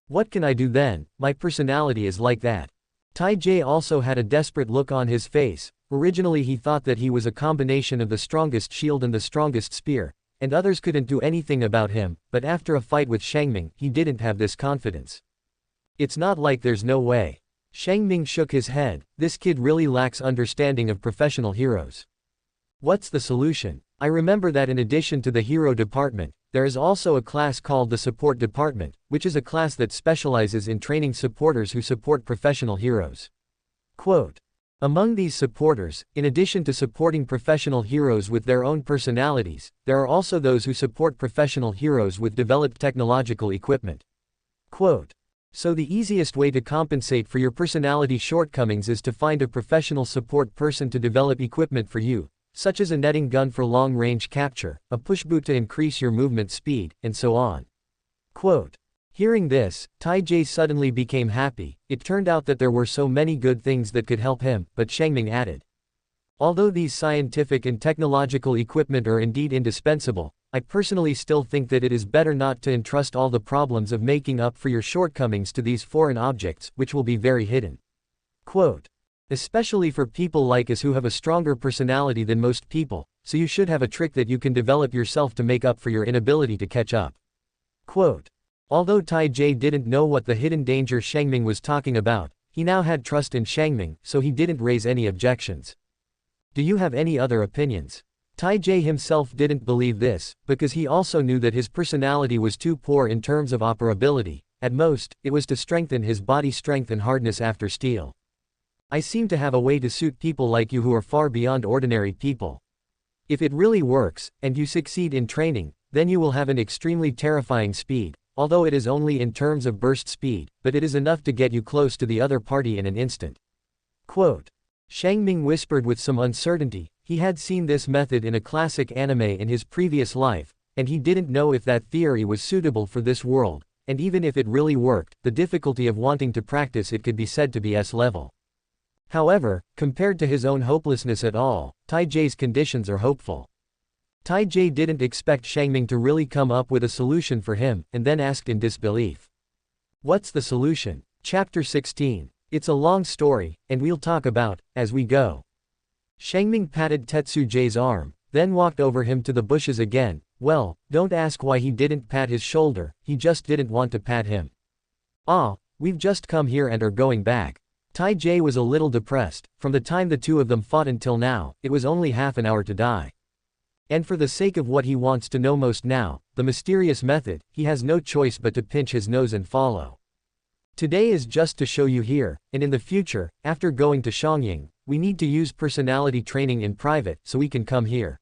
What can I do then? My personality is like that. Tai Jie also had a desperate look on his face. Originally he thought that he was a combination of the strongest shield and the strongest spear, and others couldn't do anything about him, but after a fight with Shangming, he didn't have this confidence. It's not like there's no way. Shangming shook his head. This kid really lacks understanding of professional heroes. What's the solution? I remember that in addition to the hero department, there is also a class called the support department, which is a class that specializes in training supporters who support professional heroes. Quote. Among these supporters, in addition to supporting professional heroes with their own personalities, there are also those who support professional heroes with developed technological equipment. Quote. So the easiest way to compensate for your personality shortcomings is to find a professional support person to develop equipment for you, such as a netting gun for long-range capture, a push boot to increase your movement speed, and so on. Quote. Hearing this, Tai Jie suddenly became happy. It turned out that there were so many good things that could help him, but Shangming added. Although these scientific and technological equipment are indeed indispensable, I personally still think that it is better not to entrust all the problems of making up for your shortcomings to these foreign objects, which will be very hidden. Quote. Especially for people like us who have a stronger personality than most people, so you should have a trick that you can develop yourself to make up for your inability to catch up. Quote. Although Tai Jie didn't know what the hidden danger Shangming was talking about, he now had trust in Shangming, so he didn't raise any objections. Do you have any other opinions? Tai Jie himself didn't believe this, because he also knew that his personality was too poor in terms of operability. At most, it was to strengthen his body strength and hardness after steel. I seem to have a way to suit people like you who are far beyond ordinary people. If it really works, and you succeed in training, then you will have an extremely terrifying speed, although it is only in terms of burst speed, but it is enough to get you close to the other party in an instant. Quote. Shangming whispered with some uncertainty. He had seen this method in a classic anime in his previous life, and he didn't know if that theory was suitable for this world, and even if it really worked, the difficulty of wanting to practice it could be said to be S-level. However, compared to his own hopelessness at all, Tai Jie's conditions are hopeful. Tai Jie didn't expect Shangming to really come up with a solution for him, and then asked in disbelief. What's the solution? Chapter 16. It's a long story, and we'll talk about, as we go. Shangming patted Tetsuja's arm, then walked over him to the bushes again. Well, don't ask why he didn't pat his shoulder, he just didn't want to pat him. Ah, we've just come here and are going back. Tai-Jay was a little depressed. From the time the two of them fought until now, it was only half an hour to die. And for the sake of what he wants to know most now, the mysterious method, he has no choice but to pinch his nose and follow. Today is just to show you here, and in the future, after going to Shangying, we need to use personality training in private so we can come here.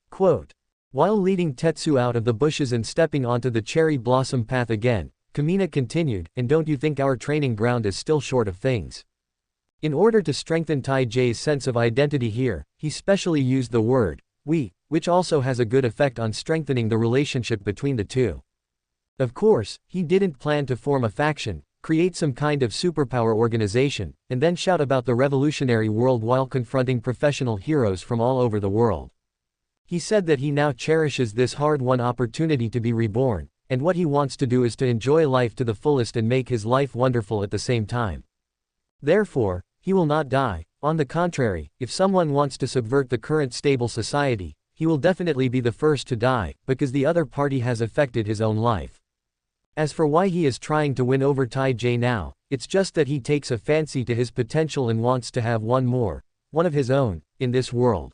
Quote. While leading Tetsu out of the bushes and stepping onto the cherry blossom path again, Kamina continued, and don't you think our training ground is still short of things? In order to strengthen Tai-Jay's sense of identity here, he specially used the word, we, which also has a good effect on strengthening the relationship between the two. Of course, he didn't plan to form a faction, create some kind of superpower organization, and then shout about the revolutionary world while confronting professional heroes from all over the world. He said that he now cherishes this hard-won opportunity to be reborn, and what he wants to do is to enjoy life to the fullest and make his life wonderful at the same time. Therefore, he will not die. On the contrary, if someone wants to subvert the current stable society, he will definitely be the first to die, because the other party has affected his own life. As for why he is trying to win over Tai-Jay now, it's just that he takes a fancy to his potential and wants to have one of his own, in this world.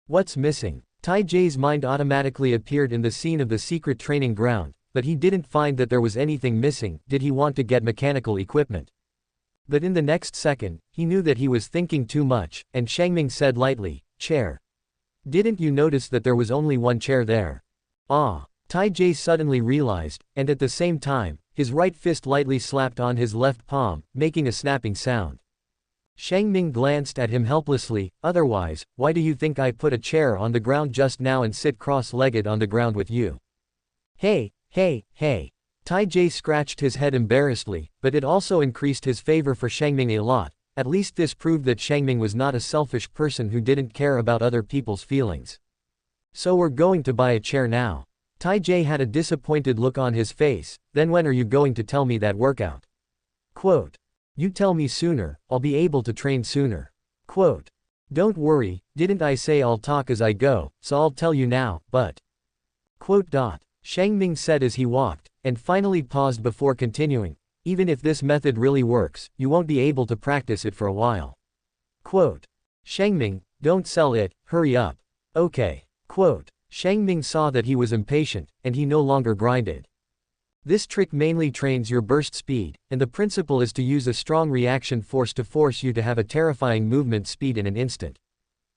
What's missing? Tai-Jay's mind automatically appeared in the scene of the secret training ground, but he didn't find that there was anything missing. Did he want to get mechanical equipment? But in the next second, he knew that he was thinking too much, and Shangming said lightly, chair. Didn't you notice that there was only one chair there? Ah. Tai-Jay suddenly realized, and at the same time, his right fist lightly slapped on his left palm, making a snapping sound. Shangming glanced at him helplessly. Otherwise, why do you think I put a chair on the ground just now and sit cross-legged on the ground with you? Hey. Tai-Jay scratched his head embarrassedly, but it also increased his favor for Shangming a lot. At least this proved that Shangming was not a selfish person who didn't care about other people's feelings. So we're going to buy a chair now. Tai-Jay had a disappointed look on his face. Then when are you going to tell me that workout? Quote. You tell me sooner, I'll be able to train sooner. Quote. Don't worry, didn't I say I'll talk as I go, so I'll tell you now, but. Quote. Shangming said as he walked, and finally paused before continuing. Even if this method really works, you won't be able to practice it for a while. Quote. Shangming, don't sell it, hurry up. Okay. Quote. Shangming saw that he was impatient, and he no longer grinded. This trick mainly trains your burst speed, and the principle is to use a strong reaction force to force you to have a terrifying movement speed in an instant.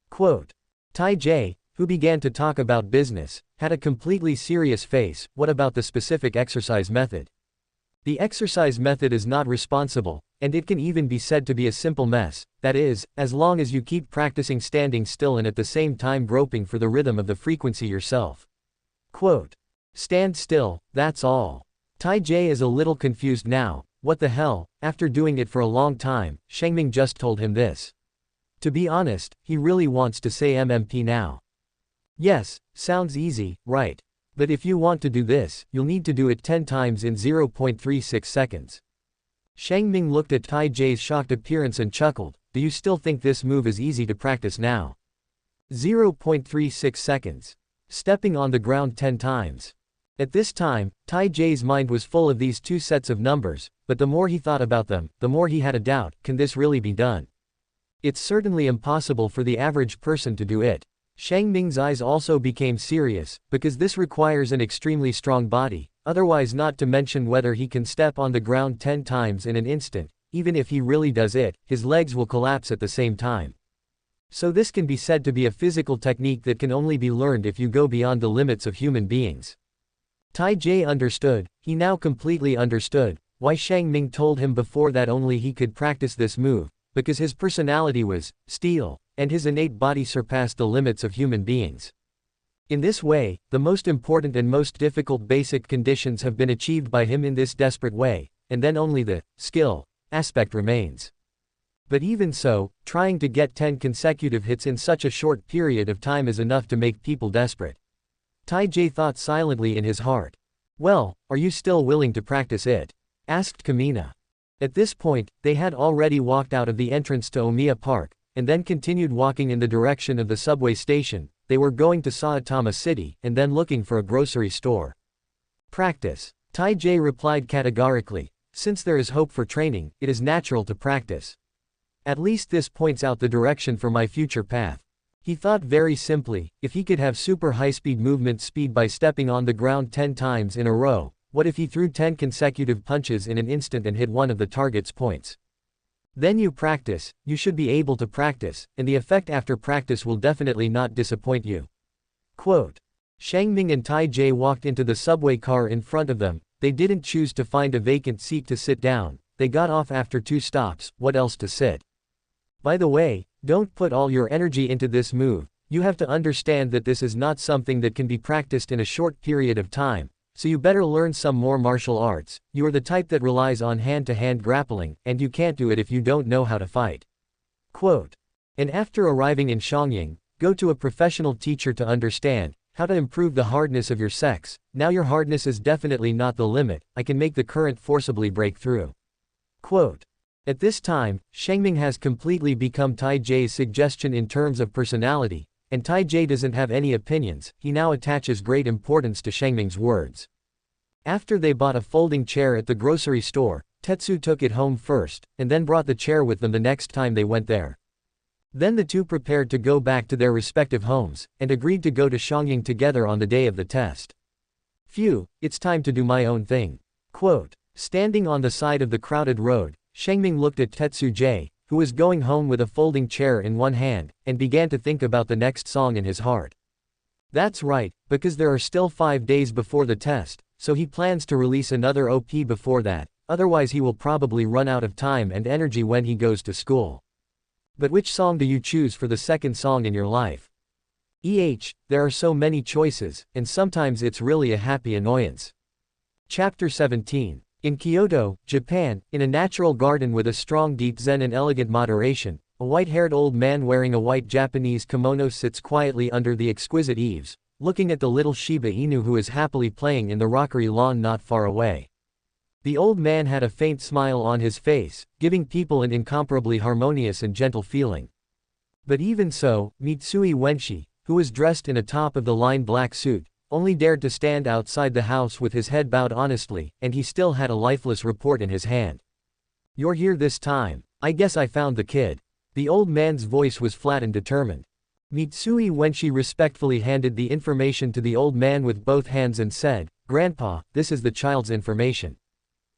Quote. Tai-Jay, who began to talk about business, had a completely serious face. What about the specific exercise method? The exercise method is not responsible, and it can even be said to be a simple mess, that is, as long as you keep practicing standing still and at the same time groping for the rhythm of the frequency yourself. Quote. Stand still, that's all. Tai-Jay is a little confused now. What the hell? After doing it for a long time, Shangming just told him this. To be honest, he really wants to say MMP now. Yes, sounds easy, right? But if you want to do this, you'll need to do it 10 times in 0.36 seconds. Shangming looked at Tai-Jay's shocked appearance and chuckled. Do you still think this move is easy to practice now? 0.36 seconds. Stepping on the ground 10 times. At this time, Tai-Jay's mind was full of these two sets of numbers, but the more he thought about them, the more he had a doubt. Can this really be done? It's certainly impossible for the average person to do it. Shangming's eyes also became serious, because this requires an extremely strong body, otherwise not to mention whether he can step on the ground 10 times in an instant. Even if he really does it, his legs will collapse at the same time. So this can be said to be a physical technique that can only be learned if you go beyond the limits of human beings. Tai-Jay understood, he now completely understood, why Shangming told him before that only he could practice this move, because his personality was steel, and his innate body surpassed the limits of human beings. In this way, the most important and most difficult basic conditions have been achieved by him in this desperate way, and then only the skill aspect remains. But even so, trying to get 10 consecutive hits in such a short period of time is enough to make people desperate. Tai-Jay thought silently in his heart. Well, are you still willing to practice it? Asked Kamina. At this point, they had already walked out of the entrance to Omiya Park, and then continued walking in the direction of the subway station. They were going to Saitama City, and then looking for a grocery store. Practice. Tai-J replied categorically. Since there is hope for training, it is natural to practice. At least this points out the direction for my future path. He thought very simply, if he could have super high-speed movement speed by stepping on the ground 10 times in a row, what if he threw 10 consecutive punches in an instant and hit one of the target's points? Then you practice, you should be able to practice, and the effect after practice will definitely not disappoint you. Quote. Shangming and Tai-J walked into the subway car in front of them. They didn't choose to find a vacant seat to sit down. They got off after 2 stops, what else to sit? By the way, don't put all your energy into this move. You have to understand that this is not something that can be practiced in a short period of time, so you better learn some more martial arts. You are the type that relies on hand-to-hand grappling, and you can't do it if you don't know how to fight. Quote. And after arriving in Xiangyang, go to a professional teacher to understand how to improve the hardness of your sex. Now your hardness is definitely not the limit. I can make the current forcibly break through. Quote. At this time, Shangming has completely become Tai-J's suggestion in terms of personality, and Tai-J doesn't have any opinions. He now attaches great importance to Shangming's words. After they bought a folding chair at the grocery store, Tetsu took it home first, and then brought the chair with them the next time they went there. Then the two prepared to go back to their respective homes, and agreed to go to Xiangyang together on the day of the test. Phew, it's time to do my own thing. Quote. Standing on the side of the crowded road, Shangming looked at Tetsu-J, who was going home with a folding chair in one hand, and began to think about the next song in his heart. That's right, because there are still 5 days before the test, so he plans to release another OP before that, otherwise he will probably run out of time and energy when he goes to school. But which song do you choose for the second song in your life? There are so many choices, and sometimes it's really a happy annoyance. Chapter 17. In Kyoto, Japan, in a natural garden with a strong deep zen and elegant moderation, a white-haired old man wearing a white Japanese kimono sits quietly under the exquisite eaves, looking at the little Shiba Inu who is happily playing in the rockery lawn not far away. The old man had a faint smile on his face, giving people an incomparably harmonious and gentle feeling. But even so, Mitsui Wenshi, who was dressed in a top-of-the-line black suit, only dared to stand outside the house with his head bowed honestly, and he still had a lifeless report in his hand. You're here this time. I guess I found the kid. The old man's voice was flat and determined. Mitsui Wenshi respectfully handed the information to the old man with both hands and said, Grandpa, this is the child's information.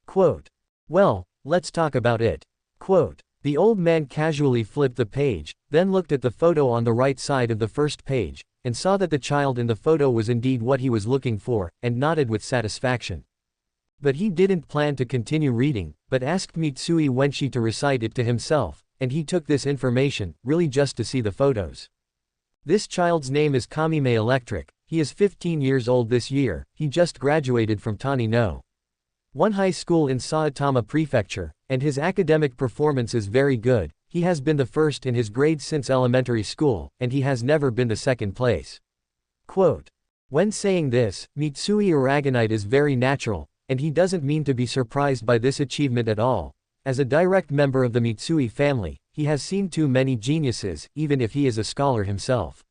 Quote. Well, let's talk about it. Quote. The old man casually flipped the page, then looked at the photo on the right side of the first page, and saw that the child in the photo was indeed what he was looking for, and nodded with satisfaction. But he didn't plan to continue reading, but asked Mitsui Wenshi to recite it to himself, and he took this information, really just to see the photos. This child's name is Kamime Electric. He is 15 years old this year. He just graduated from Tani no one high school in Saitama Prefecture, and his academic performance is very good. He has been the first in his grade since elementary school, and he has never been the second place. Quote. When saying this, Mitsui Aragonite is very natural, and he doesn't mean to be surprised by this achievement at all. As a direct member of the Mitsui family, he has seen too many geniuses, even if he is a scholar himself.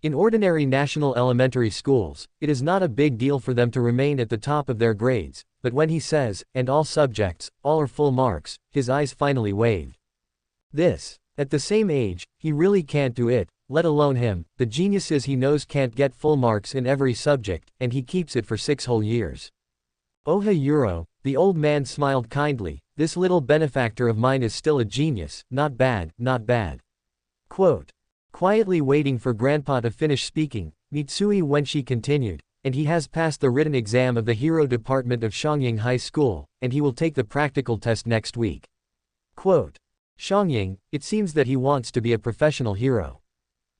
In ordinary national elementary schools, it is not a big deal for them to remain at the top of their grades, but when he says, and all subjects, all are full marks, his eyes finally waved. This. At the same age, he really can't do it, let alone him. The geniuses he knows can't get full marks in every subject, and he keeps it for 6 whole years. Oha Euro, the old man smiled kindly, this little benefactor of mine is still a genius, not bad, not bad. Quote. Quietly waiting for Grandpa to finish speaking, Mitsui Wenshi continued, and he has passed the written exam of the Hero Department of Xiangyang High School, and he will take the practical test next week. Quote. Xiangyang, it seems that he wants to be a professional hero.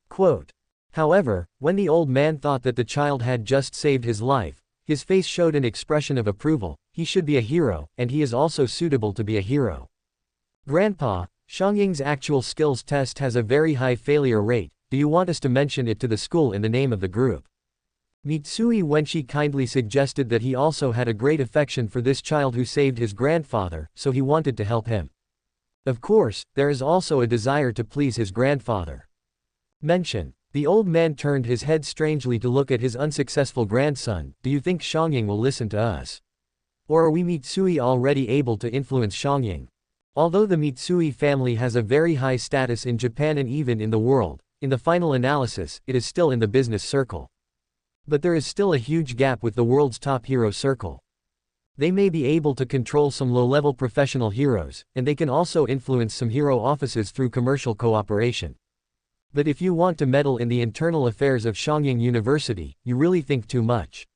Quote. However, when the old man thought that the child had just saved his life, his face showed an expression of approval. He should be a hero, and he is also suitable to be a hero. Grandpa, Xiangyang's actual skills test has a very high failure rate. Do you want us to mention it to the school in the name of the group? Mitsui Wenshi kindly suggested that he also had a great affection for this child who saved his grandfather, so he wanted to help him. Of course, there is also a desire to please his grandfather. Mention. The old man turned his head strangely to look at his unsuccessful grandson. Do you think Xiangying will listen to us? Or are we Mitsui already able to influence Xiangying? Although the Mitsui family has a very high status in Japan and even in the world, in the final analysis, it is still in the business circle. But there is still a huge gap with the world's top hero circle. They may be able to control some low-level professional heroes, and they can also influence some hero offices through commercial cooperation. But if you want to meddle in the internal affairs of Xiangying University, you really think too much.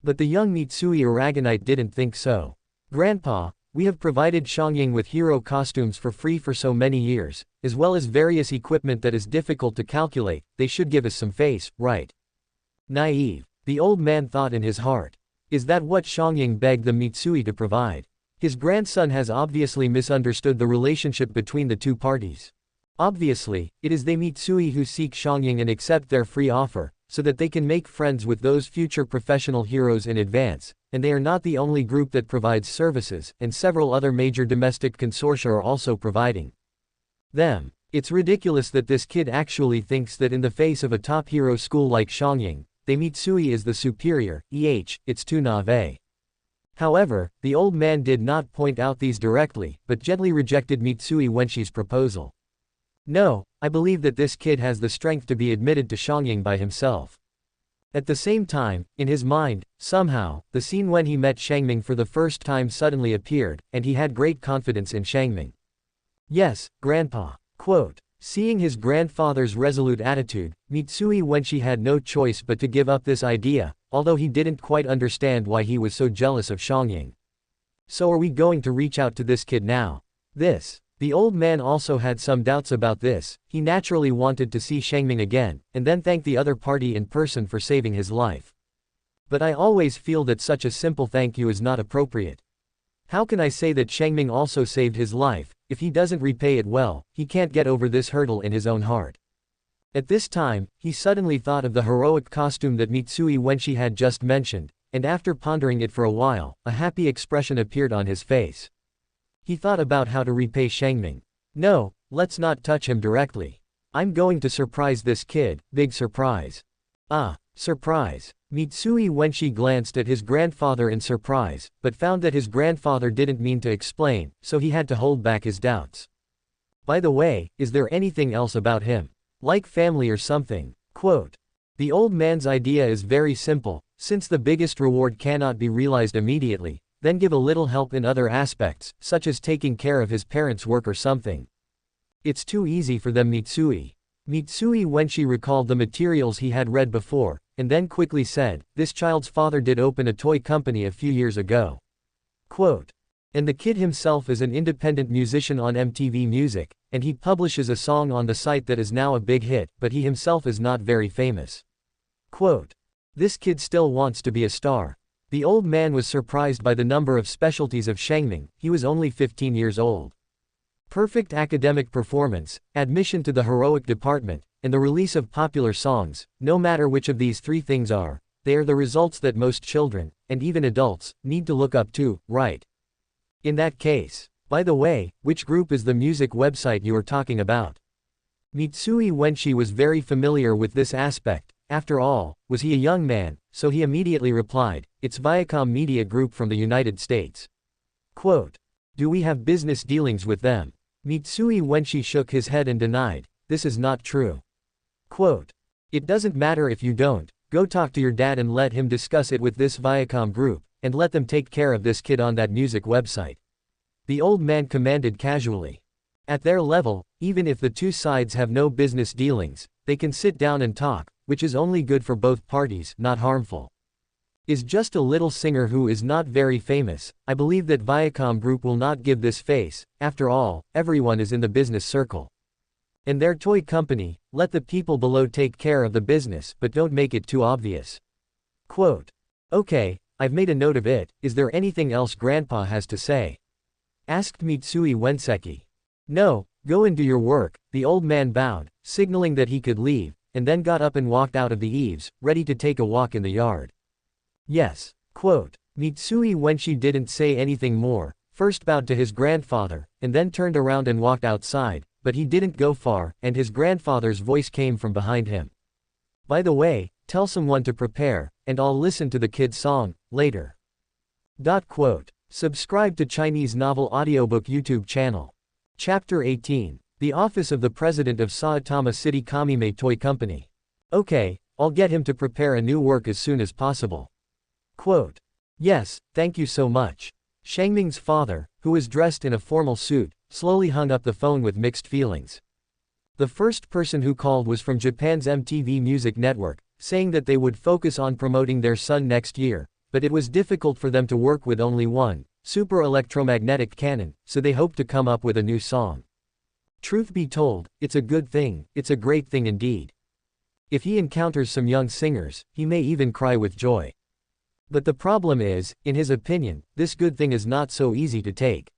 But the young Mitsui Aragonite didn't think so. Grandpa, we have provided Xiangying with hero costumes for free for so many years, as well as various equipment that is difficult to calculate. They should give us some face, right? Naive. The old man thought in his heart. Is that what Xiangying begged the Mitsui to provide? His grandson has obviously misunderstood the relationship between the two parties. Obviously, it is they Mitsui who seek Xiangying and accept their free offer, so that they can make friends with those future professional heroes in advance, and they are not the only group that provides services, and several other major domestic consortia are also providing them. It's ridiculous that this kid actually thinks that in the face of a top hero school like Xiangying, they Mitsui is the superior. It's too naive. However, the old man did not point out these directly, but gently rejected Mitsui Wenshi's proposal. No, I believe that this kid has the strength to be admitted to Xiangying by himself. At the same time, in his mind, somehow, the scene when he met Shangming for the first time suddenly appeared, and he had great confidence in Shangming. Yes, Grandpa. Quote. Seeing his grandfather's resolute attitude, Mitsui Wenshi had no choice but to give up this idea, although he didn't quite understand why he was so jealous of Xiangying. So are we going to reach out to this kid now? The old man also had some doubts about this. He naturally wanted to see Shangming again, and then thank the other party in person for saving his life. But I always feel that such a simple thank you is not appropriate. How can I say that Shangming also saved his life? If he doesn't repay it well, he can't get over this hurdle in his own heart. At this time, he suddenly thought of the heroic costume that Mitsui Wenshi had just mentioned, and after pondering it for a while, a happy expression appeared on his face. He thought about how to repay Shangming. No, let's not touch him directly. I'm going to surprise this kid, big surprise. Ah, surprise. Mitsui Wenshi glanced at his grandfather in surprise, but found that his grandfather didn't mean to explain, so he had to hold back his doubts. By the way, is there anything else about him? Like family or something? Quote. The old man's idea is very simple. Since the biggest reward cannot be realized immediately, then give a little help in other aspects, such as taking care of his parents' work or something. It's too easy for them Mitsui. Mitsui Wenshi recalled the materials he had read before, and then quickly said, this child's father did open a toy company a few years ago. Quote. And the kid himself is an independent musician on MTV Music, and he publishes a song on the site that is now a big hit, but he himself is not very famous. Quote. This kid still wants to be a star. The old man was surprised by the number of specialties of Shangming. He was only 15 years old. Perfect academic performance, admission to the heroic department, and the release of popular songs, no matter which of these three things are, they are the results that most children, and even adults, need to look up to, right? In that case. By the way, which group is the music website you are talking about? Mitsui Wenshi was very familiar with this aspect. After all, was he a young man, so he immediately replied, it's Viacom Media Group from the United States. Quote. Do we have business dealings with them? Mitsui Wenshi shook his head and denied, this is not true. Quote. It doesn't matter if you don't, go talk to your dad and let him discuss it with this Viacom group, and let them take care of this kid on that music website. The old man commanded casually. At their level, even if the two sides have no business dealings, they can sit down and talk, which is only good for both parties, not harmful. Is just a little singer who is not very famous. I believe that Viacom Group will not give this face. After all, everyone is in the business circle. And their toy company, let the people below take care of the business, but don't make it too obvious. Quote. Okay, I've made a note of it. Is there anything else Grandpa has to say? Asked Mitsui Wenseki. No, go and do your work. The old man bowed, signaling that he could leave, and then got up and walked out of the eaves, ready to take a walk in the yard. Yes. Quote. Mitsui Wenshi didn't say anything more, first bowed to his grandfather, and then turned around and walked outside, but he didn't go far, and his grandfather's voice came from behind him. By the way, tell someone to prepare, and I'll listen to the kid's song, later. Quote. Subscribe to Chinese Novel Audiobook YouTube channel. Chapter 18. The Office of the President of Saitama City Kamime Toy Company. Okay, I'll get him to prepare a new work as soon as possible. Quote. Yes, thank you so much. Shangming's father, who was dressed in a formal suit, slowly hung up the phone with mixed feelings. The first person who called was from Japan's MTV Music Network, saying that they would focus on promoting their son next year, but it was difficult for them to work with only one, Super Electromagnetic Cannon, so they hoped to come up with a new song. Truth be told, it's a good thing, it's a great thing indeed. If he encounters some young singers, he may even cry with joy. But the problem is, in his opinion, this good thing is not so easy to take.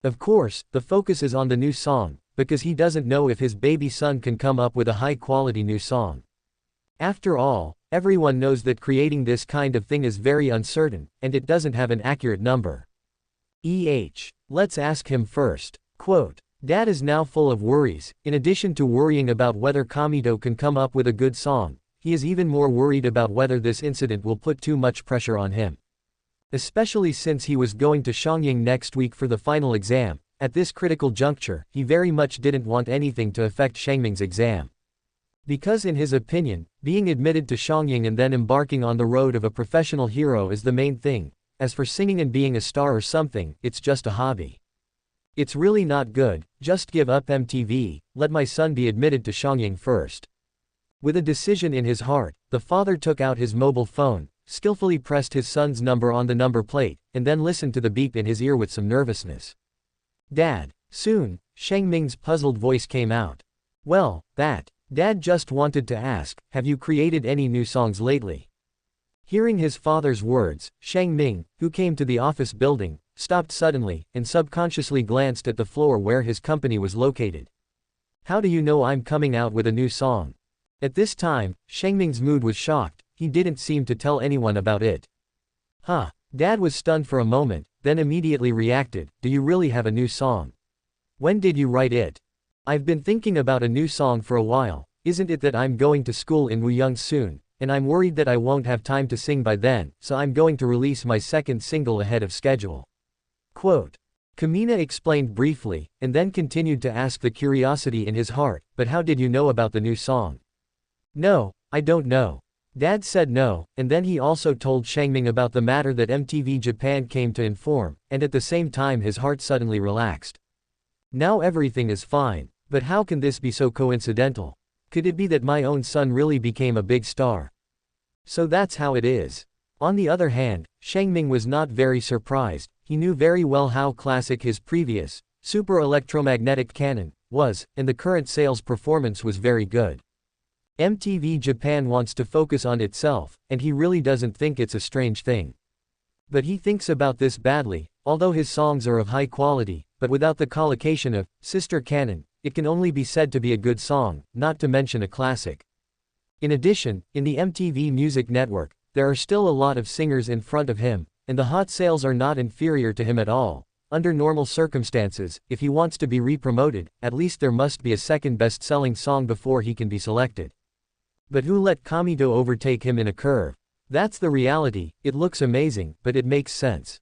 Of course, the focus is on the new song, because he doesn't know if his baby son can come up with a high-quality new song. After all, everyone knows that creating this kind of thing is very uncertain, and it doesn't have an accurate number. Let's ask him first. Quote. Dad is now full of worries. In addition to worrying about whether Kamito can come up with a good song, he is even more worried about whether this incident will put too much pressure on him. Especially since he was going to Shangying next week for the final exam. At this critical juncture, he very much didn't want anything to affect Shangming's exam. Because in his opinion, being admitted to Shangying and then embarking on the road of a professional hero is the main thing. As for singing and being a star or something, it's just a hobby. It's really not good, just give up MTV, let my son be admitted to Shangying first. With a decision in his heart, the father took out his mobile phone, skillfully pressed his son's number on the number plate, and then listened to the beep in his ear with some nervousness. Dad. Soon, Shangming's puzzled voice came out. Well, Dad just wanted to ask, have you created any new songs lately? Hearing his father's words, Shangming, who came to the office building, stopped suddenly, and subconsciously glanced at the floor where his company was located. How do you know I'm coming out with a new song? At this time, Shangming's mood was shocked, he didn't seem to tell anyone about it. Huh. Dad was stunned for a moment, then immediately reacted, do you really have a new song? When did you write it? I've been thinking about a new song for a while, isn't it that I'm going to school in Wuyang soon, and I'm worried that I won't have time to sing by then, so I'm going to release my second single ahead of schedule. Quote. Kamina explained briefly, and then continued to ask the curiosity in his heart, but how did you know about the new song? No, I don't know. Dad said no, and then he also told Shangming about the matter that MTV Japan came to inform, and at the same time his heart suddenly relaxed. Now everything is fine, but how can this be so coincidental? Could it be that my own son really became a big star? So that's how it is. On the other hand, Shangming was not very surprised, he knew very well how classic his previous, Super Electromagnetic Cannon, was, and the current sales performance was very good. MTV Japan wants to focus on itself, and he really doesn't think it's a strange thing. But he thinks about this badly, although his songs are of high quality, but without the collocation of Sister Cannon, it can only be said to be a good song, not to mention a classic. In addition, in the MTV Music Network, there are still a lot of singers in front of him, and the hot sales are not inferior to him at all. Under normal circumstances, if he wants to be re-promoted, at least there must be a second best-selling song before he can be selected. But who let Kamito overtake him in a curve? That's the reality, it looks amazing, but it makes sense.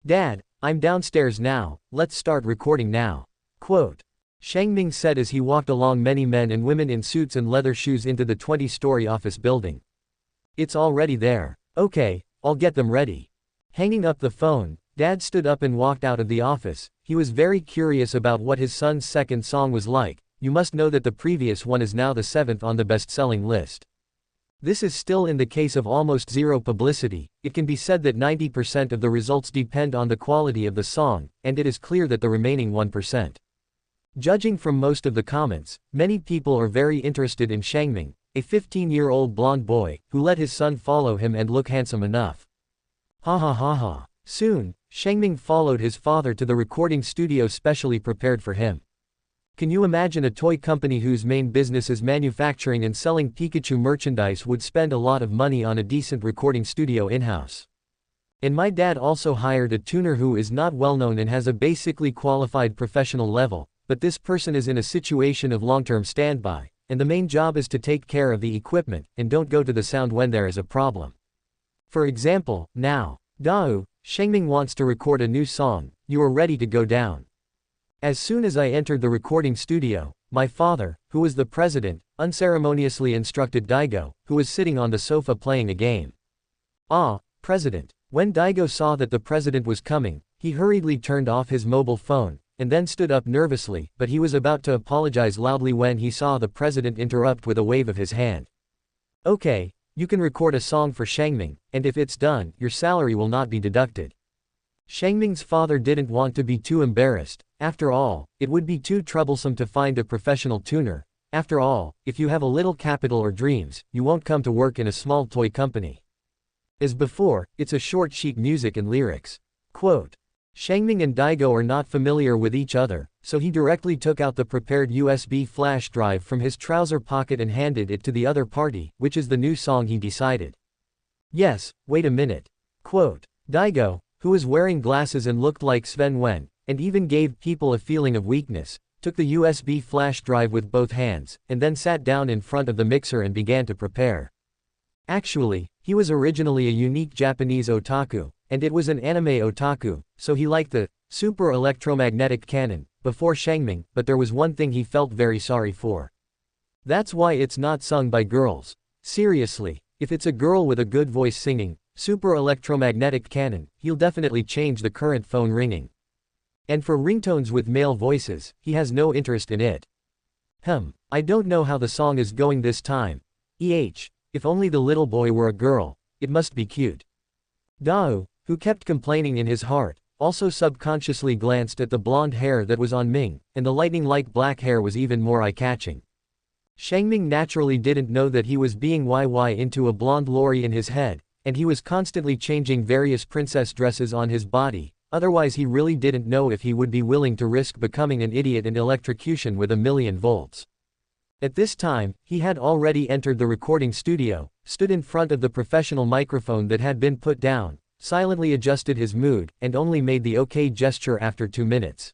Dad, I'm downstairs now, let's start recording now. Quote. Shangming said as he walked along many men and women in suits and leather shoes into the 20-story office building. It's already there. Okay, I'll get them ready. Hanging up the phone, Dad stood up and walked out of the office. He was very curious about what his son's second song was like. You must know that the previous one is now the 7th on the best-selling list. This is still in the case of almost zero publicity. It can be said that 90% of the results depend on the quality of the song, and it is clear that the remaining 1%. Judging from most of the comments, many people are very interested in Shangming, a 15-year-old blonde boy, who let his son follow him and look handsome enough. Ha ha ha ha. Soon, Shangming followed his father to the recording studio specially prepared for him. Can you imagine a toy company whose main business is manufacturing and selling Pikachu merchandise would spend a lot of money on a decent recording studio in-house? And my dad also hired a tuner who is not well known and has a basically qualified professional level, but this person is in a situation of long-term standby, and the main job is to take care of the equipment, and don't go to the sound when there is a problem. For example, now, Dao, Shengming wants to record a new song, you are ready to go down. As soon as I entered the recording studio, my father, who was the president, unceremoniously instructed Daigo, who was sitting on the sofa playing a game. Ah, President. When Daigo saw that the president was coming, he hurriedly turned off his mobile phone, and then stood up nervously, but he was about to apologize loudly when he saw the president interrupt with a wave of his hand. Okay, you can record a song for Shengming, and if it's done, your salary will not be deducted. Shengming's father didn't want to be too embarrassed. After all, it would be too troublesome to find a professional tuner. After all, if you have a little capital or dreams, you won't come to work in a small toy company. As before, it's a short sheet music and lyrics. Quote. Shengming and Daigo are not familiar with each other, so he directly took out the prepared USB flash drive from his trouser pocket and handed it to the other party, which is the new song he decided. Yes, wait a minute. Quote. Daigo, who was wearing glasses and looked like Sven Wen, and even gave people a feeling of weakness, took the USB flash drive with both hands, and then sat down in front of the mixer and began to prepare. Actually, he was originally a unique Japanese otaku, and it was an anime otaku, so he liked the super electromagnetic canon before Shengming, but there was one thing he felt very sorry for. That's why it's not sung by girls. Seriously, if it's a girl with a good voice singing super electromagnetic canon, he'll definitely change the current phone ringing. And for ringtones with male voices, he has no interest in it. I don't know how the song is going this time. If only the little boy were a girl, it must be cute. Dao, who kept complaining in his heart, also subconsciously glanced at the blonde hair that was on Ming, and the lightning-like black hair was even more eye-catching. Shengming naturally didn't know that he was being YY into a blonde lorry in his head, and he was constantly changing various princess dresses on his body, otherwise he really didn't know if he would be willing to risk becoming an idiot in electrocution with 1,000,000 volts. At this time, he had already entered the recording studio, stood in front of the professional microphone that had been put down, silently adjusted his mood, and only made the OK gesture after 2 minutes.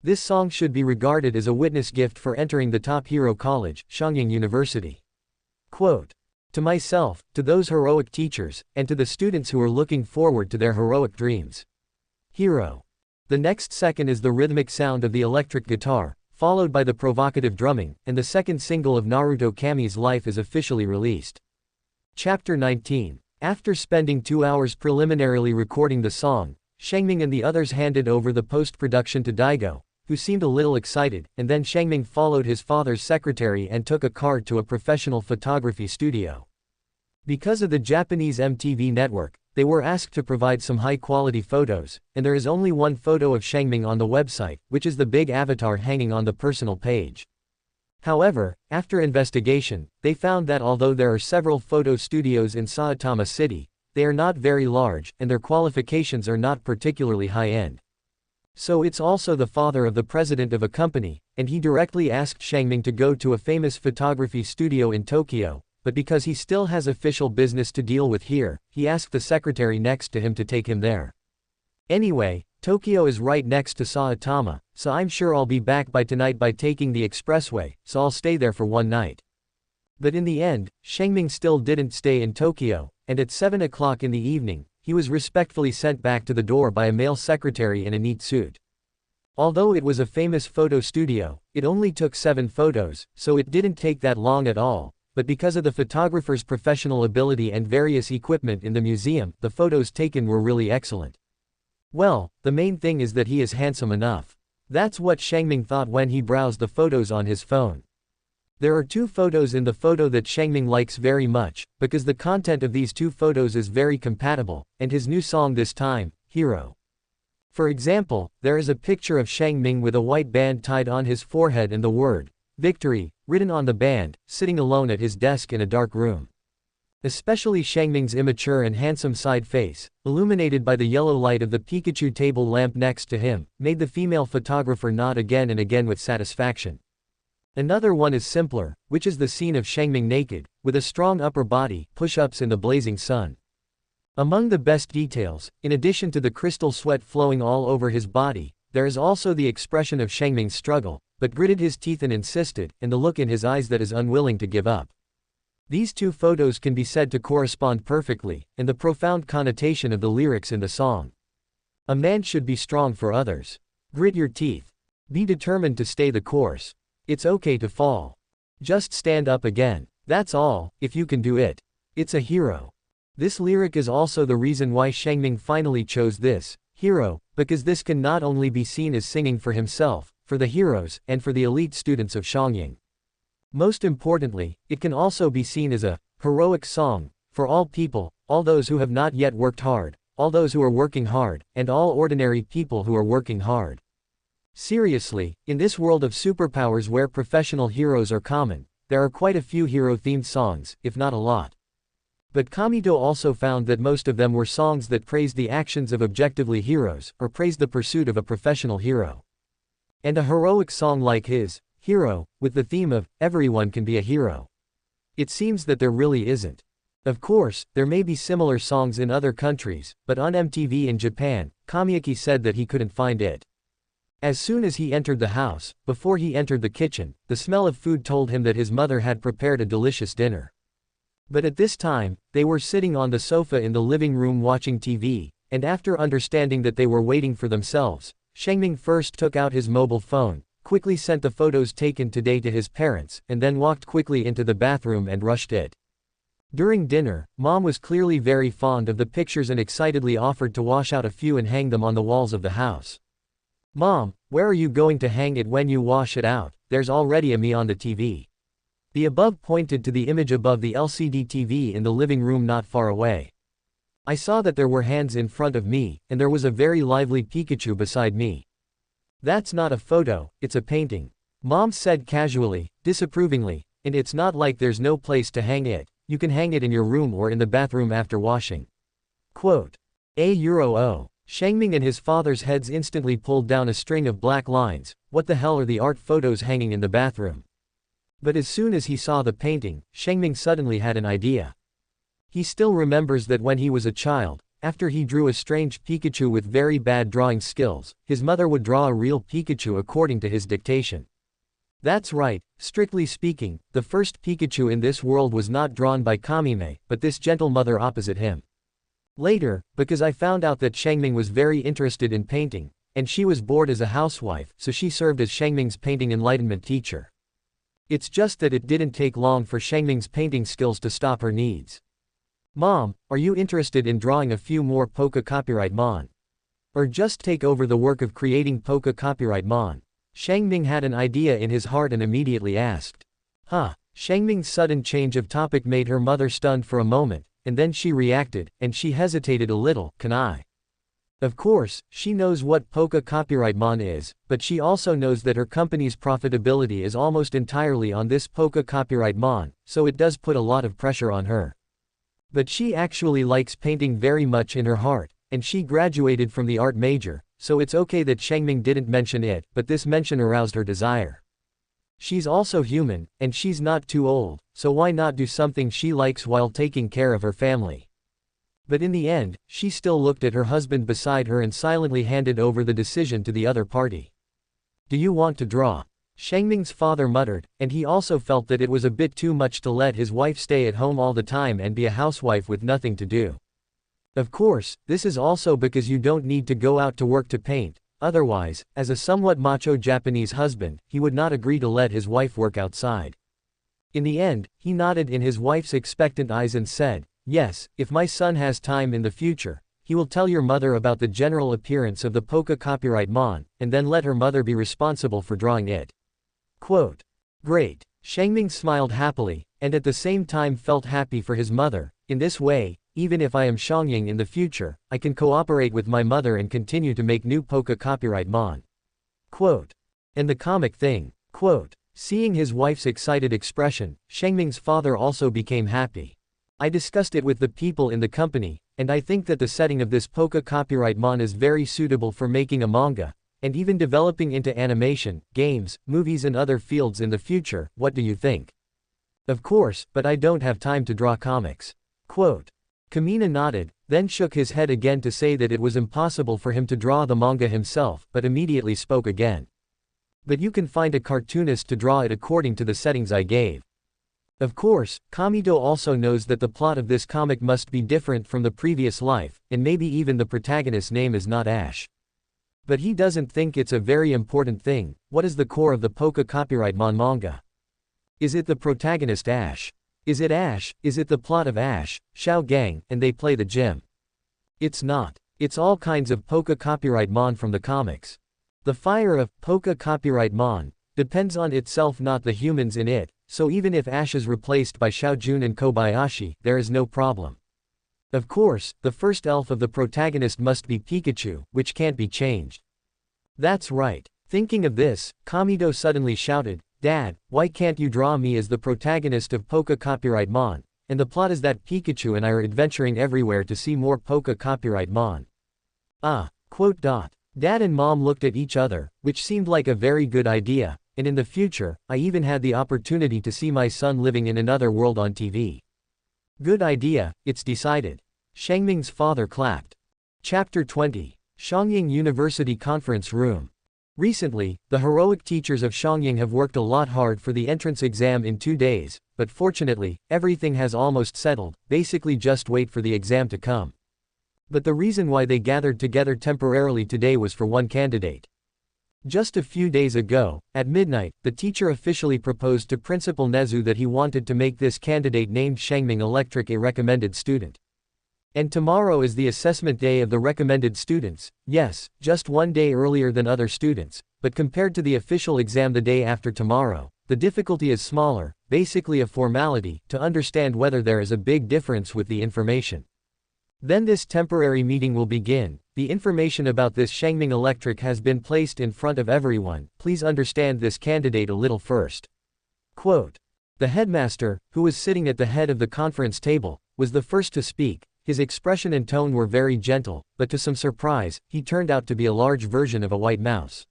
This song should be regarded as a witness gift for entering the top hero college, Shangying University. Quote. To myself, to those heroic teachers, and to the students who are looking forward to their heroic dreams. Hero. The next second is the rhythmic sound of the electric guitar, followed by the provocative drumming, and the second single of Naruto Kami's life is officially released. Chapter 19. After spending 2 hours preliminarily recording the song, Shengming and the others handed over the post-production to Daigo, who seemed a little excited, and then Shengming followed his father's secretary and took a car to a professional photography studio. Because of the Japanese MTV network, they were asked to provide some high-quality photos, and there is only one photo of Shengming on the website, which is the big avatar hanging on the personal page. However, after investigation, they found that although there are several photo studios in Saitama City, they are not very large, and their qualifications are not particularly high-end. So it's also the father of the president of a company, and he directly asked Shengming to go to a famous photography studio in Tokyo, but because he still has official business to deal with here, he asked the secretary next to him to take him there. Anyway, Tokyo is right next to Saitama, so I'm sure I'll be back by tonight by taking the expressway, so I'll stay there for 1 night. But in the end, Shengming still didn't stay in Tokyo, and at 7 o'clock in the evening, he was respectfully sent back to the door by a male secretary in a neat suit. Although it was a famous photo studio, it only took 7 photos, so it didn't take that long at all. But because of the photographer's professional ability and various equipment in the museum, the photos taken were really excellent. Well, the main thing is that he is handsome enough. That's what Shengming thought when he browsed the photos on his phone. There are 2 photos in the photo that Shengming likes very much, because the content of these 2 photos is very compatible, and his new song this time, Hero. For example, there is a picture of Shengming with a white band tied on his forehead and the word, Victory, written on the band, sitting alone at his desk in a dark room. Especially Shangming's immature and handsome side face, illuminated by the yellow light of the Pikachu table lamp next to him, made the female photographer nod again and again with satisfaction. Another one is simpler, which is the scene of Shangming naked, with a strong upper body, push-ups in the blazing sun. Among the best details, in addition to the crystal sweat flowing all over his body, there is also the expression of Shangming's struggle, but gritted his teeth and insisted, and the look in his eyes that is unwilling to give up. These two photos can be said to correspond perfectly, and the profound connotation of the lyrics in the song. A man should be strong for others. Grit your teeth. Be determined to stay the course. It's okay to fall. Just stand up again. That's all, if you can do it. It's a hero. This lyric is also the reason why Shangming finally chose this, hero, because this can not only be seen as singing for himself, for the heroes, and for the elite students of Xiangying. Most importantly, it can also be seen as a heroic song for all people, all those who have not yet worked hard, all those who are working hard, and all ordinary people who are working hard. Seriously, in this world of superpowers where professional heroes are common, there are quite a few hero-themed songs, if not a lot. But Kamito also found that most of them were songs that praised the actions of objectively heroes, or praised the pursuit of a professional hero. And a heroic song like his, Hero, with the theme of, everyone can be a hero. It seems that there really isn't. Of course, there may be similar songs in other countries, but on MTV in Japan, Kamiyuki said that he couldn't find it. As soon as he entered the house, before he entered the kitchen, the smell of food told him that his mother had prepared a delicious dinner. But at this time, they were sitting on the sofa in the living room watching TV, and after understanding that they were waiting for themselves, Shangming first took out his mobile phone, quickly sent the photos taken today to his parents, and then walked quickly into the bathroom and rushed it. During dinner, Mom was clearly very fond of the pictures and excitedly offered to wash out a few and hang them on the walls of the house. Mom, where are you going to hang it when you wash it out? There's already a me on the TV. The above pointed to the image above the LCD TV in the living room not far away. I saw that there were hands in front of me, and there was a very lively Pikachu beside me. That's not a photo, it's a painting. Mom said casually, disapprovingly, and it's not like there's no place to hang it, you can hang it in your room or in the bathroom after washing. Quote. €0. Shangming and his father's heads instantly pulled down a string of black lines, what the hell are the art photos hanging in the bathroom? But as soon as he saw the painting, Shangming suddenly had an idea. He still remembers that when he was a child, after he drew a strange Pikachu with very bad drawing skills, his mother would draw a real Pikachu according to his dictation. That's right, strictly speaking, the first Pikachu in this world was not drawn by Kamime, but this gentle mother opposite him. Later, because I found out that Shangming was very interested in painting, and she was bored as a housewife, so she served as Shangming's painting enlightenment teacher. It's just that it didn't take long for Shangming's painting skills to stop her needs. Mom, are you interested in drawing a few more Poké copyright mon? Or just take over the work of creating Poké copyright mon? Shangming had an idea in his heart and immediately asked. Huh. Shangming's sudden change of topic made her mother stunned for a moment, and then she reacted, and she hesitated a little, can I? Of course, she knows what Poké copyright mon is, but she also knows that her company's profitability is almost entirely on this Poké copyright mon, so it does put a lot of pressure on her. But she actually likes painting very much in her heart, and she graduated from the art major, so it's okay that Shangming didn't mention it, but this mention aroused her desire. She's also human, and she's not too old, so why not do something she likes while taking care of her family? But in the end, she still looked at her husband beside her and silently handed over the decision to the other party. Do you want to draw? Shangming's father muttered, and he also felt that it was a bit too much to let his wife stay at home all the time and be a housewife with nothing to do. Of course, this is also because you don't need to go out to work to paint, otherwise, as a somewhat macho Japanese husband, he would not agree to let his wife work outside. In the end, he nodded in his wife's expectant eyes and said, yes, if my son has time in the future, he will tell your mother about the general appearance of the Poké copyright mon, and then let her mother be responsible for drawing it. Quote. Great. Shangming smiled happily, and at the same time felt happy for his mother. In this way, even if I am Xiangying in the future, I can cooperate with my mother and continue to make new Poké copyright mon. Quote. And the comic thing. Quote. Seeing his wife's excited expression, Shangming's father also became happy. I discussed it with the people in the company, and I think that the setting of this Poca copyright mon is very suitable for making a manga, and even developing into animation, games, movies and other fields in the future. What do you think? Of course, but I don't have time to draw comics. Quote. Kamina nodded, then shook his head again to say that it was impossible for him to draw the manga himself, but immediately spoke again. But you can find a cartoonist to draw it according to the settings I gave. Of course, Kamito also knows that the plot of this comic must be different from the previous life, and maybe even the protagonist's name is not Ash. But he doesn't think it's a very important thing. What is the core of the Poca copyright manga? Is it the protagonist Ash? Is it Ash? Is it the plot of Ash, Xiao Gang, and they play the gym? It's not. It's all kinds of Poca copyright mon from the comics. The fire of Poca copyright mon depends on itself, not the humans in it, so even if Ash is replaced by Xiaojun and Kobayashi, there is no problem. Of course, the first elf of the protagonist must be Pikachu, which can't be changed. That's right. Thinking of this, Kamito suddenly shouted, Dad, why can't you draw me as the protagonist of Poca copyright mon? And the plot is that Pikachu and I are adventuring everywhere to see more Poca copyright mon. Quote. Dad and Mom looked at each other, which seemed like a very good idea, and in the future, I even had the opportunity to see my son living in another world on TV. Good idea, it's decided. Shangming's father clapped. Chapter 20. Shangying University Conference Room. Recently, the heroic teachers of Shangying have worked a lot hard for the entrance exam in 2 days, but fortunately, everything has almost settled, basically just wait for the exam to come. But the reason why they gathered together temporarily today was for one candidate. Just a few days ago, at midnight, the teacher officially proposed to Principal Nezu that he wanted to make this candidate named Shangming Electric a recommended student. And tomorrow is the assessment day of the recommended students, yes, just 1 day earlier than other students, but compared to the official exam the day after tomorrow, the difficulty is smaller, basically a formality, to understand whether there is a big difference with the information. Then this temporary meeting will begin. The information about this Shangming Electric has been placed in front of everyone. Please understand this candidate a little first. Quote. The headmaster, who was sitting at the head of the conference table, was the first to speak. His expression and tone were very gentle, but to some surprise, he turned out to be a large version of a white mouse.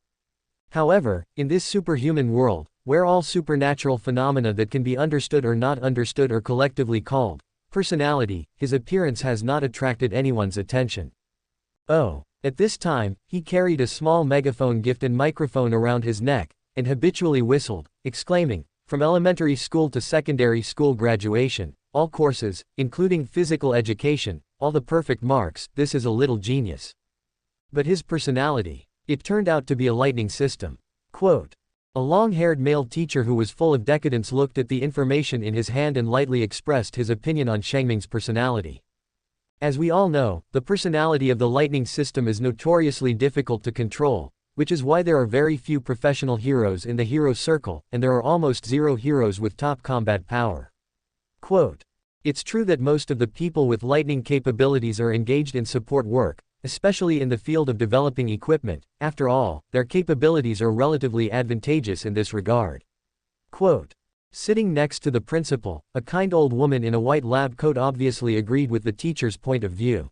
However, in this superhuman world, where all supernatural phenomena that can be understood or not understood are collectively called personality, his appearance has not attracted anyone's attention. Oh. At this time, he carried a small megaphone gift and microphone around his neck, and habitually whistled, exclaiming, from elementary school to secondary school graduation, all courses, including physical education, all the perfect marks, this is a little genius. But his personality, it turned out to be a lightning system. Quote. A long-haired male teacher who was full of decadence looked at the information in his hand and lightly expressed his opinion on Shangming's personality. As we all know, the personality of the lightning system is notoriously difficult to control, which is why there are very few professional heroes in the hero circle, and there are almost zero heroes with top combat power. Quote. It's true that most of the people with lightning capabilities are engaged in support work, especially in the field of developing equipment. After all, their capabilities are relatively advantageous in this regard. Quote. Sitting next to the principal, a kind old woman in a white lab coat obviously agreed with the teacher's point of view.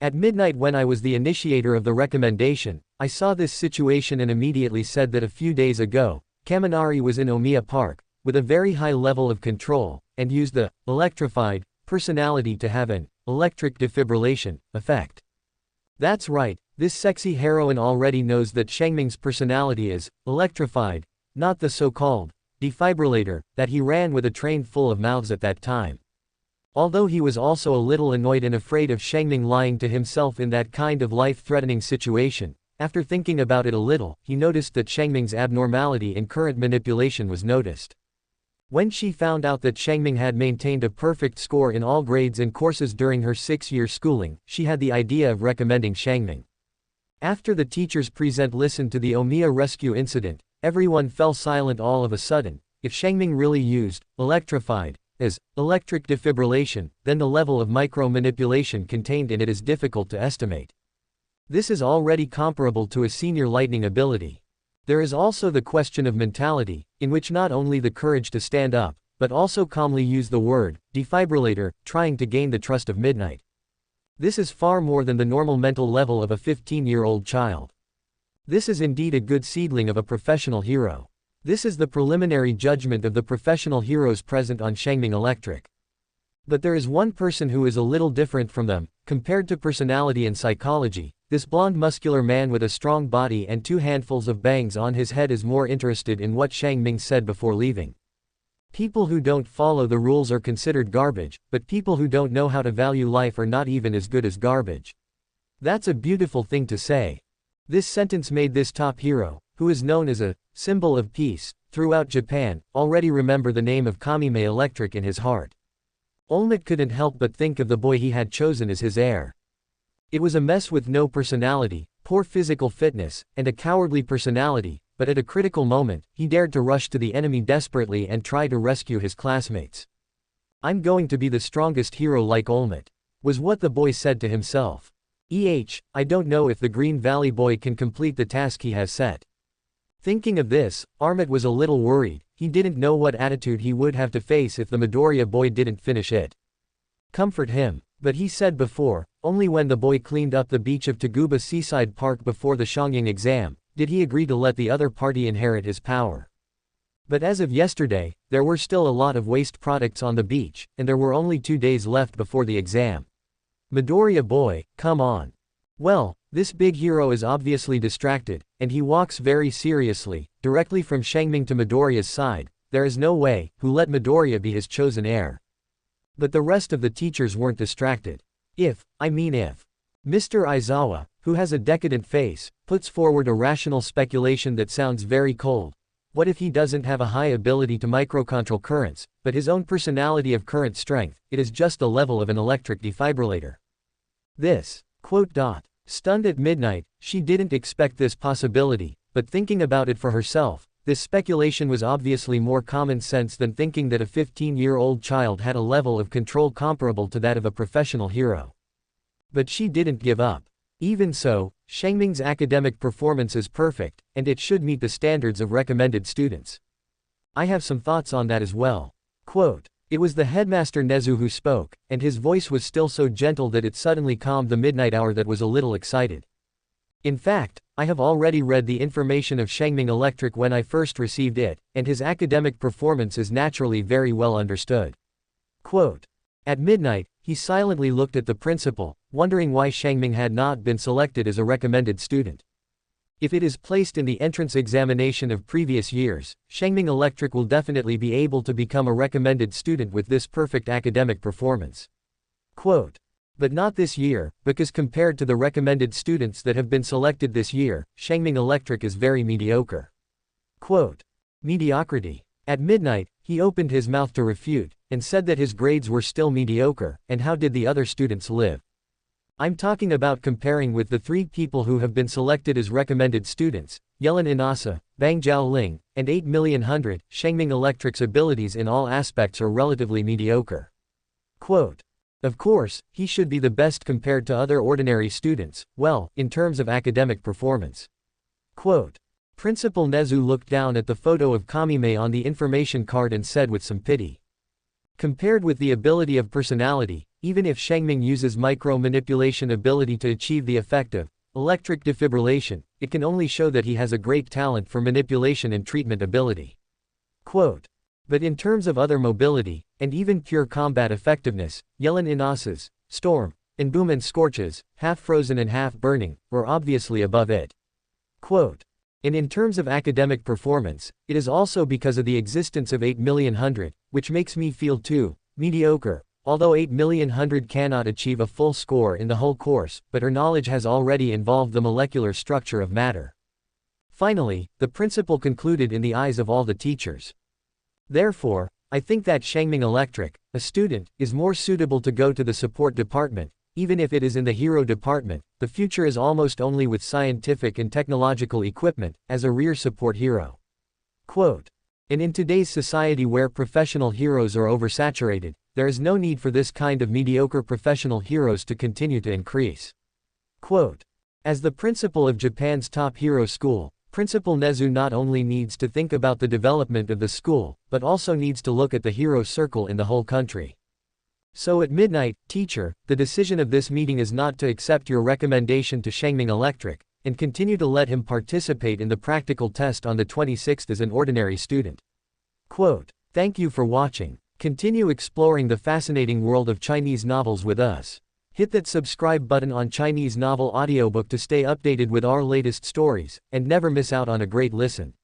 At midnight, when I was the initiator of the recommendation, I saw this situation and immediately said that a few days ago, Kaminari was in Omiya Park, with a very high level of control, and used the electrified personality to have an electric defibrillation effect. That's right, this sexy heroine already knows that Shangming's personality is electrified, not the so-called defibrillator that he ran with a train full of mouths at that time. Although he was also a little annoyed and afraid of Shangming lying to himself in that kind of life-threatening situation, after thinking about it a little, he noticed that Shangming's abnormality in current manipulation was noticed. When she found out that Shangming had maintained a perfect score in all grades and courses during her 6-year schooling, she had the idea of recommending Shangming. After the teachers listened to the Omiya rescue incident, everyone fell silent all of a sudden. If Shangming really used electrified as electric defibrillation, then the level of micro-manipulation contained in it is difficult to estimate. This is already comparable to a senior lightning ability. There is also the question of mentality, in which not only the courage to stand up, but also calmly use the word defibrillator, trying to gain the trust of Midnight. This is far more than the normal mental level of a 15-year-old child. This is indeed a good seedling of a professional hero. This is the preliminary judgment of the professional heroes present on Shangming Electric. But there is one person who is a little different from them, compared to personality and psychology. This blonde muscular man with a strong body and 2 handfuls of bangs on his head is more interested in what Shangming said before leaving. People who don't follow the rules are considered garbage, but people who don't know how to value life are not even as good as garbage. That's a beautiful thing to say. This sentence made this top hero, who is known as a symbol of peace throughout Japan, already remember the name of Kaminari Electric in his heart. Olmec couldn't help but think of the boy he had chosen as his heir. It was a mess with no personality, poor physical fitness, and a cowardly personality, but at a critical moment, he dared to rush to the enemy desperately and try to rescue his classmates. "I'm going to be the strongest hero like Olmec," was what the boy said to himself. I don't know if the Green Valley boy can complete the task he has set. Thinking of this, Armit was a little worried. He didn't know what attitude he would have to face if the Midoriya boy didn't finish it. Comfort him. But he said before, only when the boy cleaned up the beach of Taguba Seaside Park before the Shangying exam, did he agree to let the other party inherit his power. But as of yesterday, there were still a lot of waste products on the beach, and there were only 2 days left before the exam. Midoriya boy, come on. Well, this big hero is obviously distracted, and he walks very seriously, directly from Shangming to Midoriya's side. There is no way, who let Midoriya be his chosen heir. But the rest of the teachers weren't distracted. If Mr. Aizawa, who has a decadent face, puts forward a rational speculation that sounds very cold. What if he doesn't have a high ability to microcontrol currents, but his own personality of current strength, it is just the level of an electric defibrillator? This, Stunned at midnight, she didn't expect this possibility, but thinking about it for herself, this speculation was obviously more common sense than thinking that a 15-year-old child had a level of control comparable to that of a professional hero. But she didn't give up. Even so, Shangming's academic performance is perfect, and it should meet the standards of recommended students. I have some thoughts on that as well. It was the headmaster Nezu who spoke, and his voice was still so gentle that it suddenly calmed the midnight hour that was a little excited. In fact, I have already read the information of Shangming Electric when I first received it, and his academic performance is naturally very well understood. At midnight, he silently looked at the principal, wondering why Shangming had not been selected as a recommended student. If it is placed in the entrance examination of previous years, Shangming Electric will definitely be able to become a recommended student with this perfect academic performance. But not this year, because compared to the recommended students that have been selected this year, Shangming Electric is very mediocre. Mediocrity. At midnight, he opened his mouth to refute, and said that his grades were still mediocre, and how did the other students live? I'm talking about comparing with the 3 people who have been selected as recommended students, Yelin Inasa, Bang Jiaoling, and 8,000,000. Shangming Electric's abilities in all aspects are relatively mediocre. Of course, he should be the best compared to other ordinary students, well, in terms of academic performance. Principal Nezu looked down at the photo of Kamime on the information card and said with some pity. Compared with the ability of personality, even if Shangming uses micro-manipulation ability to achieve the effect of electric defibrillation, it can only show that he has a great talent for manipulation and treatment ability. But in terms of other mobility, and even pure combat effectiveness, Yelin Inasa's Storm, and Boom and Scorches, half frozen and half burning, were obviously above it. And in terms of academic performance, it is also because of the existence of 8,000,000, which makes me feel too mediocre. Although 8,000,000 cannot achieve a full score in the whole course, but her knowledge has already involved the molecular structure of matter. Finally, the principal concluded in the eyes of all the teachers. Therefore, I think that Shangming Electric, a student, is more suitable to go to the support department, even if it is in the hero department. The future is almost only with scientific and technological equipment, as a rear support hero. And in today's society where professional heroes are oversaturated, there is no need for this kind of mediocre professional heroes to continue to increase. As the principal of Japan's top hero school, Principal Nezu not only needs to think about the development of the school, but also needs to look at the hero circle in the whole country. So at midnight, teacher, the decision of this meeting is not to accept your recommendation to Shengming Electric, and continue to let him participate in the practical test on the 26th as an ordinary student. Quote, "Thank you for watching. Continue exploring the fascinating world of Chinese novels with us. Hit that subscribe button on Chinese Novel Audiobook to stay updated with our latest stories, and never miss out on a great listen.